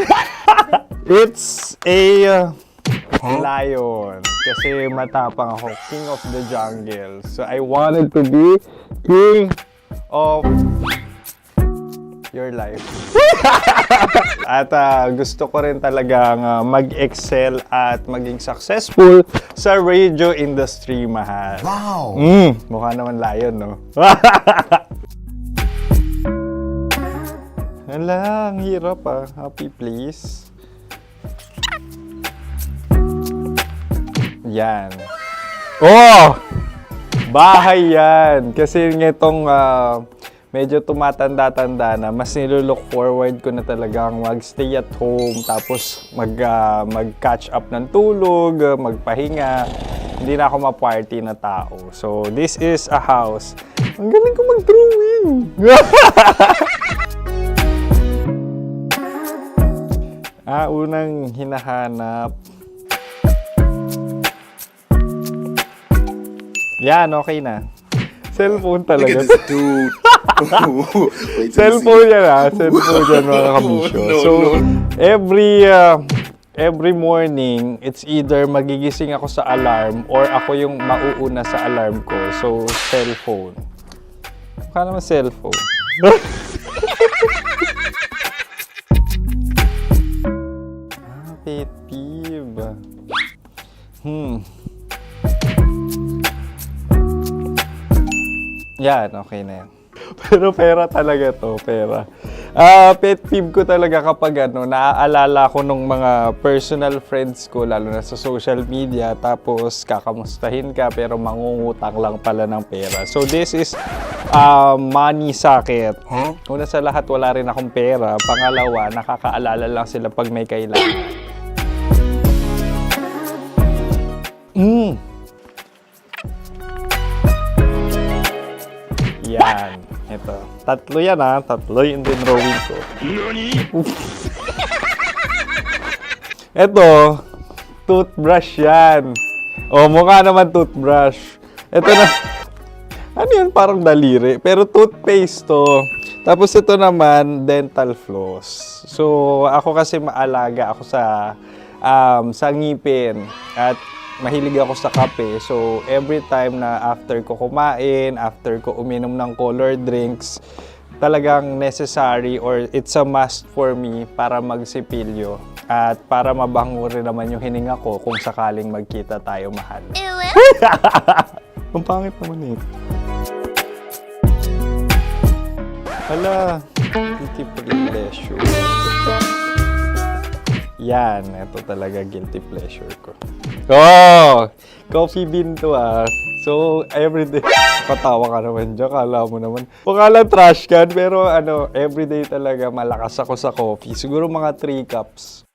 It's a lion. Kasi matapang ako. King of the jungle. So I wanted to be king of your life. At gusto ko rin talagang mag-excel at maging successful sa radio industry, mahal. Wow! Mukha naman lion, no? Hala, ang hirap ah. Happy, please. Yan. Oh! Bahay yan. Kasi nitong medyo tumatanda-tanda na, mas nilulook forward ko na talagang mag-stay at home, tapos mag-catch up ng tulog, magpahinga. Hindi na ako ma-party na tao. So, this is a house. Ang galing ko mag-drawing! Unang hinahanap. Yan, okay na. Cellphone talaga. Dude. Cellphone yan ha. Cellphone yan, mga kabisyo. So, every morning, it's either magigising ako sa alarm or ako yung mauuna sa alarm ko. So, cellphone. Mukha naman cellphone. Pet peeve. Yan, okay na yan. Pero pera talaga to, pera. Pet peeve ko talaga kapag naaalala ko nung mga personal friends ko, lalo na sa social media, tapos kakamustahin ka pero mangungutang lang pala ng pera. So this is money sakit. Una sa lahat, wala rin akong pera. Pangalawa, nakakaalala lang sila pag may kailangan. Yan. Ito. Tatlo yan Tatlo yung dinrawing ko. Ito. Toothbrush yan. O, mukha naman toothbrush. Ito na. Ano yun? Parang daliri. Pero toothpaste to. Tapos ito naman, dental floss. So, ako kasi maalaga ako sa ngipin. At mahilig ako sa kape. So, every time na after ko kumain, after ko uminom ng colored drinks, talagang necessary or it's a must for me para magsipilyo. At para mabango rin naman yung hininga ko kung sakaling magkita tayo, mahal. Ang pangit naman ito. Hala, guilty pleasure. Yan, ito talaga guilty pleasure ko. Oh! Coffee bean to So, everyday, patawa ka naman dyan, kala mo naman. Mukha lang trash can, pero everyday talaga malakas ako sa coffee. Siguro mga 3 cups.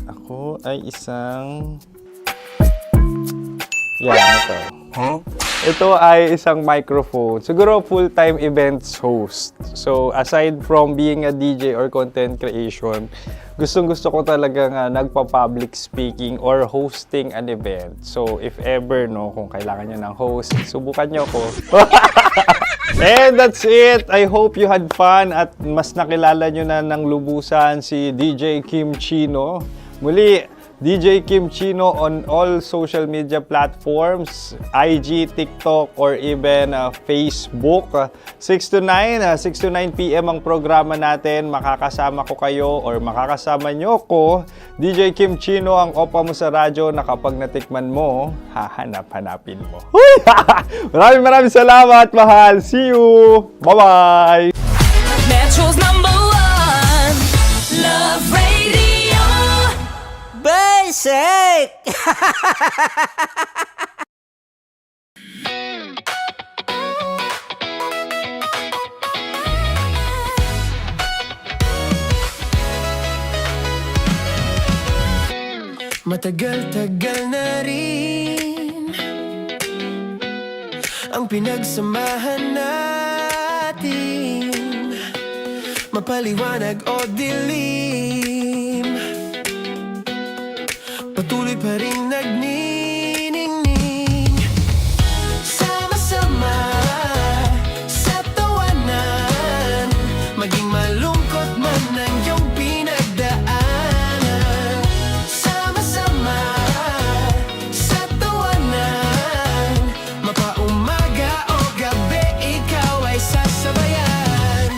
Ako ay isang... Yan, ito. Ito ay isang microphone. Siguro full-time events host. So, aside from being a DJ or content creation, gustong-gusto ko talaga nagpa-public speaking or hosting an event. So, if ever, kung kailangan nyo ng host, subukan nyo ko. And that's it. I hope you had fun at mas nakilala nyo na ng lubusan si DJ Kim Chino. Muli, DJ Kim Chino on all social media platforms, IG, TikTok, or even Facebook. 6 to 9 p.m. ang programa natin. Makakasama ko kayo or makakasama nyo ko. DJ Kim Chino, ang opa mo sa radyo na kapag natikman mo, hahanap-hanapin mo. Maraming salamat, mahal. See you! Bye-bye! Metro's #1 Love Radio. Basic! Matagal-tagal na rin ang pinagsamahan natin, mapaliwanag o dilim, patuloy pa rin nagniningning. Sama-sama sa tawanan, maging malungkot man ang iyong pinagdaanan. Sama-sama sa tawanan, mapaumaga o gabi, ikaw ay sasabayan.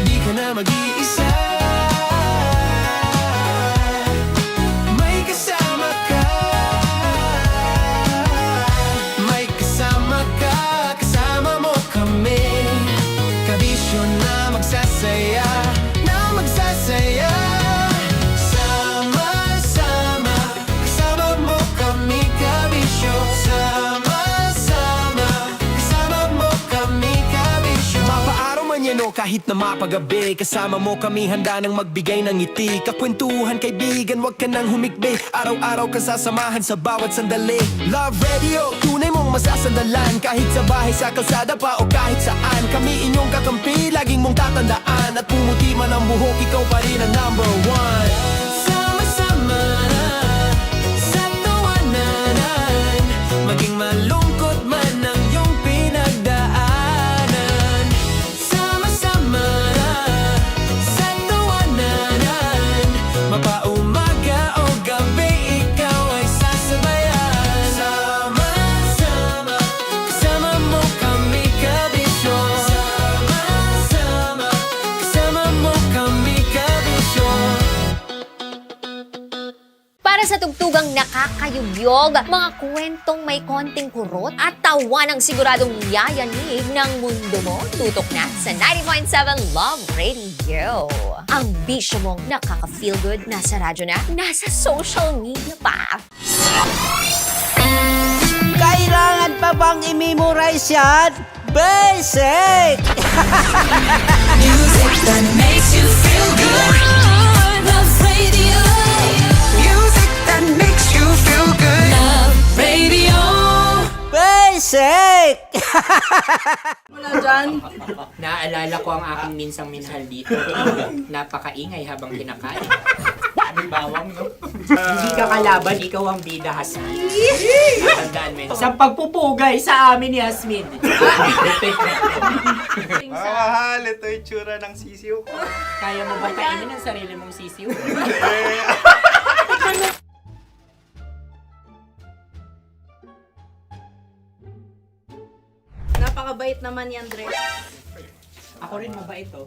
Di ka na mag-iisa, may kasama ka. May kasama ka, kasama mo kami. Kabisyo na magsasaya, na magsasaya. Sama-sama, kasama mo kami, kabisyo. Sama-sama, kasama mo kami, kabisyo. Mapaaraw man yan o kahit na mapagabi, kasama mo kami, handa nang magbigay ng ngiti. Kakwentuhan, kaibigan, wag ka nang humikbi. Araw-araw ka sasamahan sa bawat sandali. Love Radio, tunay mong masasandalan. Kahit sa bahay, sa kalsada pa o kahit saan, kami inyong kakampi, laging mong tatandaan. At pumuti man ang buhok, ikaw pa rin ang #1. Sama-sama sa tawanan, maging malungkot man ang iyong pinagdaanan. Sama-sama sa tawanan, mapaumaga o gabi, ikaw ay sasabayan. Sama-sama, kasama mo kami, kabisyo. Sama-sama, kasama mo kami, kabisyo. Basta tugtugang nakakayugyog, mga kwentong may konting kurot at tawa ng siguradong yayanig ng mundo mo. Tutok na sa 90.7 Love Radio. Ang bisyo mong nakaka-feel good, nasa radyo na, nasa social media pa. Kailangan pa bang i-memorize yan? Basic! Music that makes you feel good. Love Radio. Music that makes you feel good. Love Radio. Basic! Wala dyan. Naaalala ko ang aking minsang minahal dito. Napakaingay habang kinakain. May bawang, no? Hindi ka kalaban, ikaw ang bida, Hasmin. Natandaan mo yun. Sa pagpupugay sa amin ni Hasmin. Mahal, ito yung tsura ng sisiw ko. Kaya mo ba kainin ang sarili mong sisiw? Napakabait naman yan, Dre. Ako rin mabait, oh.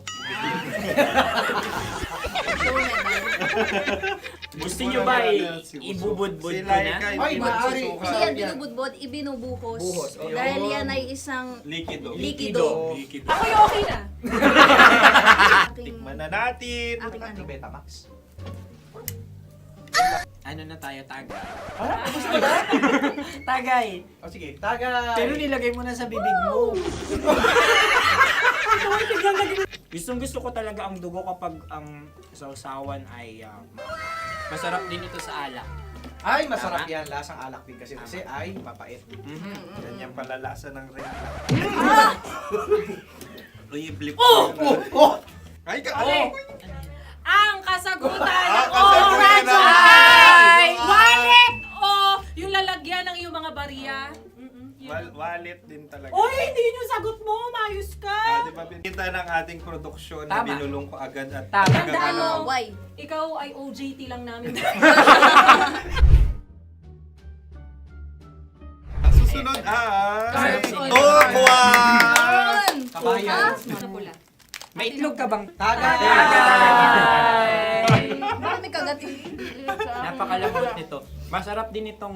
Gusto nyo ba ibubudbud ko na? Ay, maaari. Hindi yan binubudbod, ibinubuhos. Buhos, oh. Dahil yan ay isang Likido. likido. Ako yung okay na. Tikman na natin. Aking ano. Betamax. Ano na tayo, tagay? Tagay. O sige, tagay. Pero nilagay mo na sa bibig mo. Gusto ko talaga ang dugo kapag ang sausawan ay masarap din ito sa alak. Ay, masarap yan. Lasang alak din kasi ay mapait. Yan yung palalasa ng rin. Uy, blip. Ay, ka! Ang kasagutan ng kasagutan Oradyo ng- ay wallet o yung lalagyan ng iyong mga barya. Wallet din talaga. Oy, hindi yun yung sagot mo. Mayos ka. Di ba, pinita ng ating produksyon na Tama. binulong ko agad at Tama. Tandaan mo, Why? ikaw ay OJT lang namin. Ang susunod ay... Ay. Okwa! Kabayan. Sa pula. May itlog ka bang? Tagay! Marami kagat. Napakalambot nito. Masarap din itong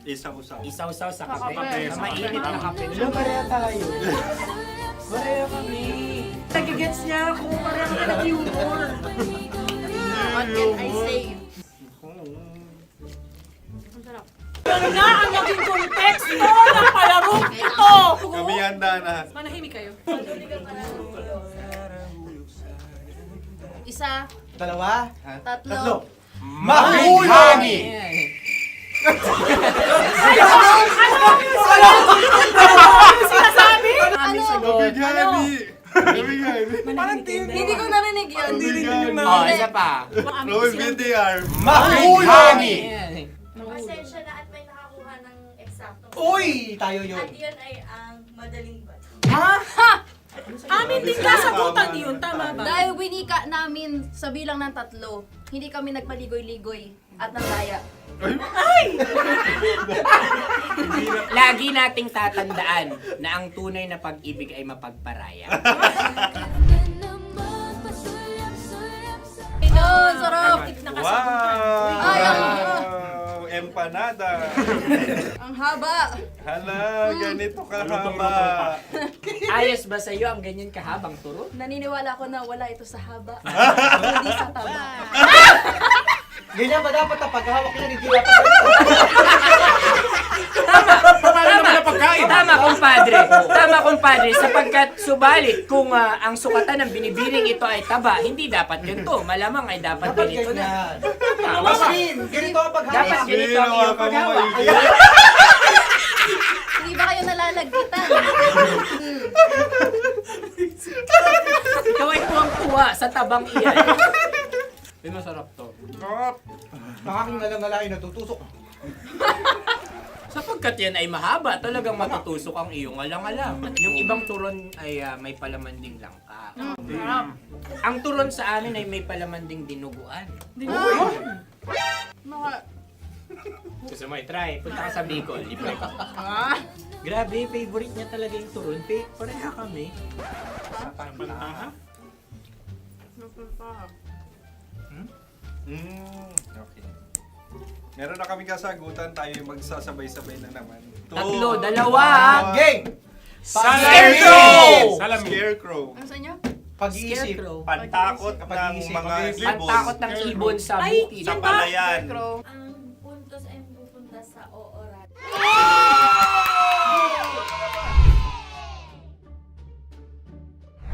Isaw-saw. isaw-saw sa kape. kape. Sa mainit na kape. Alam, pareha tayo. Pareha kami. Nagigets niya ako. Pareha kami ng humor. What can I say? Yan na ang naging konteksto ng palarong ito. Kami handa na. Manahimik kayo. Isa, Dalawa. tatlo. Mahulog! Sinasabi? Ano? Gabigani! Hindi ko narinig yun. Oh, isa pa. Roll VTR. Mahulog! Pasensya na at may nakakuha ng eksakto. Uy! Tayo yun. At yun ay ang madaling bato. Amin din kasagutan yun. Tama ba? Dahil winika namin sa bilang ng 3, hindi kami nagpaligoy-ligoy at nandaya. Lagi nating tatandaan na ang tunay na pag-ibig ay mapagparaya. Oh, sarap! Ay, Wow! Empanada! ang haba! Hala, ganito kahaba. Ayos ba sa'yo ang ganyan kahabang turo? Naniniwala ko na wala ito sa haba. Hindi sa taba. Ganyan ba dapat ang paghahawak niya? Hindi dapat Tama, kumpadre. Tama, kumpadre. Sapagkat subalit kung ang sukatan ng binibining ito ay taba, hindi dapat ganito. Malamang ay dapat ganito na. Maskin! Ganito ang paghahawak. Dapat ganito ang iyong paghawak. Hindi ba kayo nalalagkitan? Ikaw ay tuwang-tuwa sa tabang iyan. Ay, masarap to. Makaking nalang-alain natutusok. Sapagkat yan ay mahaba, talagang matutusok ang iyong alang-alang. Yung ibang turon ay may palaman ding langka. Ang turon sa amin ay may palaman ding dinuguan. Gusto mo i-try? Punta ka sa Bicol, libre ka. Grabe, favorite niya talaga yung turon. Pareha kami. Okay. Meron na kami kasagutan, tayo yung magsasabay-sabay na naman. Tatlo, dalawa. Game! Scarecrow! Scarecrow. Ano sa inyo? Pag-iisip. Pantakot ng mga ibon. Pantakot ng ibon sa Ay, bukid. Sa palayan. Ang puntos ay pupunta sa oorat.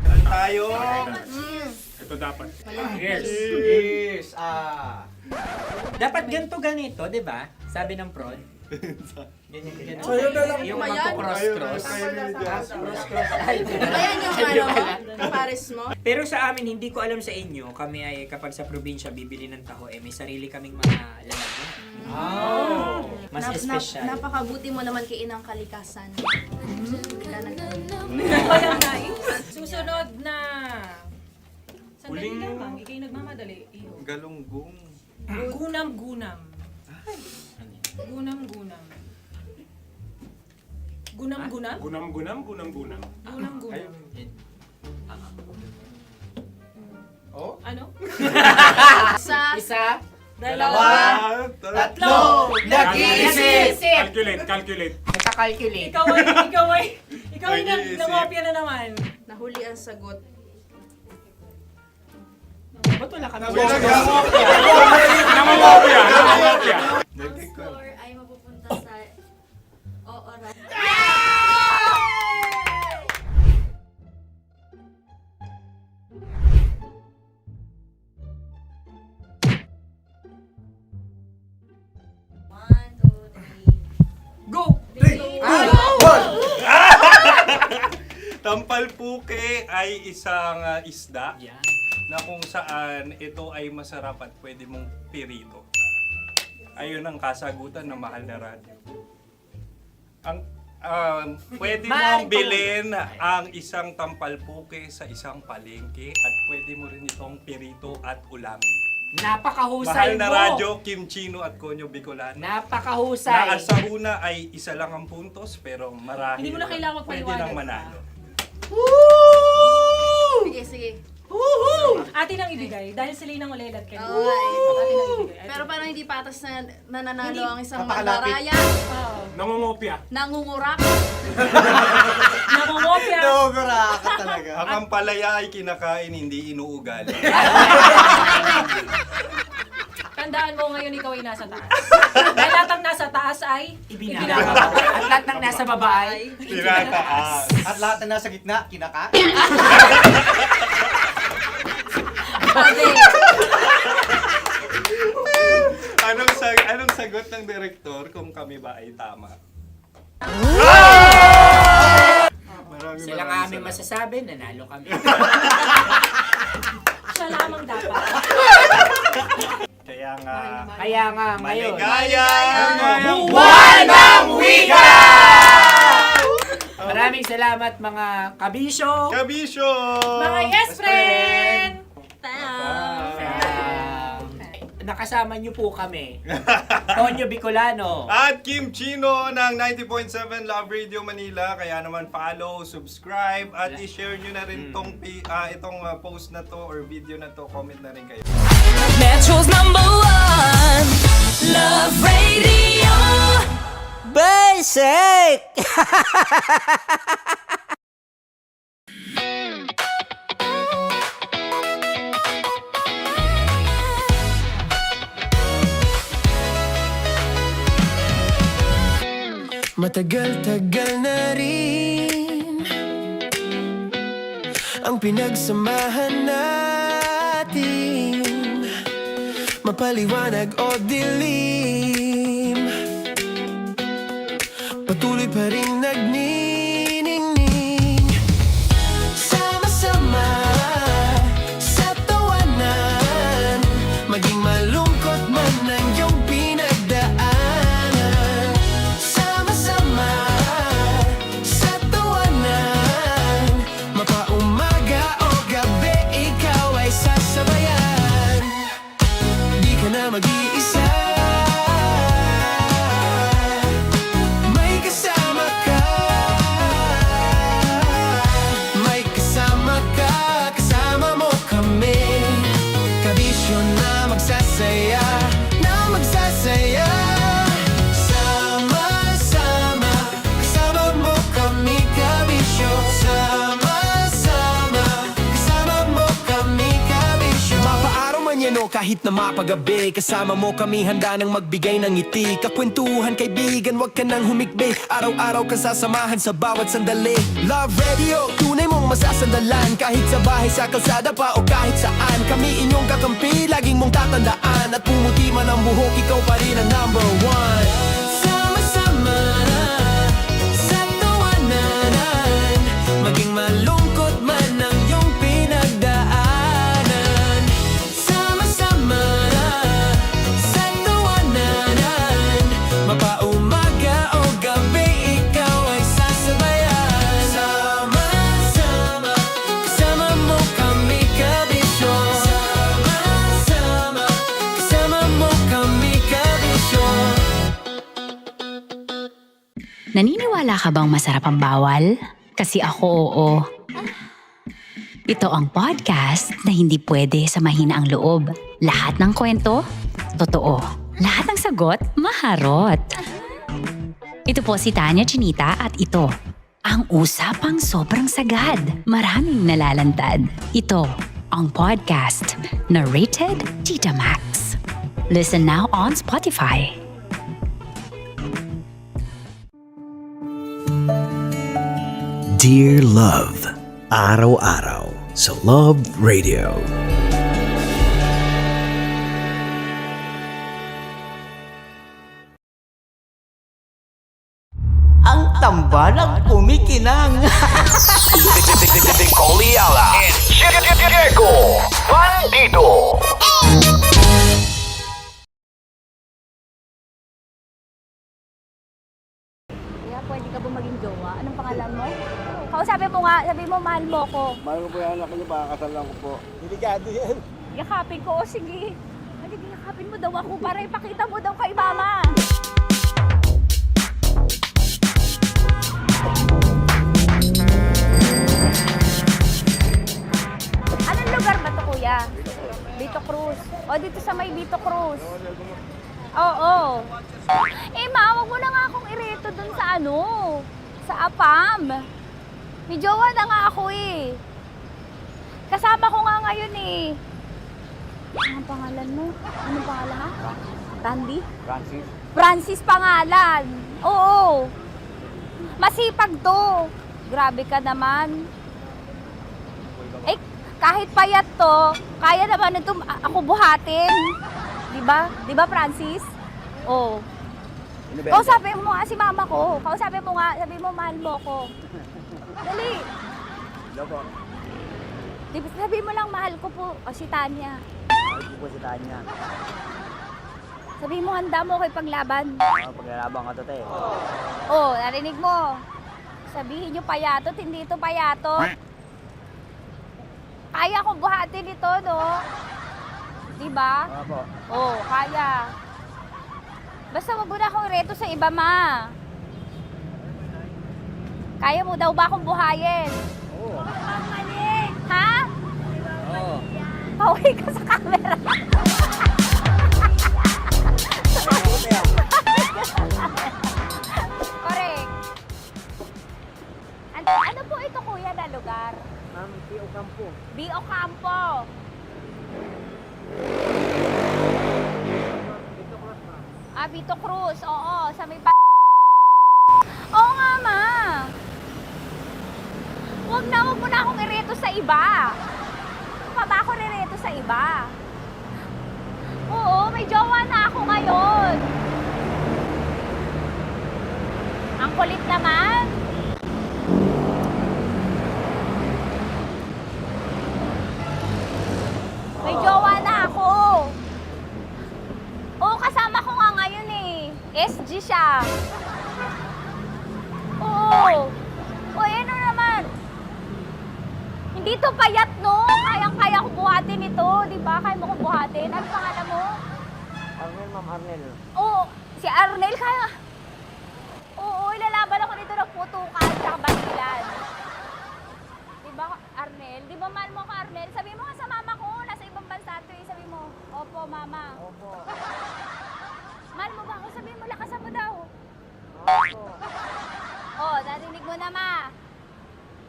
Meron tayo. Ito dapat. Yes. Dapat ganito, di ba? Sabi ng prod. Ganyan. Yung Ayan. magpo-cross-cross. Cross-cross. Ay, Ayan yung kapares mo. Pero sa amin, hindi ko alam sa inyo, kami ay kapag sa probinsya bibili ng taho, may sarili kaming mga lalagyan. Mas espesyal. Napakabuti mo naman kay Inang Kalikasan. Kaya nice. Susunod na. Sandali lamang, ikay nagmamadali. Iyo. Galunggong. Gunam-gunam. Gunam-gunam. Gunam-gunam? Gunam-gunam. Gunam-gunam. Oh? Ano? Isa. Dalawa. Tatlo! Nag-iisip! Calculate. Nagka-calculate. Ikaw ay nangopya na naman. Nahuli ang sagot. Ba't wala kami? Nangungopia. Ang score ay mapupunta sa oorat. Go! Tampalpuke ay isang isda na kung saan ito ay masarap at pwede mong pirito. Ayun ang kasagutan ng mahal na radyo. Ang pwede mong bilhin ang isang tampalpuke sa isang palengke at pwede mo rin itong pirito at ulamin. Napakahusay Mahal na mo. radyo, Kim Chino at Konyo Bicolano. Napakahusay. Na sa una ay isa lang ang puntos pero marahil Hindi mo na kailangan pwede magpaliwanag nang pa. manalo. Sige. Atin ang ibigay dahil sila yung ulelat kayo. Oo. Atin ang ibigay. Pero parang hindi patas na nananalo Hindi. ang isang Napakalapit. mandaraya. Nangungopia. Nangungurak. Nangungopia. Nogura ka talaga. Ang ampalaya ay kinakain, hindi inuugali. Tandaan mo ngayon ikaw ay nasa taas. Dahil lahat ng nasa taas ay Ibinababa. At lahat ng nasa baba ay Tinataas. At lahat na nasa gitna, kinaka. Anong sagot ng direktor kung kami ba ay tama? sila nga aming masasabi, nanalo kami. siya lamang dapat. Kaya nga, ngayon. maligayang Buwan ng Wika! Maraming salamat mga kabisyo. Kabisyo! Mga yes friend! Nakasama niyo po kami. Konyo Bicolano. At Kim Chino ng 90.7 Love Radio Manila. Kaya naman follow, subscribe, at i-share nyo na rin itong post na to or video na to. Comment na rin kayo. Metro's #1 Love Radio. Basic! Matagal-tagal na rin ang pinagsamahan natin, mapaliwanag o dilim, patuloy pa rin nagniningning. Sama-sama sa tawanan, maging malungkot man ang iyong pinagdaanan. Sama-sama sa tawanan, mapaumaga o gabi, ikaw ay sasabayan. Di ka na mag-iisa, may kasama ka. yan o kahit na mapagabi. Kasama mo kami handa nang magbigay ng ngiti. Kakwentuhan kaibigan, wag ka nang humikbi. Araw-araw ka sasamahan sa bawat sandali. Love Radio, tunay mong masasandalan. Kahit sa bahay, sa kalsada pa o kahit saan. Kami inyong kakampi, laging mong tatandaan. At pumuti man ang buhok, ikaw pa rin ang number one. Sama-sama na sa tawanan, maging malungkot man ang iyong pinagdaanan. Sama-sama na sa tawanan, mapaumaga o gabi, ikaw ay sasabayan. Sama-sama, kasama mo kami kabisyo. Sama-sama, kasama mo kami kabisyo. Naniniwala ka bang masarap ang bawal? Kasi ako oo. Ito ang podcast na hindi pwede samahin ang loob. Lahat ng kwento, totoo. Lahat ng sagot, maharot. Ito po si Tanya Chinita at ito, ang usapang sobrang sagad. Maraming nalalantad. Ito, ang podcast na Rated Tita Max. Listen now on Spotify. Dear Love, araw-araw sa Love Radio. Ang tambalang kumikinang. Nicole Ayala and Diego Bandido. Kaya pwede ka ba maging jowa? Anong pangalan mo? Kausapin mo nga, sabi mo mahal mo ko. Mahal ko po yung anak niyo, pakakasal lang ko po. Delikado yan. Yakapin ko, o sige. Sige, yakapin mo daw ako para ipakita mo daw kay mama. Anong lugar ba to, kuya? Vito Cruz. O, dito sa may Vito Cruz. Oo. Eh, ma, wag mo na nga akong ireto dun sa ano, sa APAM. May jowa na nga ako eh. Kasama ko nga ngayon eh. Anong pangalan mo? Anong pangalan ha? Randy? Francis. Francis pangalan. Oo. Masipag to. Grabe ka naman. Eh, kahit payat to, kaya naman ito ako buhatin. Diba? Diba, Francis? Oo. Kausapin mo nga si mama ko. Kausapin mo nga, sabi mo mahal mo ko. Dali. Hello po. Diba, sabi mo lang mahal ko po. O, si Tanya. Mahal ko po si Tanya. Sabi mo handa mo kay paglaban. Paglalabang ka to, te. Oh, narinig mo. Sabihin nyo payatot, hindi ito payatot. Kaya kong buhatin ito, no? Diba? Opo. Oh, kaya. Basta wag mo na akong reto sa iba, ma. Kaya mo daw ba akong buhayin? Oo. Ha? Oo. Pauwi ka sa camera. Correct. Ano po ito, kuya, na lugar? Ma'am, P.O. Campo. B.O. Campo. Vito Cruz, oo, sa may Oo nga, ma. Wag mo na akong ireto sa iba. Pa ba ako rireto sa iba? Oo, may jowa na ako ngayon. Ang kulit naman. May jowa na ako. Oo, kasama ko nga ngayon eh. SG siya. Oo. O, ano naman? Hindi to payat, no? Kayang-kaya ko buhatin ito, di ba? Kaya mo kong buhatin. Ano pangalan mo? Arnel, ma'am, Arnel. Oo, si Arnel kaya. Oo, ilalaban ako dito ng putukan sa basilan. Di ba, Arnel? Di ba mahal mo ka, Arnel? Sabi mo nga sa mama ko, nasa ibang bansa ito eh. Sabi mo, opo, mama. Opo. Mahal mo ba ako? Sabi mo, lakasan mo daw. Opo. Oh, narinig mo na, ma.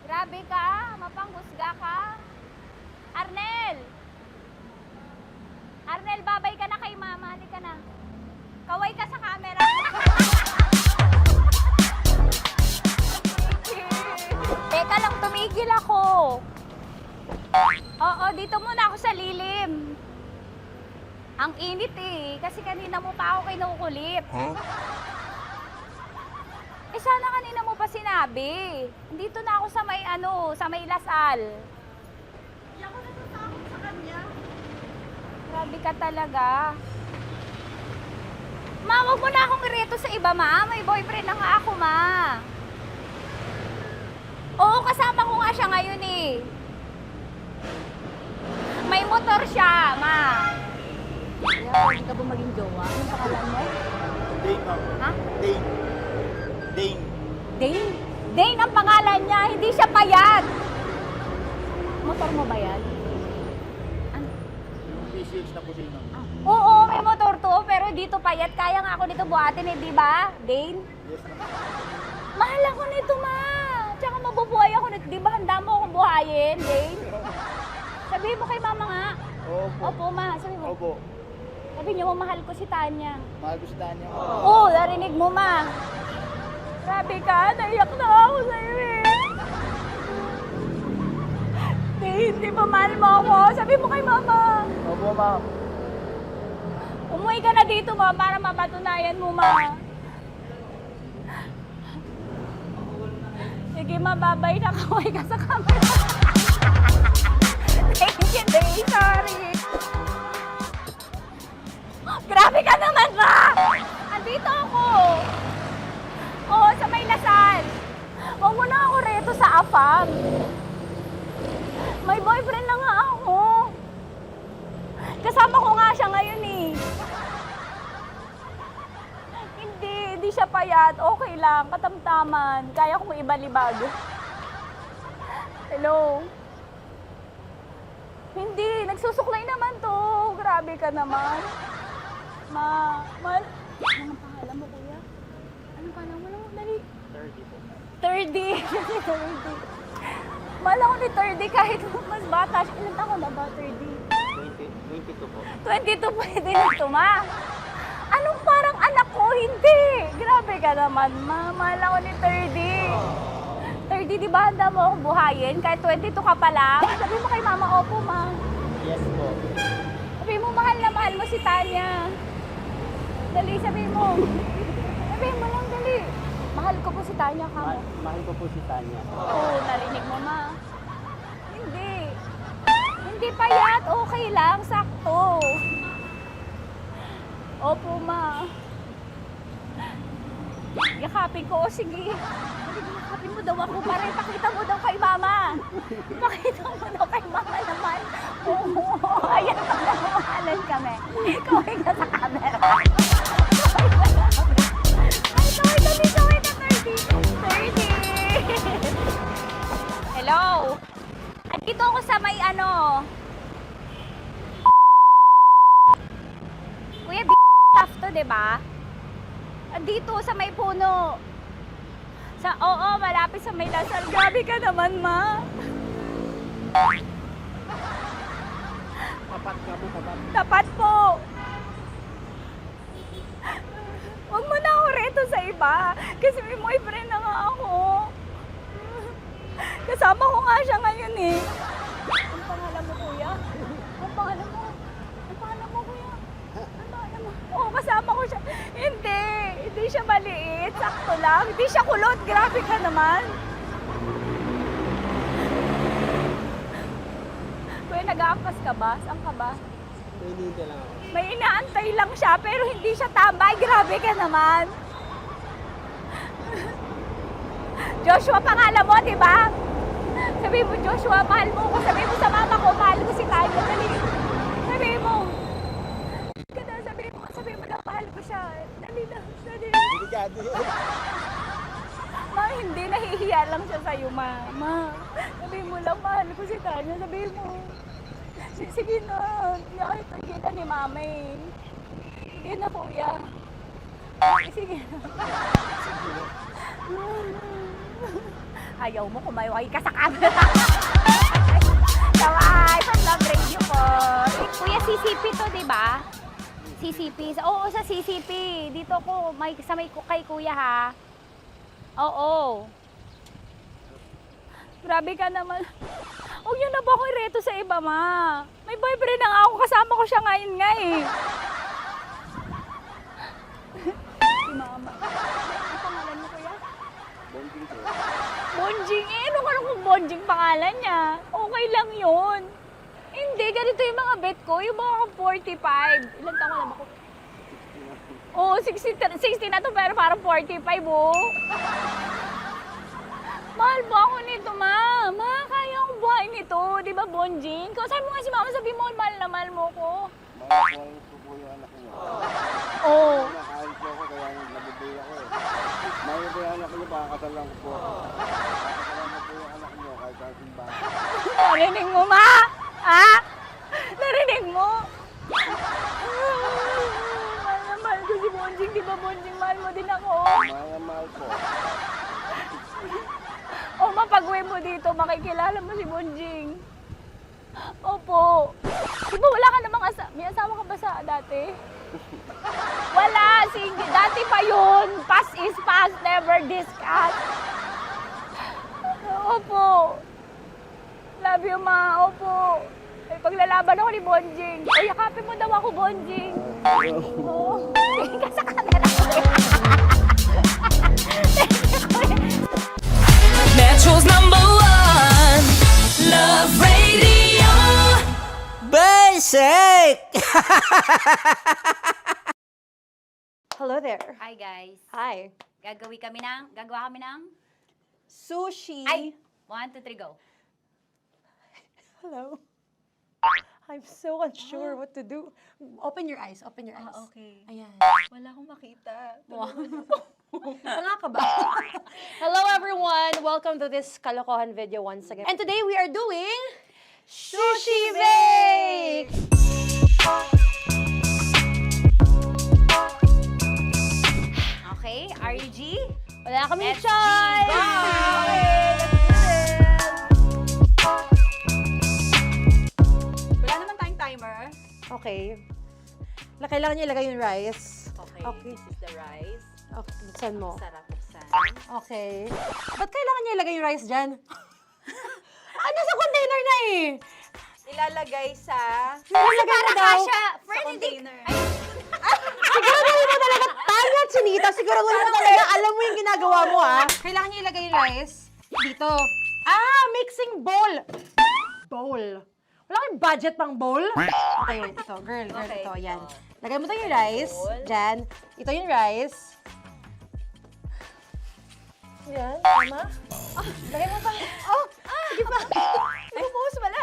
Grabe ka, mapanghusga ka. Arnel! Ang init eh. Kasi kanina mo pa ako kinukulit. Eh sana kanina mo pa sinabi. Dito na ako sa may sa may Lasal. Hindi ako natatakot sa kanya. Grabe ka talaga. Ma, wag mo na akong ireto sa iba, ma. May boyfriend na nga ako, ma. Oo, kasama ko nga siya ngayon eh. May motor siya, ma. Hindi ka ba maging jowa? Anong pangalan mo? Dane, ma'am. Ha? Dane. Dane. Dane? Dane ang pangalan niya, hindi siya payat. Motor mo ba yan? Yung PCH na puti, ma'am. Oo, may motor to, pero dito payat. Kaya nga ako nito buhatin eh, di ba? Dane? Yes, ma'am. Mahal ako nito, ma. Tsaka mabubuhay ako nito. Di ba handa mo akong buhayin, Dane? Sabihin mo kay mama nga. Opo. Opo, ma. Sabihin mo. Opo. Sabihin niyo, mahal ko si Tanya. Mahal ko si Tanya. Oo, narinig mo, ma. Grabe ka, naiyak na ako sa'yo eh. Hindi ba mahal mo ako? Sabi mo kay mama. Opo, ma'am. Umuwi ka na dito, ma, para mapatunayan mo, ma. Sige, ma, babay na. Kaway ka sa camera. Thank you, Day. Sorry. Grabe ka naman, ma! Andito ako. Oo, sa may Lasal. Huwag mo na ako reto sa afam. May boyfriend na nga ako. Kasama ko nga siya ngayon eh. Hindi siya payat. Okay lang, katamtaman. Kaya kong ibalibag. Hello? Hindi, nagsusuklay naman to. Grabe ka naman. Anong pangalan mo, kuya? Anong pangalan mo lang? Dali. 30 po. 30. 30. Mahal ako ni 30 kahit mas bata siya. Ilan taon na ba, 30? 22 po. 22 pwede na ito, ma. Anong parang anak ko? Hindi. Grabe ka naman, ma. Mahal ako ni 30. 30, di ba handa mo akong buhayin? Kahit 22 ka pa lang. Sabi mo kay mama, opo, ma. Yes po. Sabi mo, mahal na mahal mo si Tanya. Dali, sabi mo. Sabi mo lang, dali. Mahal ko po si Tanya, kamo. Mahal ko po si Tanya. Oo, narinig mo, ma. Hindi. Hindi payat. Okay lang, sakto. Opo, ma. Yakapin ko. O, sige. Yakapin mo daw ako para ipakita mo daw kay mama. Ipakita mo daw kay mama naman. Oo, ayan, magmamahalan kami. Kaway ka sa camera. Ay, kaway ka, 30. 30. Hello? Andito ako sa may Kuya, tough to, diba? Andito sa may puno. Oo, malapit sa may Lasal. Grabe ka naman, ma. Tapat ka po, tapat. Tapat po. Huwag mo na ako reto sa iba. Kasi may boyfriend na nga ako. Kasama ko nga siya ngayon eh. Ang pangalan mo, kuya? Ang pangalan mo? Ang pangalan mo, kuya? Ang pangalan mo? Oo, kasama ko siya. Hindi siya maliit. Sakto lang. Hindi siya kulot. Grabe ka naman. Kuya, nag-aangkas ka ba? Saan ka ba? Pwede lang ako. May inaantay lang siya, pero hindi siya tambay. Grabe ka naman. Joshua, pangalan mo, di ba? Sabi mo, Joshua, mahal mo ko. Sabi mo sa mama ko, mahal ko si Tanya. Dali. Sabi mo. Sabi mo na, mahal ko siya. Dali lang. Dali. Delikado yun. Ma, hindi. Nahihiya lang siya sa'yo, ma. Sabi mo lang, mahal ko si Tanya. Sabi mo. Sige na. Kahit nakita ni mama eh. Sige na, kuya. Sige na. Ayaw mo kumayway ka sa camera. Kaway, from Love Radio po. Kuya, CCP to, di ba? CCP. Oo, sa CCP. Dito ko, sa may kay kuya ha. Oo. Grabe ka naman. Huwag niyo na ba akong ireto sa iba, ma? May boyfriend na nga ako. Kasama ko ko siya ngayon nga eh. Si Mama. Ang pangalan mo, kuya? Bonjing eh. Anong kung Bonjing pangalan niya? Okay lang yun. Hindi, ganito yung mga bet ko. Yung mga 45. Ilan taon lang ako? Oo, 60 na to pero parang 45 oh. Mahal po ako nito, ma. Ma, kaya akong buhay nito. Di ba, Bonjing? Kausapin mo nga si Mama, sabi mo, mahal na mahal mo ko. Mahal po yung anak niyo. Oo. Nakain po ako kaya nabubuhay ako eh. Mahal po yung anak niyo, pakakasal lang ko po. Pakakasalan mo po yung anak niyo kahit sa simbahan. Narinig mo, ma? Ha? Narinig mo? Mahal na mahal ko si Bonjing. Di ba, Bonjing, mahal mo din ako? Mahal na mahal po. O, mapag-uwi mo dito, makikilala mo si Bonjing. Opo. Di ba wala ka namang may asawa ka ba sa dati? Wala, sige. Dati pa yun. Past is past, never discuss. Opo. Love you, ma. Opo. Ay, paglalaban ako ni Bonjing. O, yakapin mo daw ako, Bonjing. Oo. Tingin ka sa camera. Metro's #1 Love Radio. Basic! Hello there. Hi guys. Hi. Gagawa kami ng Sushi. Ay! 1, 2, 3, go. Hello. I'm so unsure what to do. Open your eyes. Open your eyes. Okay. Ayan. Wala akong makita. Tanga ka ba? Hello everyone! Welcome to this kalokohan video once again. And today we are doing Sushi Bake! Okay, RUG? Wala kaming Let's choice! go! Okay, let's do this! Wala naman tayong timer. Okay. Kailangan niya ilagay yung rice. Okay, this is the rice. Okay, buksan mo. Sarap buksan. Okay. Ba't kailangan niya ilagay yung rice dyan? Nasa container na eh! Ilalagay sa... Ilalagay mo daw. container. Siguraduhin mo talaga, Tanya at Sunita, siguraduhin mo talaga, alam mo yung ginagawa mo ah. Kailangan niya ilagay yung rice dito. Mixing bowl. Bowl. Wala kayong budget pang bowl? Okay, wait, ito, girl, Okay. ito, yan. Lagay mo tayo yung rice, dyan. Ito yung rice. Yan, tama? Lagay mo pang, sige pa. Ay, buhos pala.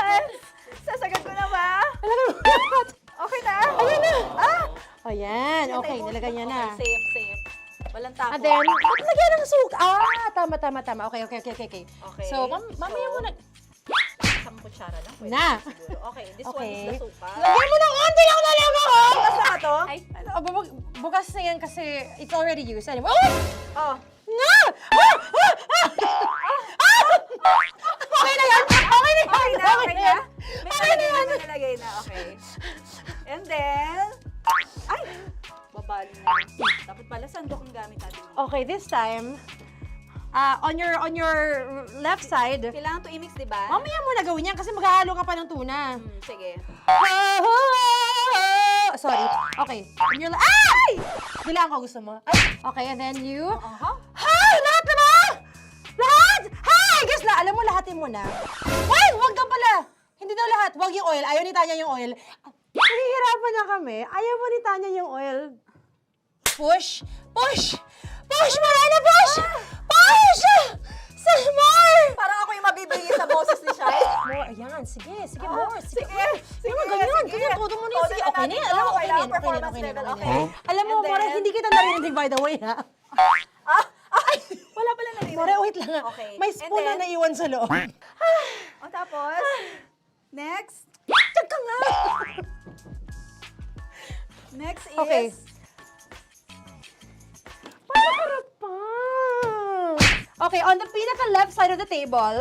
Sasagat ko na ba? Lagay mo lahat. Okay na? Ayan na. Ayan, okay, nilagay niya na. Okay, safe. Walang tapo. And then, ba't lagyan ng suka? Tama. Okay. Okay. So, mamaya mo na. Isang kutsara lang. Pwede Na. siguro. Okay, this one Okay. is the suka. Lagyan mo ng onti lang talaga ko! Bukas na to? Ay, bukas na yan kasi it's already used. Anyway, oh! Oh. Na! Okay na yan! Okay na yan! Okay na? Okay na yan! May nalagay na, okay. And then, ay! Babali na. Dapat pala sandok ang gamit natin. Okay, this time, on your left side, Kailangan to i-mix, di ba? mamaya mo na gawin yan kasi maghahalo ka pa ng tuna. Sige. Sorry. Okay. On your ay! Bilang ko gusto mo. Okay, and then you... Hi! Lahat na ba? Lahat! Hi! Guys, alam mo, lahatin mo na. Wait! Wag daw pala! Hindi daw lahat. Wag yung oil. Ayaw ni Tanya yung oil. Nahihirapan na kami. Ayaw mo ni Tanya yung oil. Push! Push! Push! Marana! Push! Push! Some more! Parang ako yung mabibigay sa boses ni Shai. More, ayan. Sige, more. Sige. Ganyan. Todo mo na yan. Sige, okay na yan. Alam mo, okay na yan. Okay. Alam mo, And then- More, hindi kita narinig by the way, ha? Wala pala na rin. More, wait lang. Okay. May spoon na And then- naiwan sa loob. O tapos, next. Tiyag ka nga! Next is... Okay. Panakarap pa! Okay, on the pinaka-left side of the table,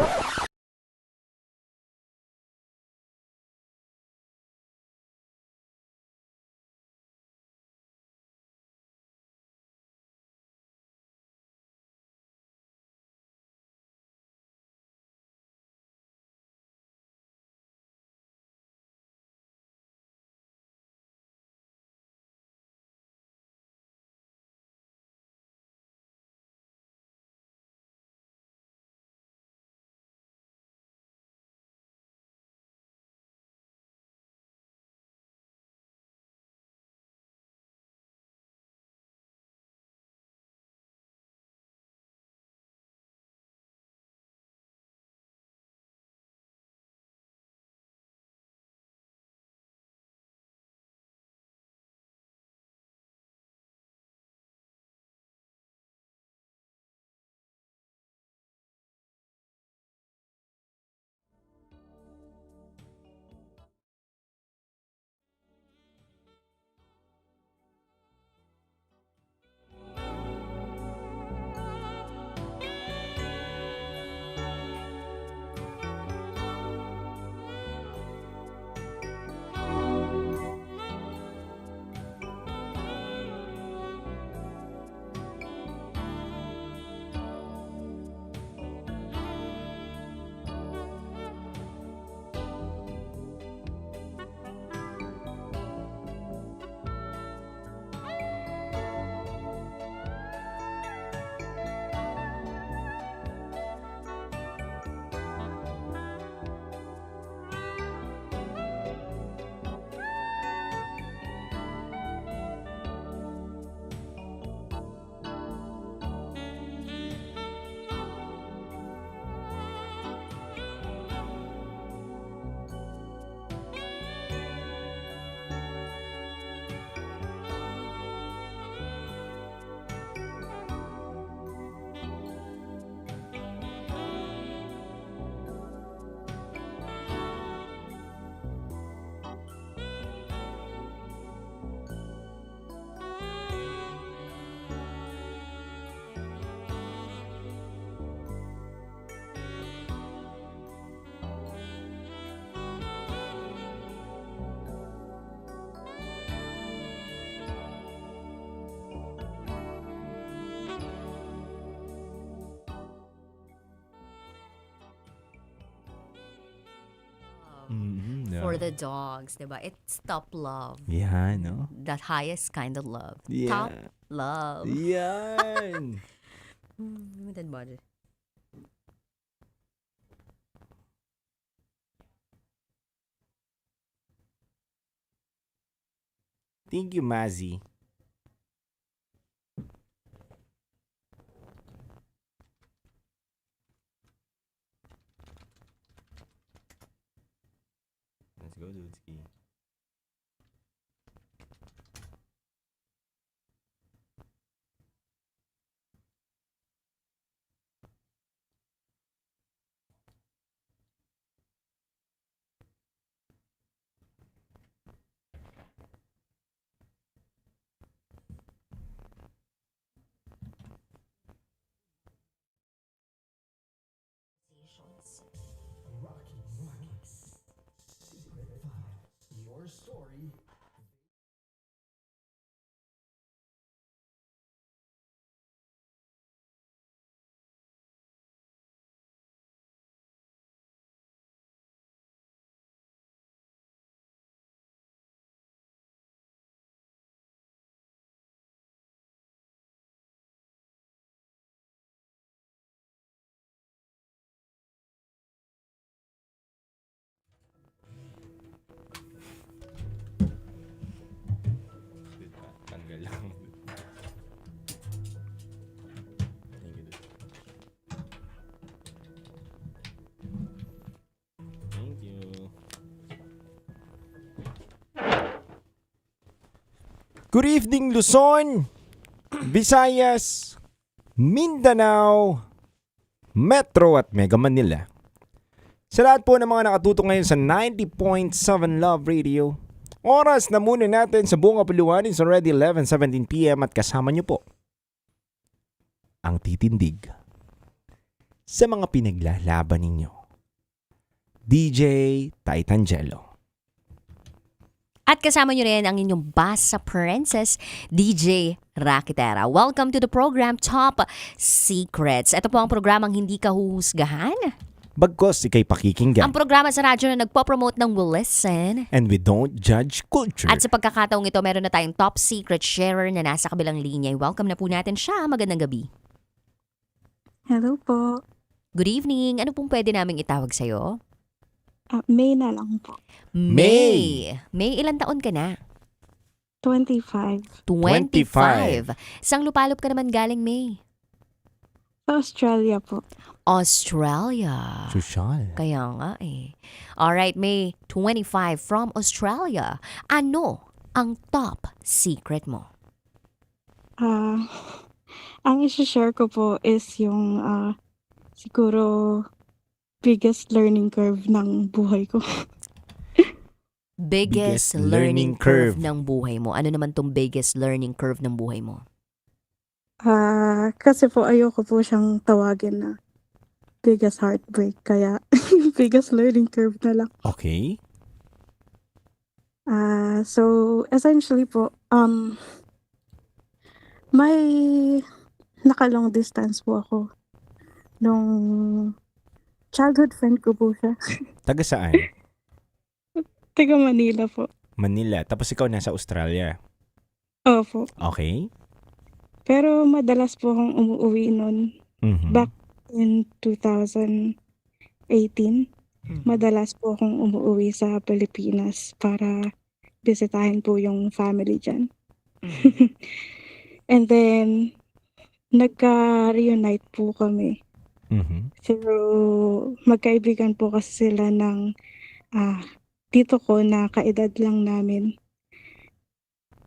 For the dogs, diba? It's top love. Yeah, no? The highest kind of love. Yeah. Top love. Yan. Limited budget. Thank you, Mazzy. Let's go, Dudski. Your story. Tanggal lang. Thank you, dude. Thank you. Good evening, Luzon, Visayas, Mindanao, Metro at Mega Manila. Sa lahat po ng mga nakatutok ngayon sa 90.7 Love Radio, oras na muna natin sa buong kapuluan. It's already 11:17 p.m. at kasama niyo po ang titindig sa mga pinaglalaban ninyo. DJ Titangelo. At kasama nyo rin ang inyong Basa Princess, DJ Rakitera. Welcome to the program Top Secrets. Ito po ang programang hindi ka huhusgahan. Bagkos ikay pakikinggan. Ang programa sa radyo na nagpo-promote ng Will Listen. And we don't judge culture. At sa pagkakataong ito, meron na tayong top secret sharer na nasa kabilang linya. Welcome na po natin siya. Magandang gabi. Hello po. Good evening. Ano pong pwede naming itawag sa'yo? May na lang po. May, ilan taon ka na? 25. 25. Sang lupalop ka naman galing, May? Sa Australia po. Australia. Social. Kaya nga eh. Alright, May, 25 from Australia. Ano ang top secret mo? Ang isi-share ko po is yung siguro biggest learning curve ng buhay ko. Biggest learning curve ng buhay mo. Ano naman tong biggest learning curve ng buhay mo? Kasi po ayoko po siyang tawagin na biggest heartbreak. Kaya biggest learning curve na lang. Okay. So essentially po, may naka-long distance po ako. Nung childhood friend ko po siya. Taga saan? Taga Manila po. Manila. Tapos ikaw nasa Australia. Opo. Okay. Pero madalas po akong umuwi nun. Mhm. Back in 2018. Madalas po akong umuwi sa Pilipinas para bisitahin po yung family dyan. And then, nagka-reunite po kami. Mhm. So, magkaibigan po kasi sila ng tito ko na kaedad lang namin.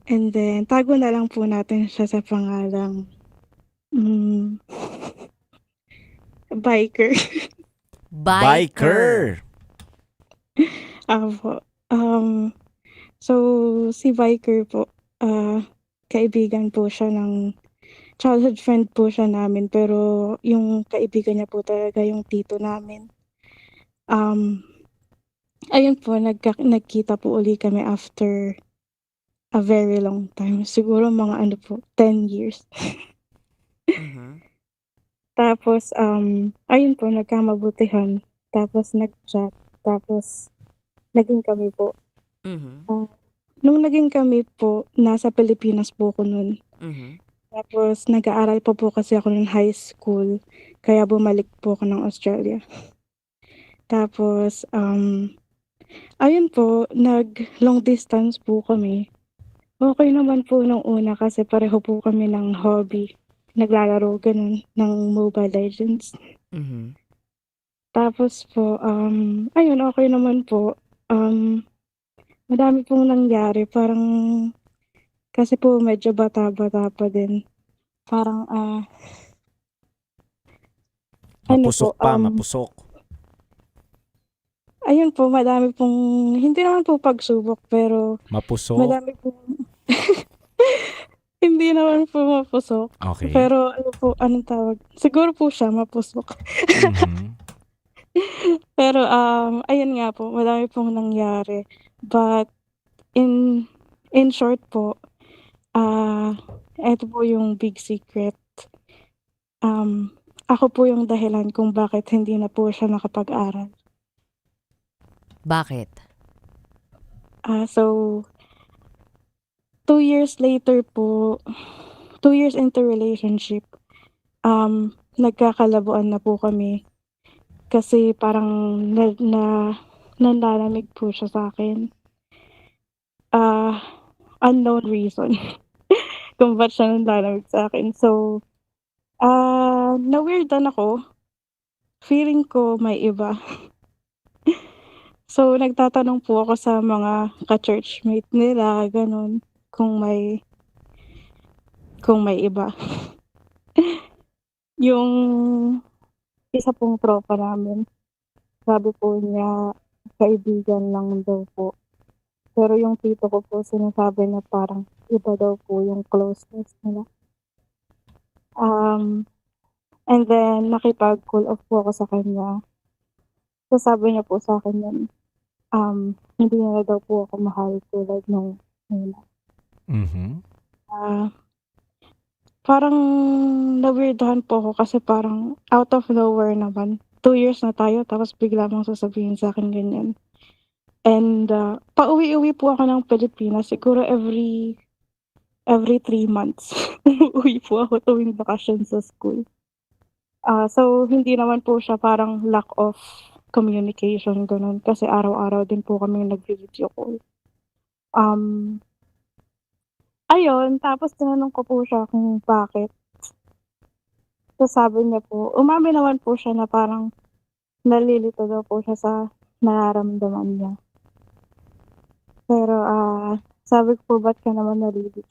And then, tago na lang po natin siya sa pangalang biker. Biker. Apo. So, si biker po, kaibigan po siya ng childhood friend po siya namin, pero yung kaibigan niya po talaga yung tito namin. Ayun po, nagkita po uli kami after a very long time. Siguro mga 10 years. Tapos, ayun po, nagkamabutihan. Tapos nag-chat. Tapos, naging kami po. Mhm. Nung naging kami po, nasa Pilipinas po ako nun. Mhm. Tapos nag-aaral pa po kasi ako ng high school, kaya bumalik po ako ng Australia. Tapos, ayun po, nag-long distance po kami. Okey naman po nung una kasi pareho po kami ng hobby, naglalaro gano'n ng Mobile Legends. Mhm. Tapos po, ayun okey naman po. Madami pong nangyari parang kasi po medyo bata-bata pa din. Parang, ano Mapusok po, pa, mapusok. ayun po madami pong hindi naman po pagsubok pero Mapusok? madami pong hindi naman po mapusok. Okey. Pero ano po, anong tawag, siguro po siya mapusok. Mhm. Pero, ayun nga po madami pong nangyari. But in short po, eto po yung big secret. Ako po yung dahilan kung bakit hindi na po siya nakapag-aral. Bakit? So 2 years later po, 2 years into relationship, nagkakalabuan na po kami. Kasi parang nanlalamig po siya sa'kin. Unknown reason kung ba't siya nanlalamig sa'kin. So, na-weirdan ako. Feeling ko may iba. So, nagtatanong po ako sa mga ka-churchmate nila, gano'n, kung may iba. Yung isa pong tropa namin, sabi po niya kaibigan lang daw po. Pero yung tito ko po sinasabi na parang iba daw po yung closeness nila. And then nakipag-cool off po ako sa kanya. Tas sabi niya po sa'kin nun, hindi niya na daw po ako mahal tulad nung una. Mhm. Parang na-weirduhan po ako kasi parang out of nowhere naman, 2 years na tayo tapos bigla mong sasabihin sa'kin ganyan. And, pauwi-uwi po ako ng Pilipinas siguro every 3 months. Umuuwi po ako tuwing bakasyon sa school. So hindi naman po siya parang lack of communication gano'n kasi araw-araw din po kaming nagvi-video call. Ayun tapos tinanong ko po siya kung bakit. Tas sabi niya po umamin naman po siya na parang nalilito daw po siya sa nararamdaman niya. Pero, sabi ko po, "Ba't ka naman nalilito?"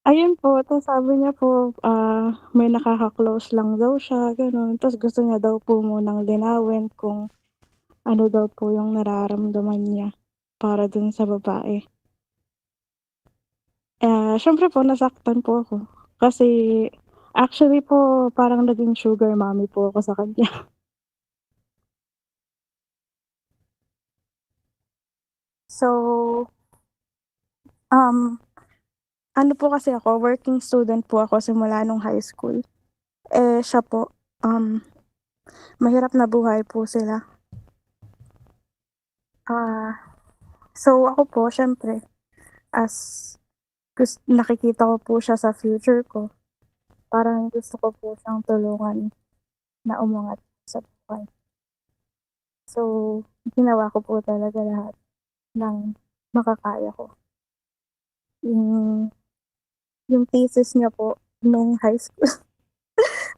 Ayun po tas sabi niya po, may nakaka-close lang daw siya gano'n, tas gusto niya daw po munang linawin kung ano daw po yung nararamdaman niya para dun sa babae. Siyempre po nasaktan po ako kasi actually po parang naging sugar mommy po ako sa kanya. So, ano po kasi ako, working student po ako simula nung high school. Siya po, mahirap na buhay po sila. So ako po siyempre as nakikita ko po siya sa future ko, parang gusto ko po siyang tulungan na umangat sa buhay. So, ginawa ko po talaga lahat ng makakaya ko. Yung thesis niya po nung high school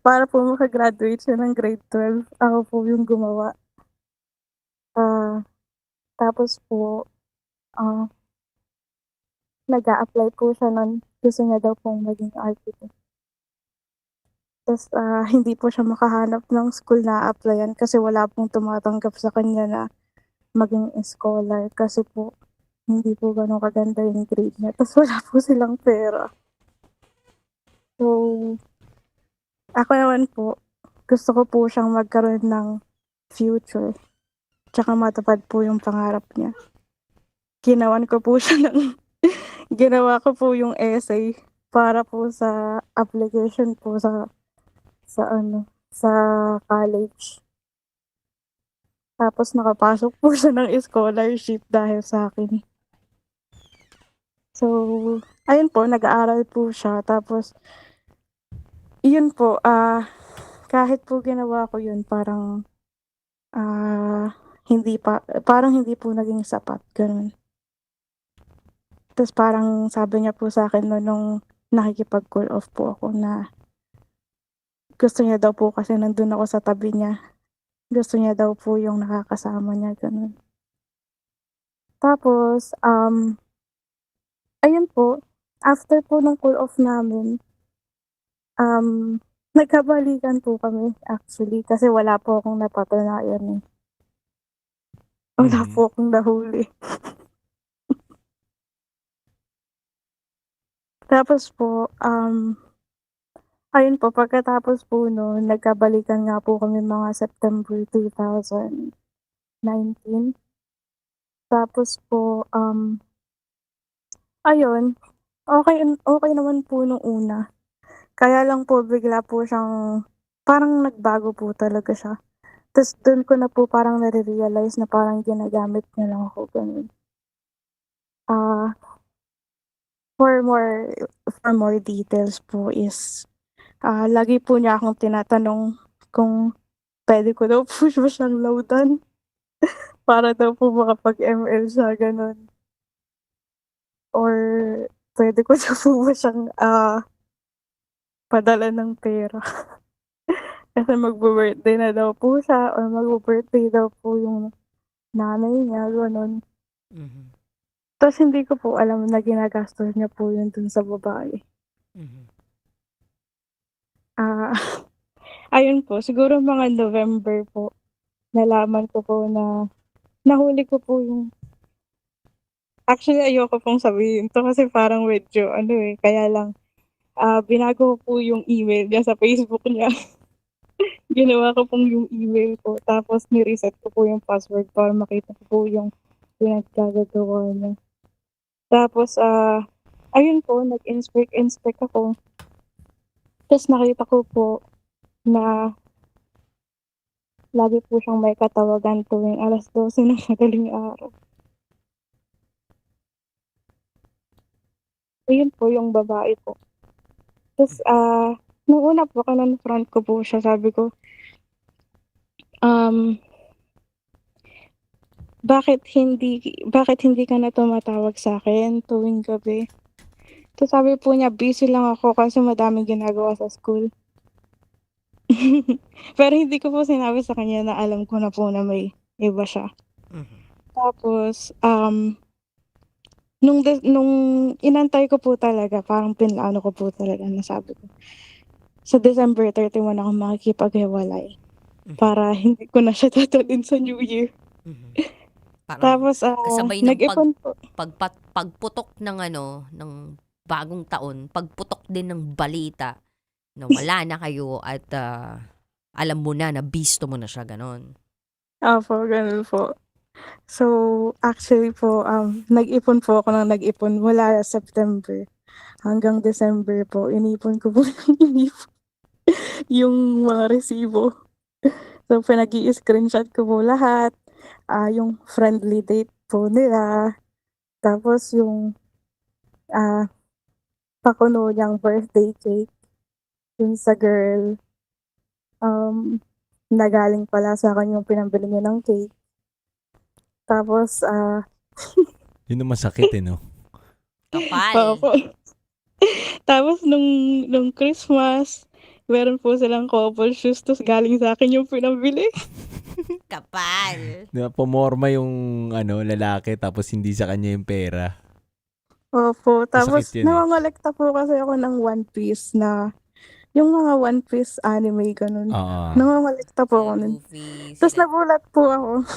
para po maka-graduate siya ng grade 12, ako po yung gumawa. Tapos po, nag-a-apply po siya nun, gusto niya daw pong maging architect. Tas, hindi po siya makahanap ng school na a-applyan kasi wala pong tumatanggap sa kanya na maging scholar kasi po hindi po gano'n kaganda yung grade niya tas wala po silang pera. So, ako naman po, gusto ko po siyang magkaroon ng future, tsaka matupad po yung pangarap niya. Ginawan ko po siya ginawa ko po yung essay para po sa application po sa college. Tapos nakapasok po siya ng scholarship dahil sa akin. So, ayun po, nag-aaral po siya. Tapos, yun po, kahit po ginawa ko yun, parang, parang hindi po naging sapat, ganun. Tapos parang sabi niya po sa akin nung nakikipag-call off po ako na gusto niya daw po kasi nandun ako sa tabi niya. Gusto niya daw po yung nakakasama niya, ganun. Tapos, ayun po, after po ng call off namin, nagkabalikan po kami actually kasi wala po akong napatunayan eh. Wala po akong nahuli. Tapos po, ayun po, pagkatapos po no, nagkabalikan nga po kami mga September 2019. Tapos po, ayun, okay naman po nung una. Kaya lang po bigla po siyang, parang nagbago po talaga siya. Tapos dun ko na po parang nare-realize na parang ginagamit niya lang ako, ganun. For more details po is, lagi po niya akong tinatanong kung pwede ko daw po siyang loadan para daw po makapag-ML siya, ganun. Or pwede ko daw po ba siyang padala ng pera. Kasi magbo-birthday na daw po siya or magbo-birthday daw po yung nanay niya, ganun. Tapos hindi ko po alam na ginagastos niya po yun dun sa babae. Ayun po, siguro mga November po, nalaman ko po na nahuli ko po yung actually ayoko pong sabihin to kasi parang medyo kaya lang binago ko po yung email niya sa Facebook niya. Ginawa ko pong yung email ko tapos ni-reset ko po yung password para makita ko po yung pinagkagagawa niya. Tapos, ayun po, nag-inspect ako. Tapos nakita ko po na lagi po siyang may katawagan tuwing 12:00 ng madaling araw. Ayun po yung babae po. Tapos, nung una po, kinonfront ko po siya, sabi ko, bakit hindi ka na tumatawag sa akin tuwing gabi? So sabi po niya, busy lang ako kasi madaming ginagawa sa school. Pero hindi ko po sinabi sa kanya na alam ko na po na may iba siya. Tapos, nung inantay ko po talaga, parang pinlano ko po talaga na sabi ko, sa December 31 ako makikipaghiwalay para hindi ko na siya tatalin sa New Year. Tapos, kasabay ng nag-ipon po. pagputok ng bagong taon, pagputok din ng balita na wala na kayo at alam mo na bisto mo na siya, ganon. Opo, ganun po. So, actually po, nag-ipon po ako ng nag-ipon mula September hanggang December po. Inipon ko po yung mga resibo. So, pinag-i-screenshot ko po lahat. Yung friendly date po nila. Tapos yung pakuno niyang birthday cake. Yung sa girl. Nagaling pala sa akin yung pinambili niya ng cake. Tapos, Yun ang masakit no? Kapal. Opo. Tapos nung Christmas, meron po silang couple shoes, tapos galing sa akin yung pinambili. Kapal. Diba, pumorma yung lalaki tapos hindi sa kanya yung pera. Opo. Tapos, Masakit yun namamolekta po kasi ako ng One Piece na, yung mga One Piece anime, ganun. Namamolekta po ako nun. Tapos nagulat po ako.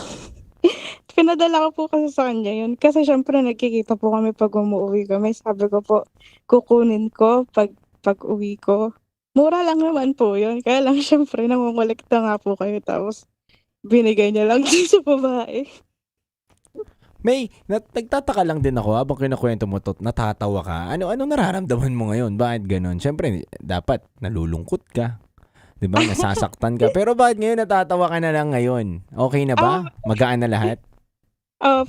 Pinadala ko po kasi sa kanya yun. Kasi syempre nagkikita po kami pag umuwi kami. Sabi ko po, kukunin ko pag uwi ko. Mura lang naman po yun. Kaya lang syempre namamolekta nga po kayo. Tapos binigay niya lang din sa babae. May, nagtataka lang din ako habang kinukwento mo to, natatawa ka. Anong nararamdaman mo ngayon? Bakit ganun? Siyempre, dapat nalulungkot ka. 'Di ba? Nasasaktan ka. Pero bakit ngayon natatawa ka na lang ngayon? Okay na ba? Magaan na lahat?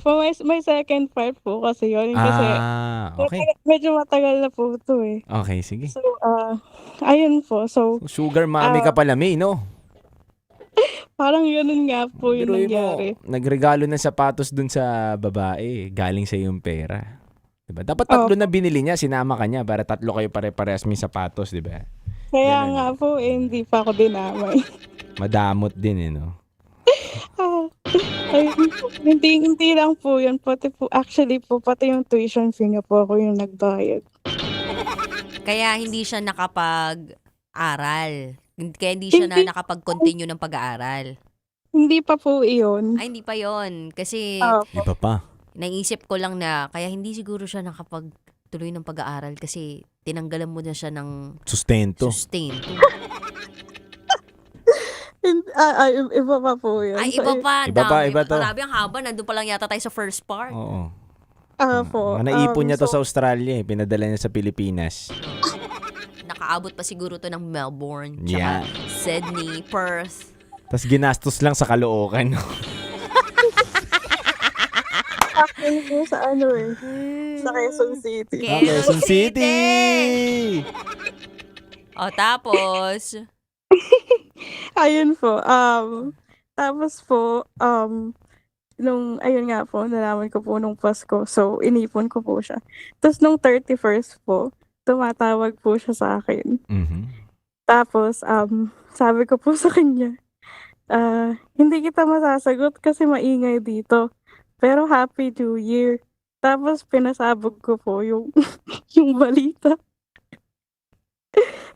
For my second part po kasi yun. Kasi Okay. medyo matagal na po ito eh. Okay, sige. So, ayun po. So, Sugar mommy ka pala, May, no? parang ganun nga po yung Biruin mo, nangyari. nagregalo ng sapatos dun sa babae, galing sa yung pera. 'Di ba? Dapat 3 na binili niya, sinama ka niya para 3 kayo pare-parehas may sapatos, 'di ba? Kaya nga po, hindi pa ako dinamay. Madamot din eh, no? Ay, hindi lang po yun. Pati po, actually po, pati yung tuition fee niya po ako yung nagbayad. Kaya hindi siya nakapag-aral. Kaya hindi siya na nakapag-continue ng pag-aaral. Hindi pa po iyon. Ay, hindi pa yon. Kasi, Iba pa. naisip ko lang na, kaya hindi siguro siya nakapag-tuloy ng pag-aaral kasi tinanggalan mo na siya ng Sustento. Iba pa po yun. Ay, iba pa. Iba pa, iba to. Grabe ang haba. Nandun pa lang yata tayo sa first part. Oo. Po. Naipon niya to sa Australia eh. Pinadala niya sa Pilipinas. Nakaabot pa siguro to ng Melbourne, Yeah. tsaka Sydney, Perth. Tapos ginastos lang sa Caloocan. No? Actually po sa sa Quezon City. Quezon City! O, tapos, Ayun po. Tapos po, ayun nga po, nalaman ko po nung Pasko. So, inipon ko po siya. Tapos nung 31st po, tumatawag po siya sa akin. Tapos, sabi ko po sa kanya, hindi kita masasagot kasi maingay dito. Pero Happy New Year. Tapos, pinasabog ko po yung, yung balita.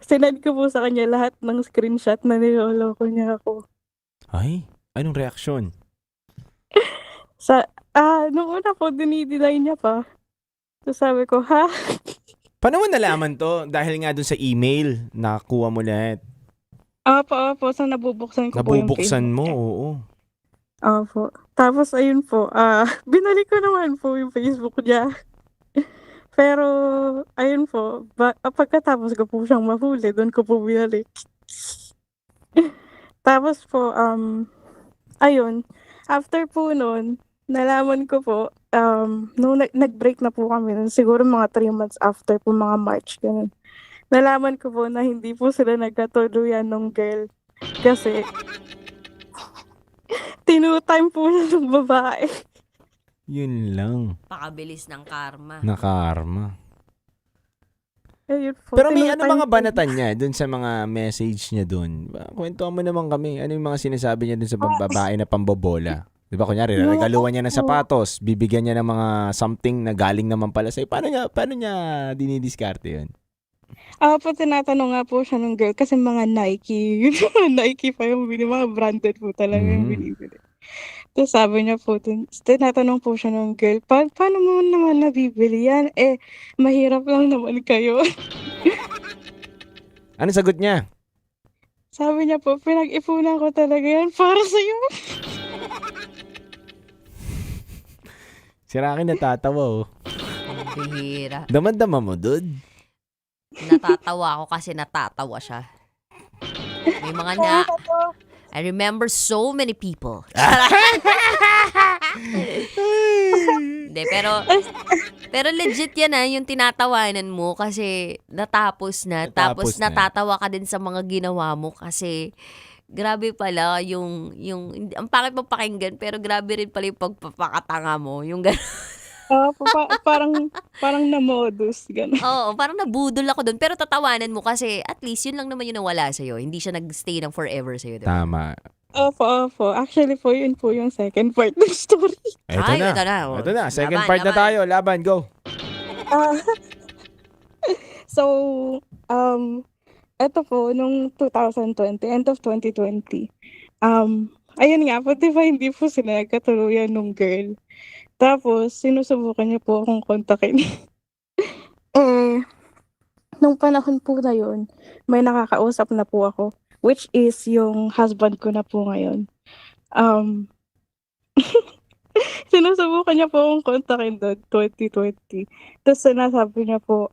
Sinend ko po sa kanya lahat ng screenshot na niloloko niya ako. Ay, anong reaksyon? Nung una po, dinideny niya pa. So sabi ko, ha? Paano mo nalaman to? Dahil nga dun sa email, nakakuha mo lahat. Opo. So nabubuksan ko po yung Nabubuksan Facebook mo, niya. oo. Opo. Tapos ayun po, binalik ko naman po yung Facebook niya. Pero, ayun po, pagkatapos ko po siyang mahuli, doon ko po binalik. Tapos po, ayun, after po noon, nalaman ko po, nung nag-break na po kami, siguro mga 3 months after po, mga March, ganun. Nalaman ko po na hindi po sila nagkatuluyan nung girl. Kasi, tinutime po siya ng babae. Yun lang. pakabilis ng karma. Nakarma. Ayun po, Pero may ano tinutime mga po. banatan niya dun sa mga message niya dun? Kwentuhan mo naman kami. Ano yung mga sinasabi niya dun sa babae na pambobola? Di ba kunyari, regaluhan niya ng sapatos, bibigyan niya ng mga something na galing naman pala sa'yo. Paano niya dinidiskarte yun? Po, tinatanong nga po siya ng girl kasi mga Nike. Nike pa yung mga branded po talaga yung binibili. Tapos sabi niya po, tinatanong po siya ng girl, paano mo naman nabibili yan? Mahirap lang naman kayo. Ano sagot niya? Sabi niya po, pinag-ipunan ko talaga yan para sa'yo. Si Rocky natatawa oh. Bihira. Damad-dama mo, dude. Natatawa ako kasi natatawa siya. May mga I remember so many people. Hindi, pero legit yan yung tinatawanan mo kasi natapos na. Tapos natatawa ka din sa mga ginawa mo kasi grabe pala yung ang pangit mo pakinggan pero grabe rin pala yung pagpapakatanga mo. Yung gano'n. Parang na-modus. Gano'n. Oo, parang nabudol ako doon. Pero tatawanan mo kasi at least yun lang naman yung nawala sa'yo. Hindi siya nag-stay ng forever sa'yo. Diba? Tama. Opo. Actually po, yun po yung second part ng story. Ito na. Ito na. Second part na tayo. Laban, go. So, ito po, nung 2020, end of 2020, ayun nga po, diba hindi po sila nagkatuluyan nung girl. Tapos, sinusubukan niya po akong kontakin. Nung panahon po na yun, may nakakausap na po ako, which is yung husband ko na po ngayon. Sinusubukan niya po akong kontakin doon, 2020. Tapos sinasabi niya po,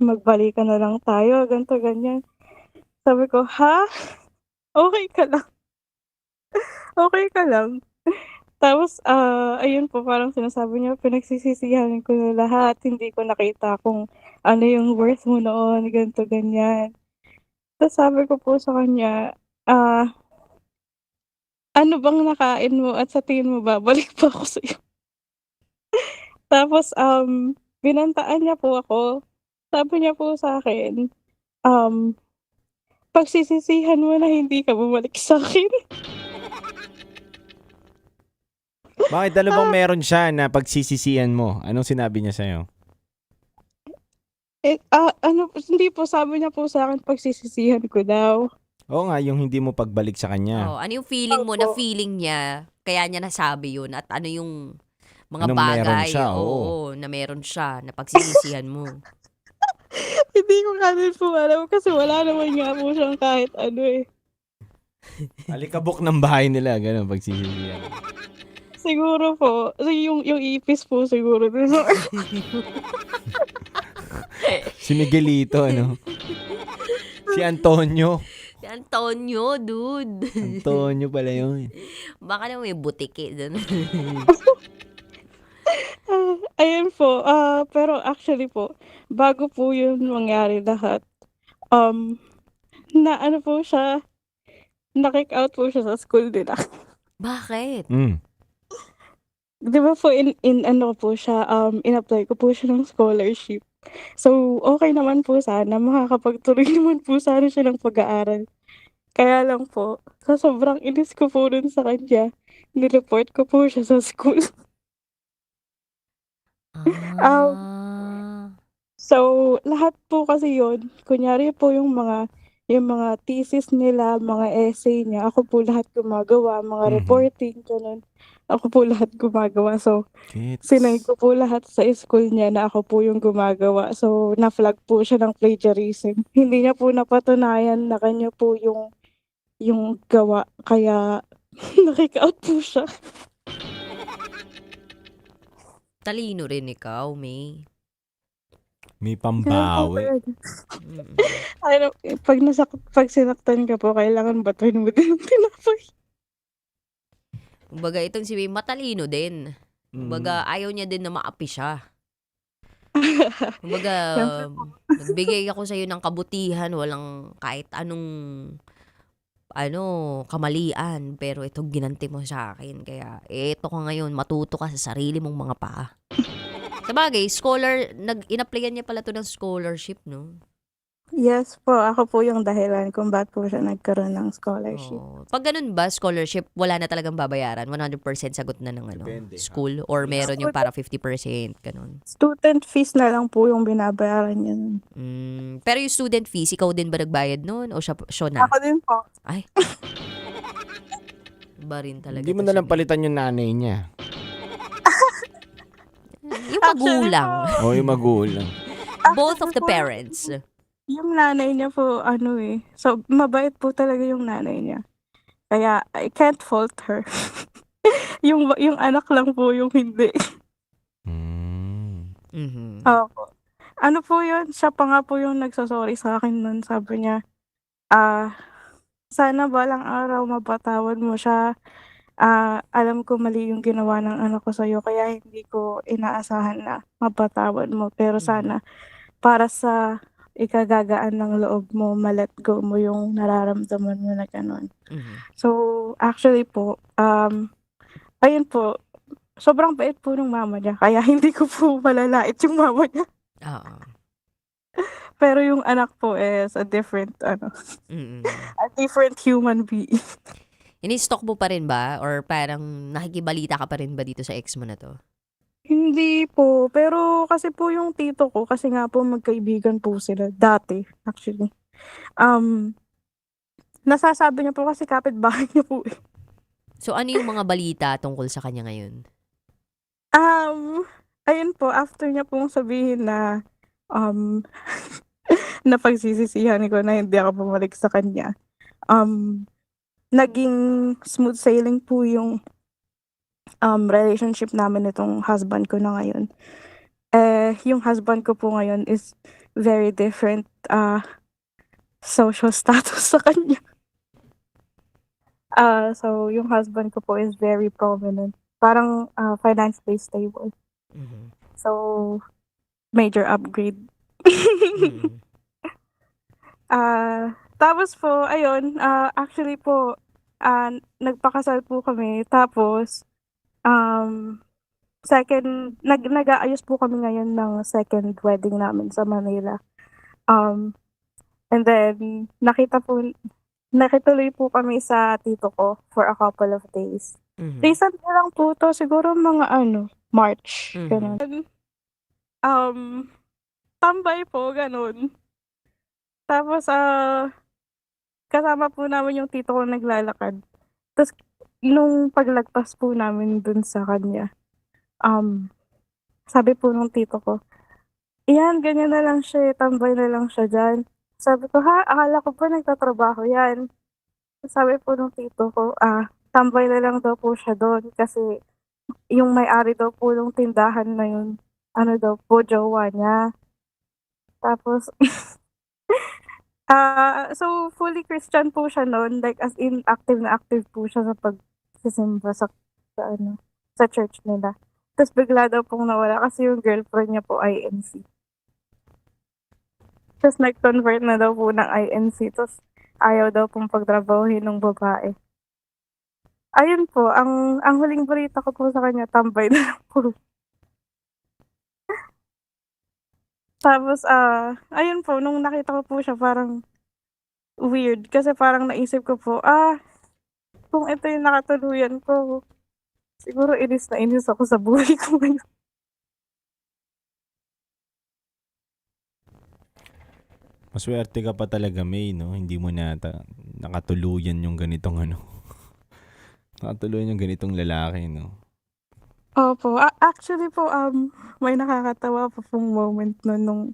magbalikan na lang tayo, ganito, ganyan. Sabi ko, ha? okay ka lang. Okay ka lang. Tapos, ayun po, parang sinasabi niya, pinagsisisihan ko na lahat. Hindi ko nakita kung ano yung worth mo noon, ganito, ganyan. Tapos sabi ko po sa kanya, ano bang nakain mo at sa tingin mo babalik pa ako sa'yo? Tapos, binantaan niya po ako. Sabi niya po sa akin, pagsisisihan mo na hindi ka bumalik sa akin. Bakit ano bang meron siya na pagsisisihan mo? Anong sinabi niya sa'yo? Hindi po, sabi niya po sa akin, pagsisisihan ko daw. Oo nga, yung hindi mo pagbalik sa kanya. Oh, ano yung feeling mo na feeling niya, kaya niya nasabi yun, at ano yung mga Anong meron bagay siya, na meron siya, na pagsisisihan mo. Hindi ko nga din po alam kasi wala naman nga po siyang kahit ano eh. Alikabok ng bahay nila, gano'n, pagsisisihan. Siguro po, yung ipis po siguro. Si Miguelito, ano? Si Antonio. Si Antonio, dude. Antonio pala yun. Baka naman may butike doon. Ayun po, pero actually po, bago po yun mangyari lahat, na ano po siya, na-kick out po siya sa school nila. Bakit? Di ba po, ano po siya, in-apply ko po siya ng scholarship. So, okay naman po sana, makakapagtuloy naman po sana siya ng pag-aaral. Kaya lang po, sa sobrang inis ko po dun sa kanya, nireport ko po siya sa school. So, lahat po kasi yun, kunyari po yung mga thesis nila, mga essay niya, ako po lahat gumagawa, mga reporting, ganun. Ako po lahat gumagawa. So, sinend ko po lahat sa school niya na ako po yung gumagawa. So, na-flag po siya ng plagiarism. Hindi niya po napatunayan na kanya po yung gawa. Kaya, nakik-out po siya. Talino rin ikaw, May. May pambawi. Pag sinaktan ka po, kailangan batuhin mo din ang tinapay. Kumbaga, itong si May matalino din. Kumbaga, ayaw niya din na maapi siya. Kumbaga, nagbigay ako sa'yo ng kabutihan, walang kahit anong kamalian, pero ito ginanti mo sa akin. Kaya, ito ka ngayon, matuto ka sa sarili mong mga paa. Sabagay, in-applyan niya pala to ng scholarship, no? Yes po, ako po yung dahilan kung bakit po siya nagkaroon ng scholarship. Pag ganun ba, scholarship, wala na talagang babayaran? 100% sagot na ng school? Or meron yung para 50%, ganun? Student fees na lang po yung binabayaran niya. Pero yung student fees, ikaw din ba nagbayad nun? O siya na? Ako din po. Ay. Ba rin talaga. Hindi mo na lang palitan yung nanay niya. Yung magulang. Yung magulang. Both of the parents. Yung nanay niya po, so mabait po talaga yung nanay niya. Kaya, I can't fault her. yung anak lang po yung hindi. Opo. Ano po yun? Siya pa nga po yung nagsasorry sa akin nun. Sabi niya, sana balang araw mapatawad mo siya. Alam ko mali yung ginawa ng anak ko sa'yo, kaya hindi ko inaasahan na mapatawad mo. Pero sana, para sa ikagagaan ng loob mo, ma-let go mo yung nararamdaman mo na gano'n. So, actually po, ayun po, sobrang bait po ng mama niya, kaya hindi ko po malalait yung mama niya. Pero yung anak po is a different, a different human being. Ini-stalk mo pa rin ba? Or parang nakikibalita ka pa rin ba dito sa ex mo na to? Hindi po, pero kasi po yung tito ko, kasi nga po magkaibigan po sila, dati, actually. Nasasabi niya po kasi kapitbahay niya po eh. So, ano yung mga balita tungkol sa kanya ngayon? Ayun po, after niya pong sabihin na, na pagsisisihan ko na hindi ako bumalik sa kanya, naging smooth sailing po yung relationship namin itong husband ko na ngayon. Yung husband ko po ngayon is very different social status sa kanya. So yung husband ko po is very prominent. Parang financially stable. So major upgrade. Tapos po, ayun, actually po, nagpakasal po kami. Tapos, nag-aayos po kami ngayon ng second wedding namin sa Manila. And then, nakituloy po kami sa tito ko for a couple of days. Recent lang po to, siguro mga March. Ganun. Tambay po, ganun. Tapos, kasama po namin yung tito ko naglalakad. Tapos, nung paglagpas po namin dun sa kanya, sabi po nung tito ko, "Iyan, ganyan na lang siya, tambay na lang siya dyan." Sabi ko, "Ha? Akala ko pa nagtatrabaho yan." Sabi po nung tito ko, tambay na lang daw po siya doon kasi yung may-ari daw po ng tindahan na yun, daw po, jowa niya. Tapos, so fully Christian po siya noon, like as in active na active po siya sa pagsisimba sa church nila. Tapos bigla daw pong nawala kasi yung girlfriend niya po INC. Tapos nag-convert na daw po ng INC, tapos ayaw daw pong pagtrabahuhin ng babae. Ayun po, ang huling balita ko po sa kanya, tambay na lang po. Tapos, ayun po, nung nakita ko po siya, parang weird. Kasi parang naisip ko po, kung ito yung nakatuluyan ko, siguro inis na inis ako sa buhay ko ngayon. Maswerte ka pa talaga, May, no? Hindi mo nakatuluyan yung ganitong nakatuluyan yung ganitong lalaki, no? Opo. Actually po, may nakakatawa po pong moment nung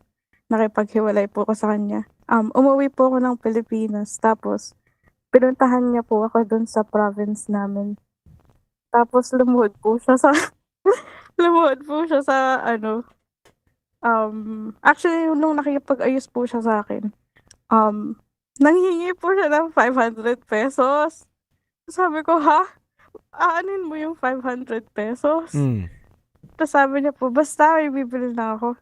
nakipaghiwalay po ako sa kanya. Umuwi po ako ng Pilipinas, tapos pinuntahan niya po ako dun sa province namin. Tapos lumuhod po siya sa actually nung nakikipag-ayos po siya sa akin, nanghingi po siya ng 500 pesos. Sabi ko, "Ha? Aanin mo yung 500 pesos?" Tapos sabi niya po, "Basta may bibili na ako."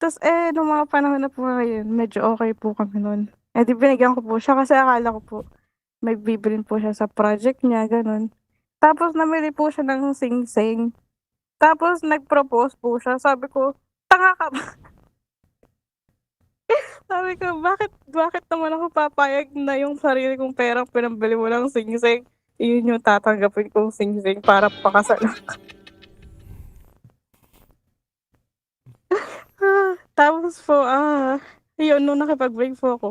Tapos nung mga panahon na po ngayon, medyo okay po kami nun. Di binigyan ko po siya kasi akala ko po may bibilin po siya sa project niya, ganun. Tapos namili po siya ng sing-sing. Tapos nag-propose po siya. Sabi ko, "Tanga ka ba?" Sabi ko, bakit naman ako papayag na yung sarili kong perang pinambili mo ng sing-sing, yun yung tatanggapin kong sing-sing para pakasalan ka. Tapos po, yun, nung nakipag-break po ako,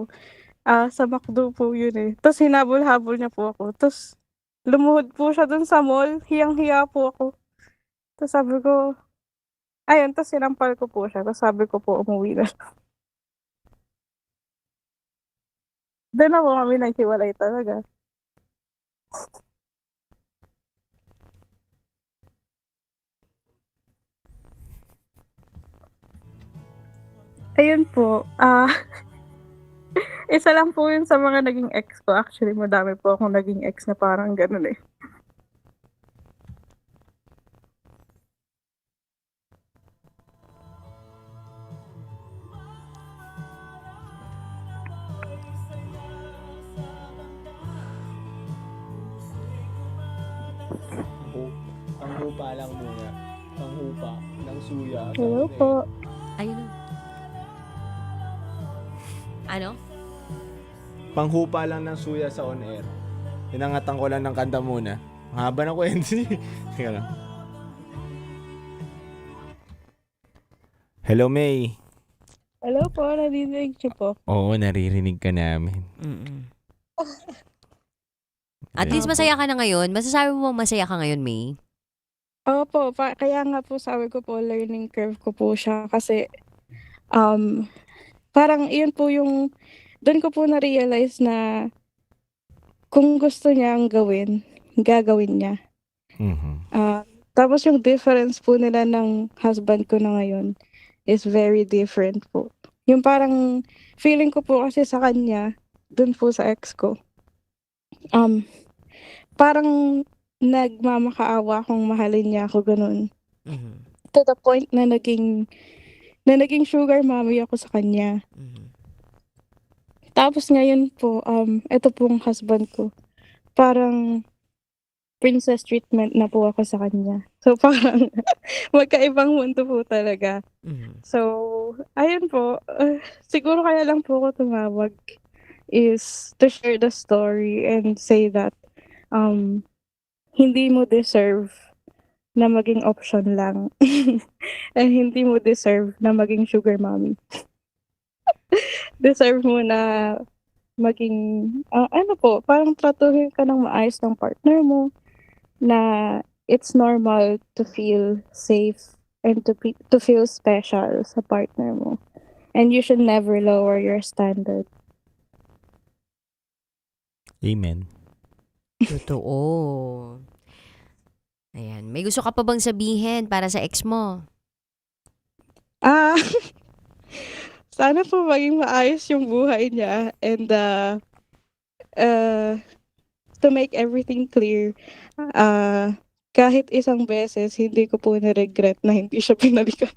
sa McDo po yun eh. Tapos hinabol-habol niya po ako. Tapos lumuhod po siya dun sa mall, hiyang-hiya po ako. Tapos sabi ko, ayun, tapos sinampal ko po siya. Tapos sabi ko po, umuwi na siya. Doon na po kami naghiwalay talaga. Ayun po, isa lang po yun sa mga naging ex ko. Actually, madami po akong naging ex na parang ganun eh. Ang hupa lang muna. Ang hupa ng suya. Hello po. Ayun na. Ano? Panghupa lang ng suya sa on air. Inangatan ko lang ng kanta muna. Ang haba ng kwento. Teka lang. Hello, May. Hello po, narinig niyo po. Oo, naririnig ka namin. At least masaya ka na ngayon. Masasabi mo masaya ka ngayon, May? Opo, kaya nga po sabi ko po, learning curve ko po siya kasi parang iyon po yung, doon ko po na-realize na kung gusto niyang gawin, gagawin niya. Tapos yung difference po nila ng husband ko na ngayon is very different po. Yung parang feeling ko po kasi sa kanya, doon po sa ex ko, parang nagmamakaawa akong mahalin niya ako ganun. Mhm. To the point na naging sugar mommy ako sa kanya. Tapos ngayon po, ito pong husband ko, parang princess treatment na po ako sa kanya. So parang magkaibang mundo po talaga. So, ayun po, siguro kaya lang po ako tumawag is to share the story and say that hindi mo deserve na maging option lang. And hindi mo deserve na maging sugar mommy. Deserve mo na maging, ano po, parang tratuhin ka ng maayos ng partner mo, na it's normal to feel safe and to feel special sa partner mo. And you should never lower your standard. Amen. Totoo. Ayan. May gusto ka pa bang sabihin para sa ex mo? Ah, sana po maging maayos yung buhay niya and to make everything clear, kahit isang beses, hindi ko po na-regret na hindi siya pinalikan.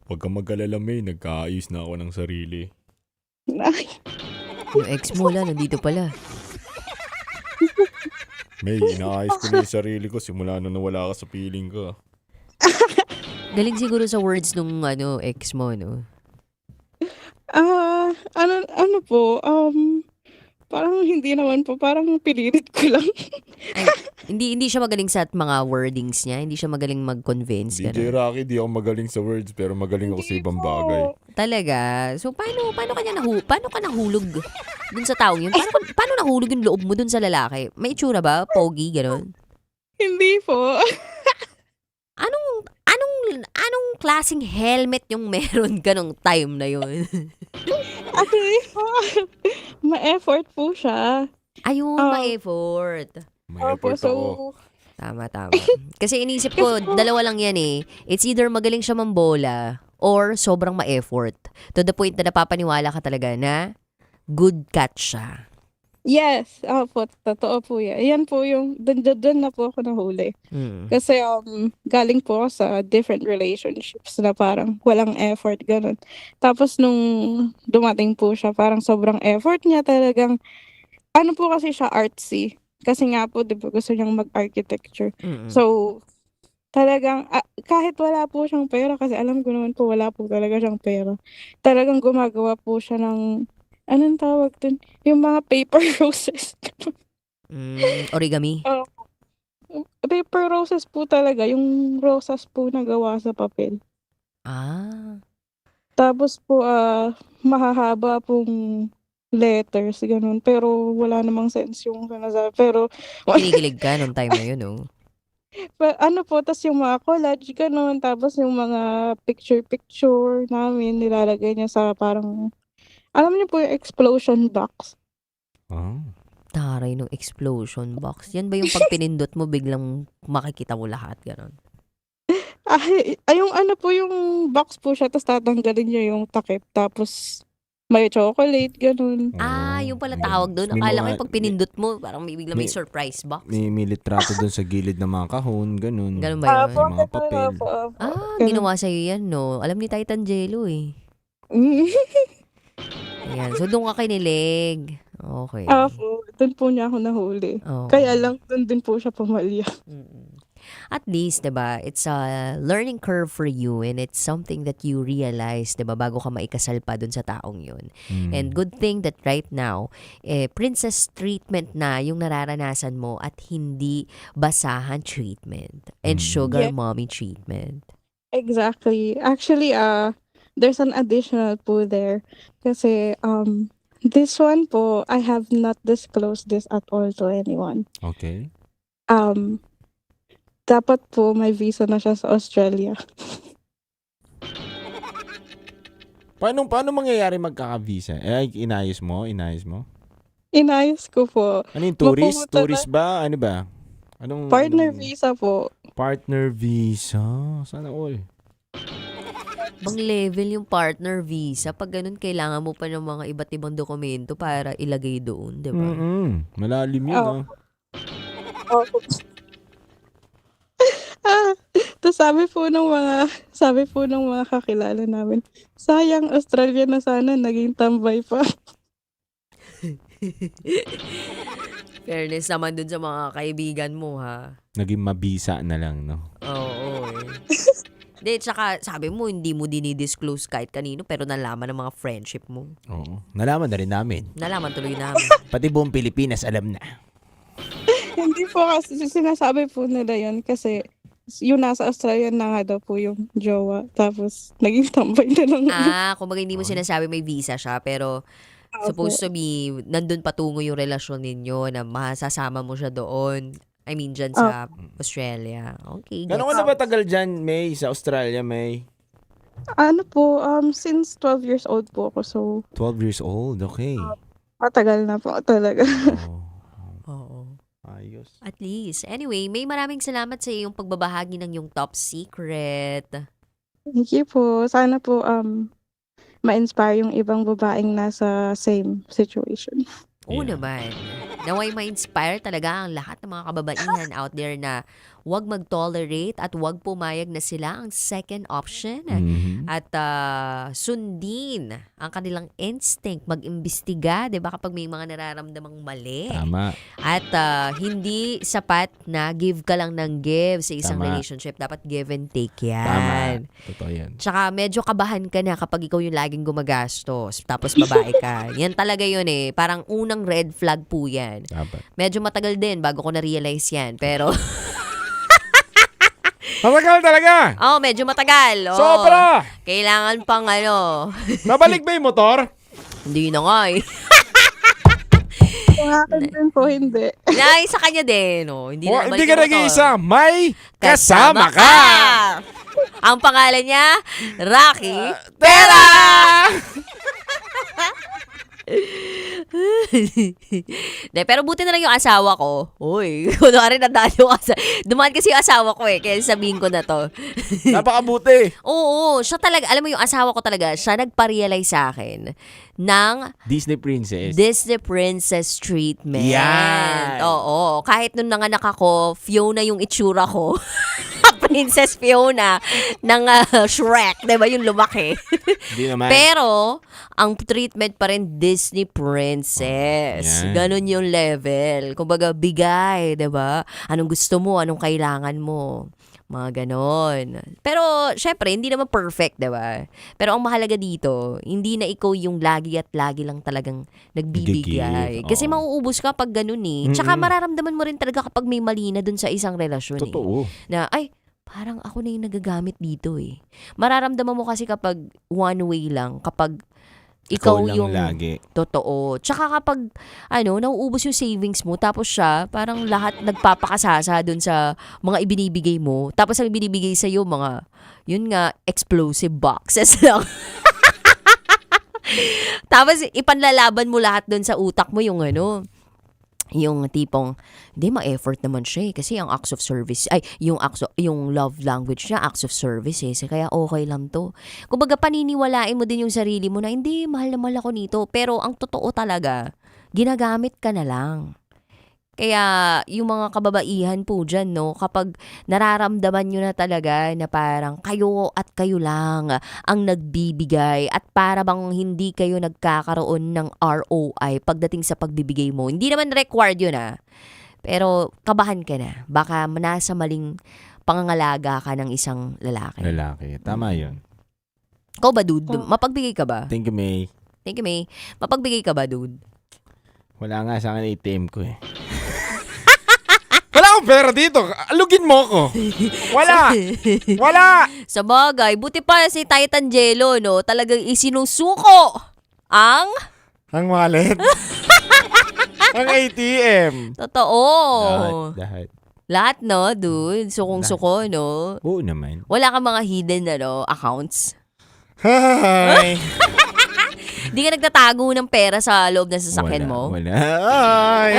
Huwag kang mag-alala, May. Nagkaayos na ako ng sarili. Ay, Yung ex mo wala, nandito pala. May, inaayos ko na yung sarili ko simula nung nawala ka sa feeling ko. Galing siguro sa words nung ex mo, no? ano po, parang hindi naman po, parang pinilit ko lang. Ay, hindi siya magaling sa mga wordings niya. Hindi siya magaling mag-convince. DJ Ganun. Rocky, di ako magaling sa words pero magaling ako sa ibang bagay. Talaga. So, paano ka nahulog dun sa taong yun? Paano nahulog yung loob mo dun sa lalaki? May itsura ba? Pogi, gano'n? Hindi po. Anong klaseng helmet yung meron ka nung time na yun? Actually po, ma-effort po siya. Ayun, ma-effort. May-effort so, ako. Tama. Kasi inisip ko, dalawa lang yan eh. It's either magaling siya mambola or sobrang ma-effort. To the point na napapaniwala ka talaga na good catch siya. Yes, po, totoo po yan. Yan po yung, dun na po ako nahuli. Kasi galing po ako sa different relationships na parang walang effort, ganun. Tapos nung dumating po siya, parang sobrang effort niya talagang, ano po kasi siya, artsy. Kasi nga po, di ba, gusto niyang mag-architecture. So, talagang, kahit wala po siyang pera, kasi alam ko naman po, wala po talaga siyang pera. Talagang gumagawa po siya ng, anong tawag dun? Yung mga paper roses. Origami? Paper roses po talaga. Yung rosas po na gawa sa papel. Tapos po, mahahaba pong letters, ganun. Pero wala namang sense yung sinasabi. Pero, Kinikilig ka nung time na yun, no? ano po, tas yung mga collage, ganun. Tapos yung mga picture-picture namin, nilalagay niya sa parang, alam niyo po yung explosion box. Taray nung explosion box. Yan ba yung pag pinindot mo, biglang makikita mo lahat, gano'n? Ay, yung ano po, yung box po siya, tapos tatanggalin niya yung takip, tapos may chocolate, ganun. Yung pala tawag doon. Akala ko yung pag pinindot mo, parang biglang may surprise box. May litrato doon sa gilid ng mga kahon, ganun. Ganun ba yun? May mga papel. Ginawa sa'yo yan, no? Alam ni Titan Jello, eh. Ayan. So, doon ka kinilig. Okay. Doon po niya ako nahuli. Okay. Kaya lang, doon din po siya pumalya. At least, diba, it's a learning curve for you and it's something that you realize, diba, bago ka maikasal pa dun sa taong yun. And good thing that right now, princess treatment na yung nararanasan mo at hindi basahan treatment and sugar mommy treatment. Exactly. Actually, there's an additional po there. Kasi, this one po, I have not disclosed this at all to anyone. Okay. Dapat po may visa na siya sa Australia. Paano mangyayari magkaka-visa? Inayos mo? Inayos ko po. Ano yung tourist? Mapupunta Tourist ba? Ano ba? Partner visa po. Partner visa? Sana all. Bang level yung partner visa. Pag ganun, kailangan mo pa ng mga iba't ibang dokumento para ilagay doon, diba? Malalim yun, Opo. Tapos sabi po ng mga kakilala namin, sayang Australia na sana, naging tambay pa. Fairness naman dun sa mga kaibigan mo, ha? Naging mabisa na lang, no? Oo. Hindi, tsaka sabi mo, hindi mo dinidisclose kahit kanino, pero nalaman ng mga friendship mo. Oo. Nalaman na rin namin. Nalaman tuloy namin. Pati buong Pilipinas alam na. Hindi po kasi sinasabi po nila yun kasi yung nasa Australia na nga daw po yung jowa. Tapos naging tambay na lang. Kumbaga hindi mo sinasabi may visa siya, pero supposed to be, nandun patungo yung relasyon ninyo na masasama mo siya doon. I mean, dyan sa Australia. Okay. Gano'n ka na ba tagal dyan, May, sa Australia, May? Ano po, since 12 years old po ako, so 12 years old, okay. matagal na po talaga. Oo. Ayos. At least. Anyway, may maraming salamat sa iyong pagbabahagi ng yung top secret. Thank you po. Sana po ma-inspire yung ibang babaeng nasa same situation. Oo naman. Naway ma-inspire talaga ang lahat ng mga kababaihan out there na huwag mag-tolerate at huwag pumayag na sila ang second option. At sundin ang kanilang instinct, mag-imbestiga, 'di ba, kapag may mga nararamdamang mali. Tama. At hindi sapat na give ka lang ng give sa isang Tama. relationship. Dapat give and take yan. Tama. Totoo yan. Tsaka medyo kabahan ka na kapag ikaw yung laging gumagastos. Tapos babae ka. Yan talaga yun eh. Parang unang red flag po yan. Dapat. Medyo matagal din bago ko na-realize yan. Pero, Matagal talaga! medyo matagal. Oo. Sobra! Kailangan pang Nabalik ba yung motor? Hindi na nga eh. Kung akin din po, hindi. Nay, sa kanya din. Hindi na Hindi nabalik ka yung motor. nag-iisa. May kasama ka! Ang pangalan niya, Rocky Pera! De, pero buti na lang yung asawa ko. Uy, kunwari nadaan yung asawa. Dumaan kasi yung asawa ko kaya sabihin ko na to. Napakabuti. Oo, siya talaga, alam mo yung asawa ko talaga, siya nagpa-realize sa akin ng Disney Princess. Disney Princess treatment. Yan. Oo, kahit nung nanganak ako, Fiona yung itsura ko. Princess Fiona ng Shrek, 'di ba, yung lumaki. Hindi naman. Pero ang treatment pa rin Disney Princess. Yan. Ganon yung level. Kumbaga bigay, 'di ba? Anong gusto mo, anong kailangan mo. Mga ganon. Pero, syempre, hindi naman perfect, diba? Pero ang mahalaga dito, hindi na ikaw yung lagi at lagi lang talagang nagbibigay. Naggi-give. Kasi Oo. mauubos ka pag ganun eh. Tsaka mararamdaman mo rin talaga kapag may mali na dun sa isang relasyon eh. Totoo. Na, ay, parang ako na yung nagagamit dito eh. Mararamdaman mo kasi kapag one way lang, kapag ikaw lang yung lagi. totoo. Tsaka kapag nauubos yung savings mo, tapos siya parang lahat nagpapakasasa dun sa mga ibinibigay mo. Tapos ang ibinibigay sa iyo mga yun nga explosive boxes lang. Tapos ipanlalaban mo lahat dun sa utak mo yung yung tipong hindi ma-effort naman siya kasi ang acts of service yung love language niya acts of service kaya okay lang to. Kumbaga paniniwalain mo din yung sarili mo na hindi, mahal na mahal ako nito, pero ang totoo talaga ginagamit ka na lang. Kaya yung mga kababaihan po dyan, kapag nararamdaman nyo na talaga na parang kayo at kayo lang ang nagbibigay at para bang hindi kayo nagkakaroon ng ROI pagdating sa pagbibigay mo. Hindi naman required yun pero kabahan ka na. Baka nasa maling pangangalaga ka ng isang lalaki. Tama yun. Ikaw ba, dude? Mapagbigay ka ba? Thank you, May. Thank you, May. Mapagbigay ka ba, dude? Wala nga sa akin ATM ko eh. Wala akong pera dito. Alugin mo ko. Wala. Wala. Sa bagay, buti pa si Titan Jello, talagang isinusuko ang wallet. Ang ATM. Totoo. Lahat. Lahat, dude. Sukong-suko, Oo naman. Wala kang mga hidden, accounts? Hi. Di ka nagtatago ng pera sa loob ng sasakyan mo? Wala. Hi.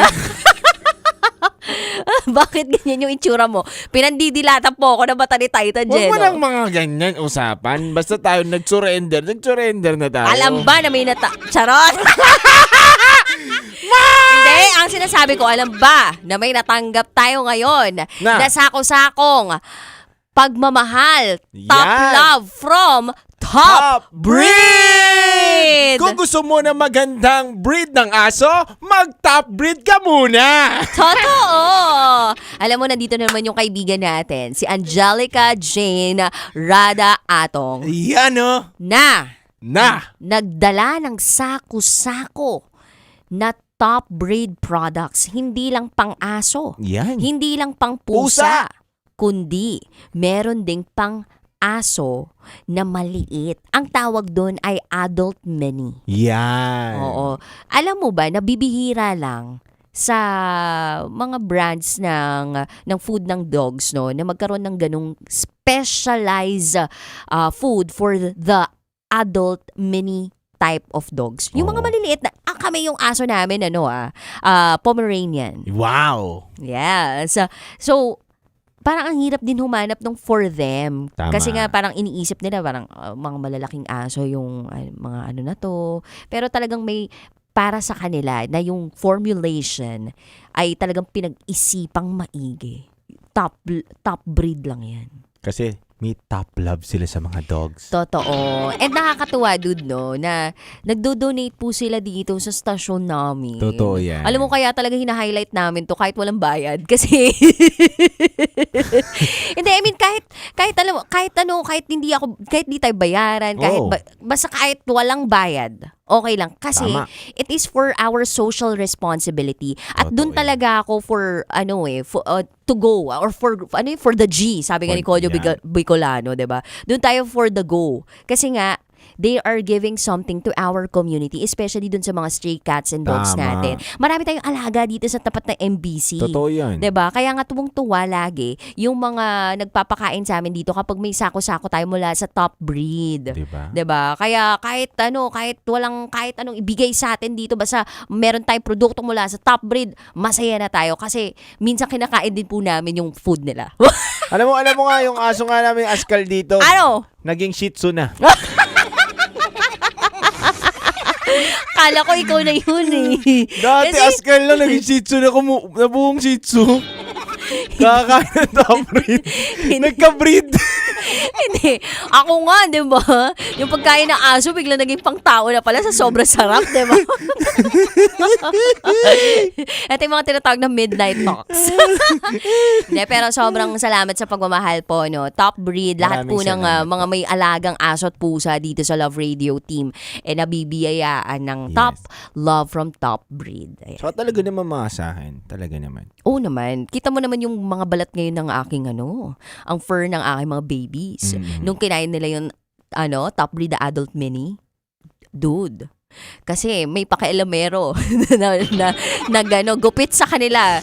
Bakit ganyan yung itsura mo? Pinandidilatan po ako na mata ni Titan Jello. Huwag mo lang mga ganyan usapan. Basta tayo nag-surrender na tayo. Alam ba na may charot? Hindi, ang sinasabi ko, alam ba na may natanggap tayo ngayon Na? na sako-sakong pagmamahal, top Yan. love from Top Breed! Kung gusto mo na magandang breed ng aso, mag-top breed ka muna! Totoo! Alam mo, nandito naman yung kaibigan natin, si Angelica Jane Rada Atong. Yan o! Na nagdala ng sako-sako na top breed products. Hindi lang pang aso. Yan. Hindi lang pang pusa. Kundi meron ding pang aso na maliit. Ang tawag doon ay adult mini. Yan. Oo. Alam mo ba, nabibihira lang sa mga brands ng food ng dogs, no, na magkaroon ng ganung specialized food for the adult mini type of dogs. Yung mga maliliit na, kami yung aso namin, Pomeranian. Wow! Yes. So, parang ang hirap din humanap ng for them. Tama. Kasi nga parang iniisip nila parang mga malalaking aso yung mga ano na to. Pero talagang may para sa kanila na yung formulation ay talagang pinag-isipang maigi. Top breed lang yan. Kasi may top love sila sa mga dogs. Totoo. And nakakatuwa, dude, no, na nagdo-donate po sila dito sa stasyon namin. Totoo yan. Alam mo, kaya talaga hina-highlight namin to kahit walang bayad. Kasi, hindi, I mean, kahit hindi tayo bayaran, basta kahit walang bayad, okay lang. Kasi, Tama. it is for our social responsibility. At doon talaga ako for to go or for the G, sabi nga ni Kojo Bicolano, 'di ba? Doon tayo for the go. Kasi nga they are giving something to our community, especially dun sa mga stray cats and dogs Tama. natin. Marami tayong alaga dito sa tapat ng MBC. Totoo yan. 'Di ba? Kaya nga tuwang-tuwa lagi yung mga nagpapakain sa amin dito kapag may sako-sako tayo mula sa top breed. 'Di ba? Kaya kahit anong ibigay sa atin dito, basta meron tayong produkto mula sa top breed, masaya na tayo kasi minsan kinakain din po namin yung food nila. Alam mo nga yung aso nga namin Askal dito. Ano? Naging Shih Tzu na. Kala ko ikaw na yun Dati Askal lang, naging Shih Tzu na buong Shih Tzu. Kakain ng top breed. Nagka-breed. Hindi. Ako nga, di ba? Yung pagkain ng aso, bigla naging pang tao na pala sa sobrang sarap, di ba? Ito yung mga tinatawag na midnight talks. Hindi, pero sobrang salamat sa pagmamahal po, no? Top breed, lahat po ng mga may alagang aso at pusa dito sa Love Radio team nabibiyayaan ng top love from Top Breed. Ayan. So talaga naman maasahan. Talaga naman. Oo naman. Kita mo naman yung mga balat ngayon ng aking ang fur ng aking mga babies. Nung kinain nila yung Top Breed Adult Mini. Dude. Kasi may pakialamero na gupit sa kanila.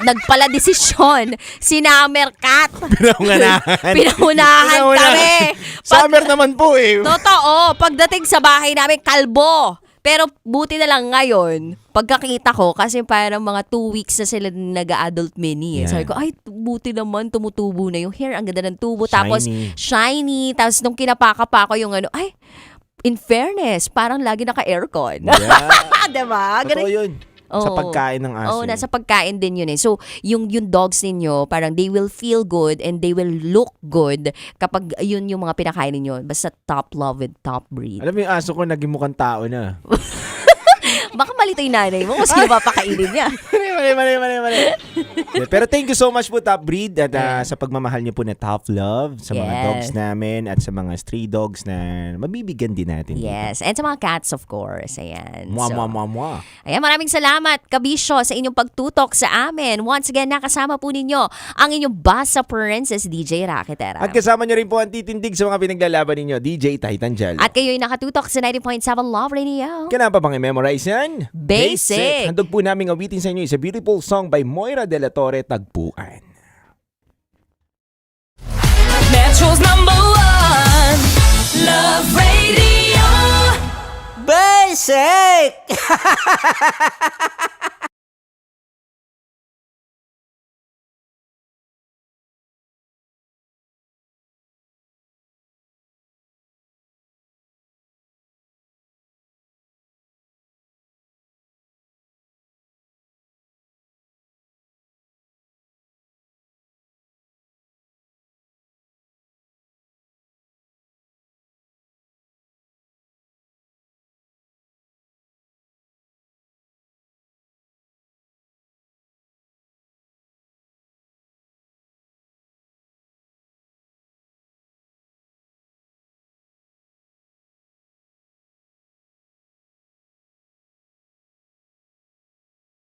Nagpala desisyon. Sinamer cat. Pinaunahan kami. Summer naman po eh. Totoo. Pagdating sa bahay namin, kalbo. Pero buti na lang ngayon, pagkakita ko, kasi parang mga 2 weeks na sila nag-adult mini. Yan. Sabi ko, ay, buti naman, tumutubo na yung hair. Ang ganda ng tubo. Tapos, shiny. Tapos, nung kinapaka pa ko yung ay, in fairness, parang lagi naka-aircon. Yeah. Diba? Totoo yun. Sa pagkain ng aso. Oo, nasa pagkain din yun eh. So, yung dogs ninyo, parang they will feel good and they will look good kapag yun yung mga pinakain ninyo. Basta top love with top breed. Alam mo yung aso ko, naging mukhang tao na. Baka malito yung nanay mo kasi napapakainin niya. Mali. Pero thank you so much po, Top Breed, at sa pagmamahal niyo po na Top Love sa mga dogs namin at sa mga stray dogs na mabibigyan din natin. Yes, and sa mga cats, of course. Ayan. Mwah. Ayan, maraming salamat, Kabisyo, sa inyong pagtutok sa amin. Once again, nakasama po ninyo ang inyong Basa Princess, DJ Raketera. At kasama niyo rin po ang titindig sa mga pinaglalaban ninyo, DJ Titan Jal. At kayo'y nakatutok sa 90.7 Love Radio. Kailangan pa bang i-memorize yan? Basic. Handog po namin awitin sa inyo is a beautiful song by Moira De La Torre, Tagpuan. Metro's #1 Love Radio. Basic!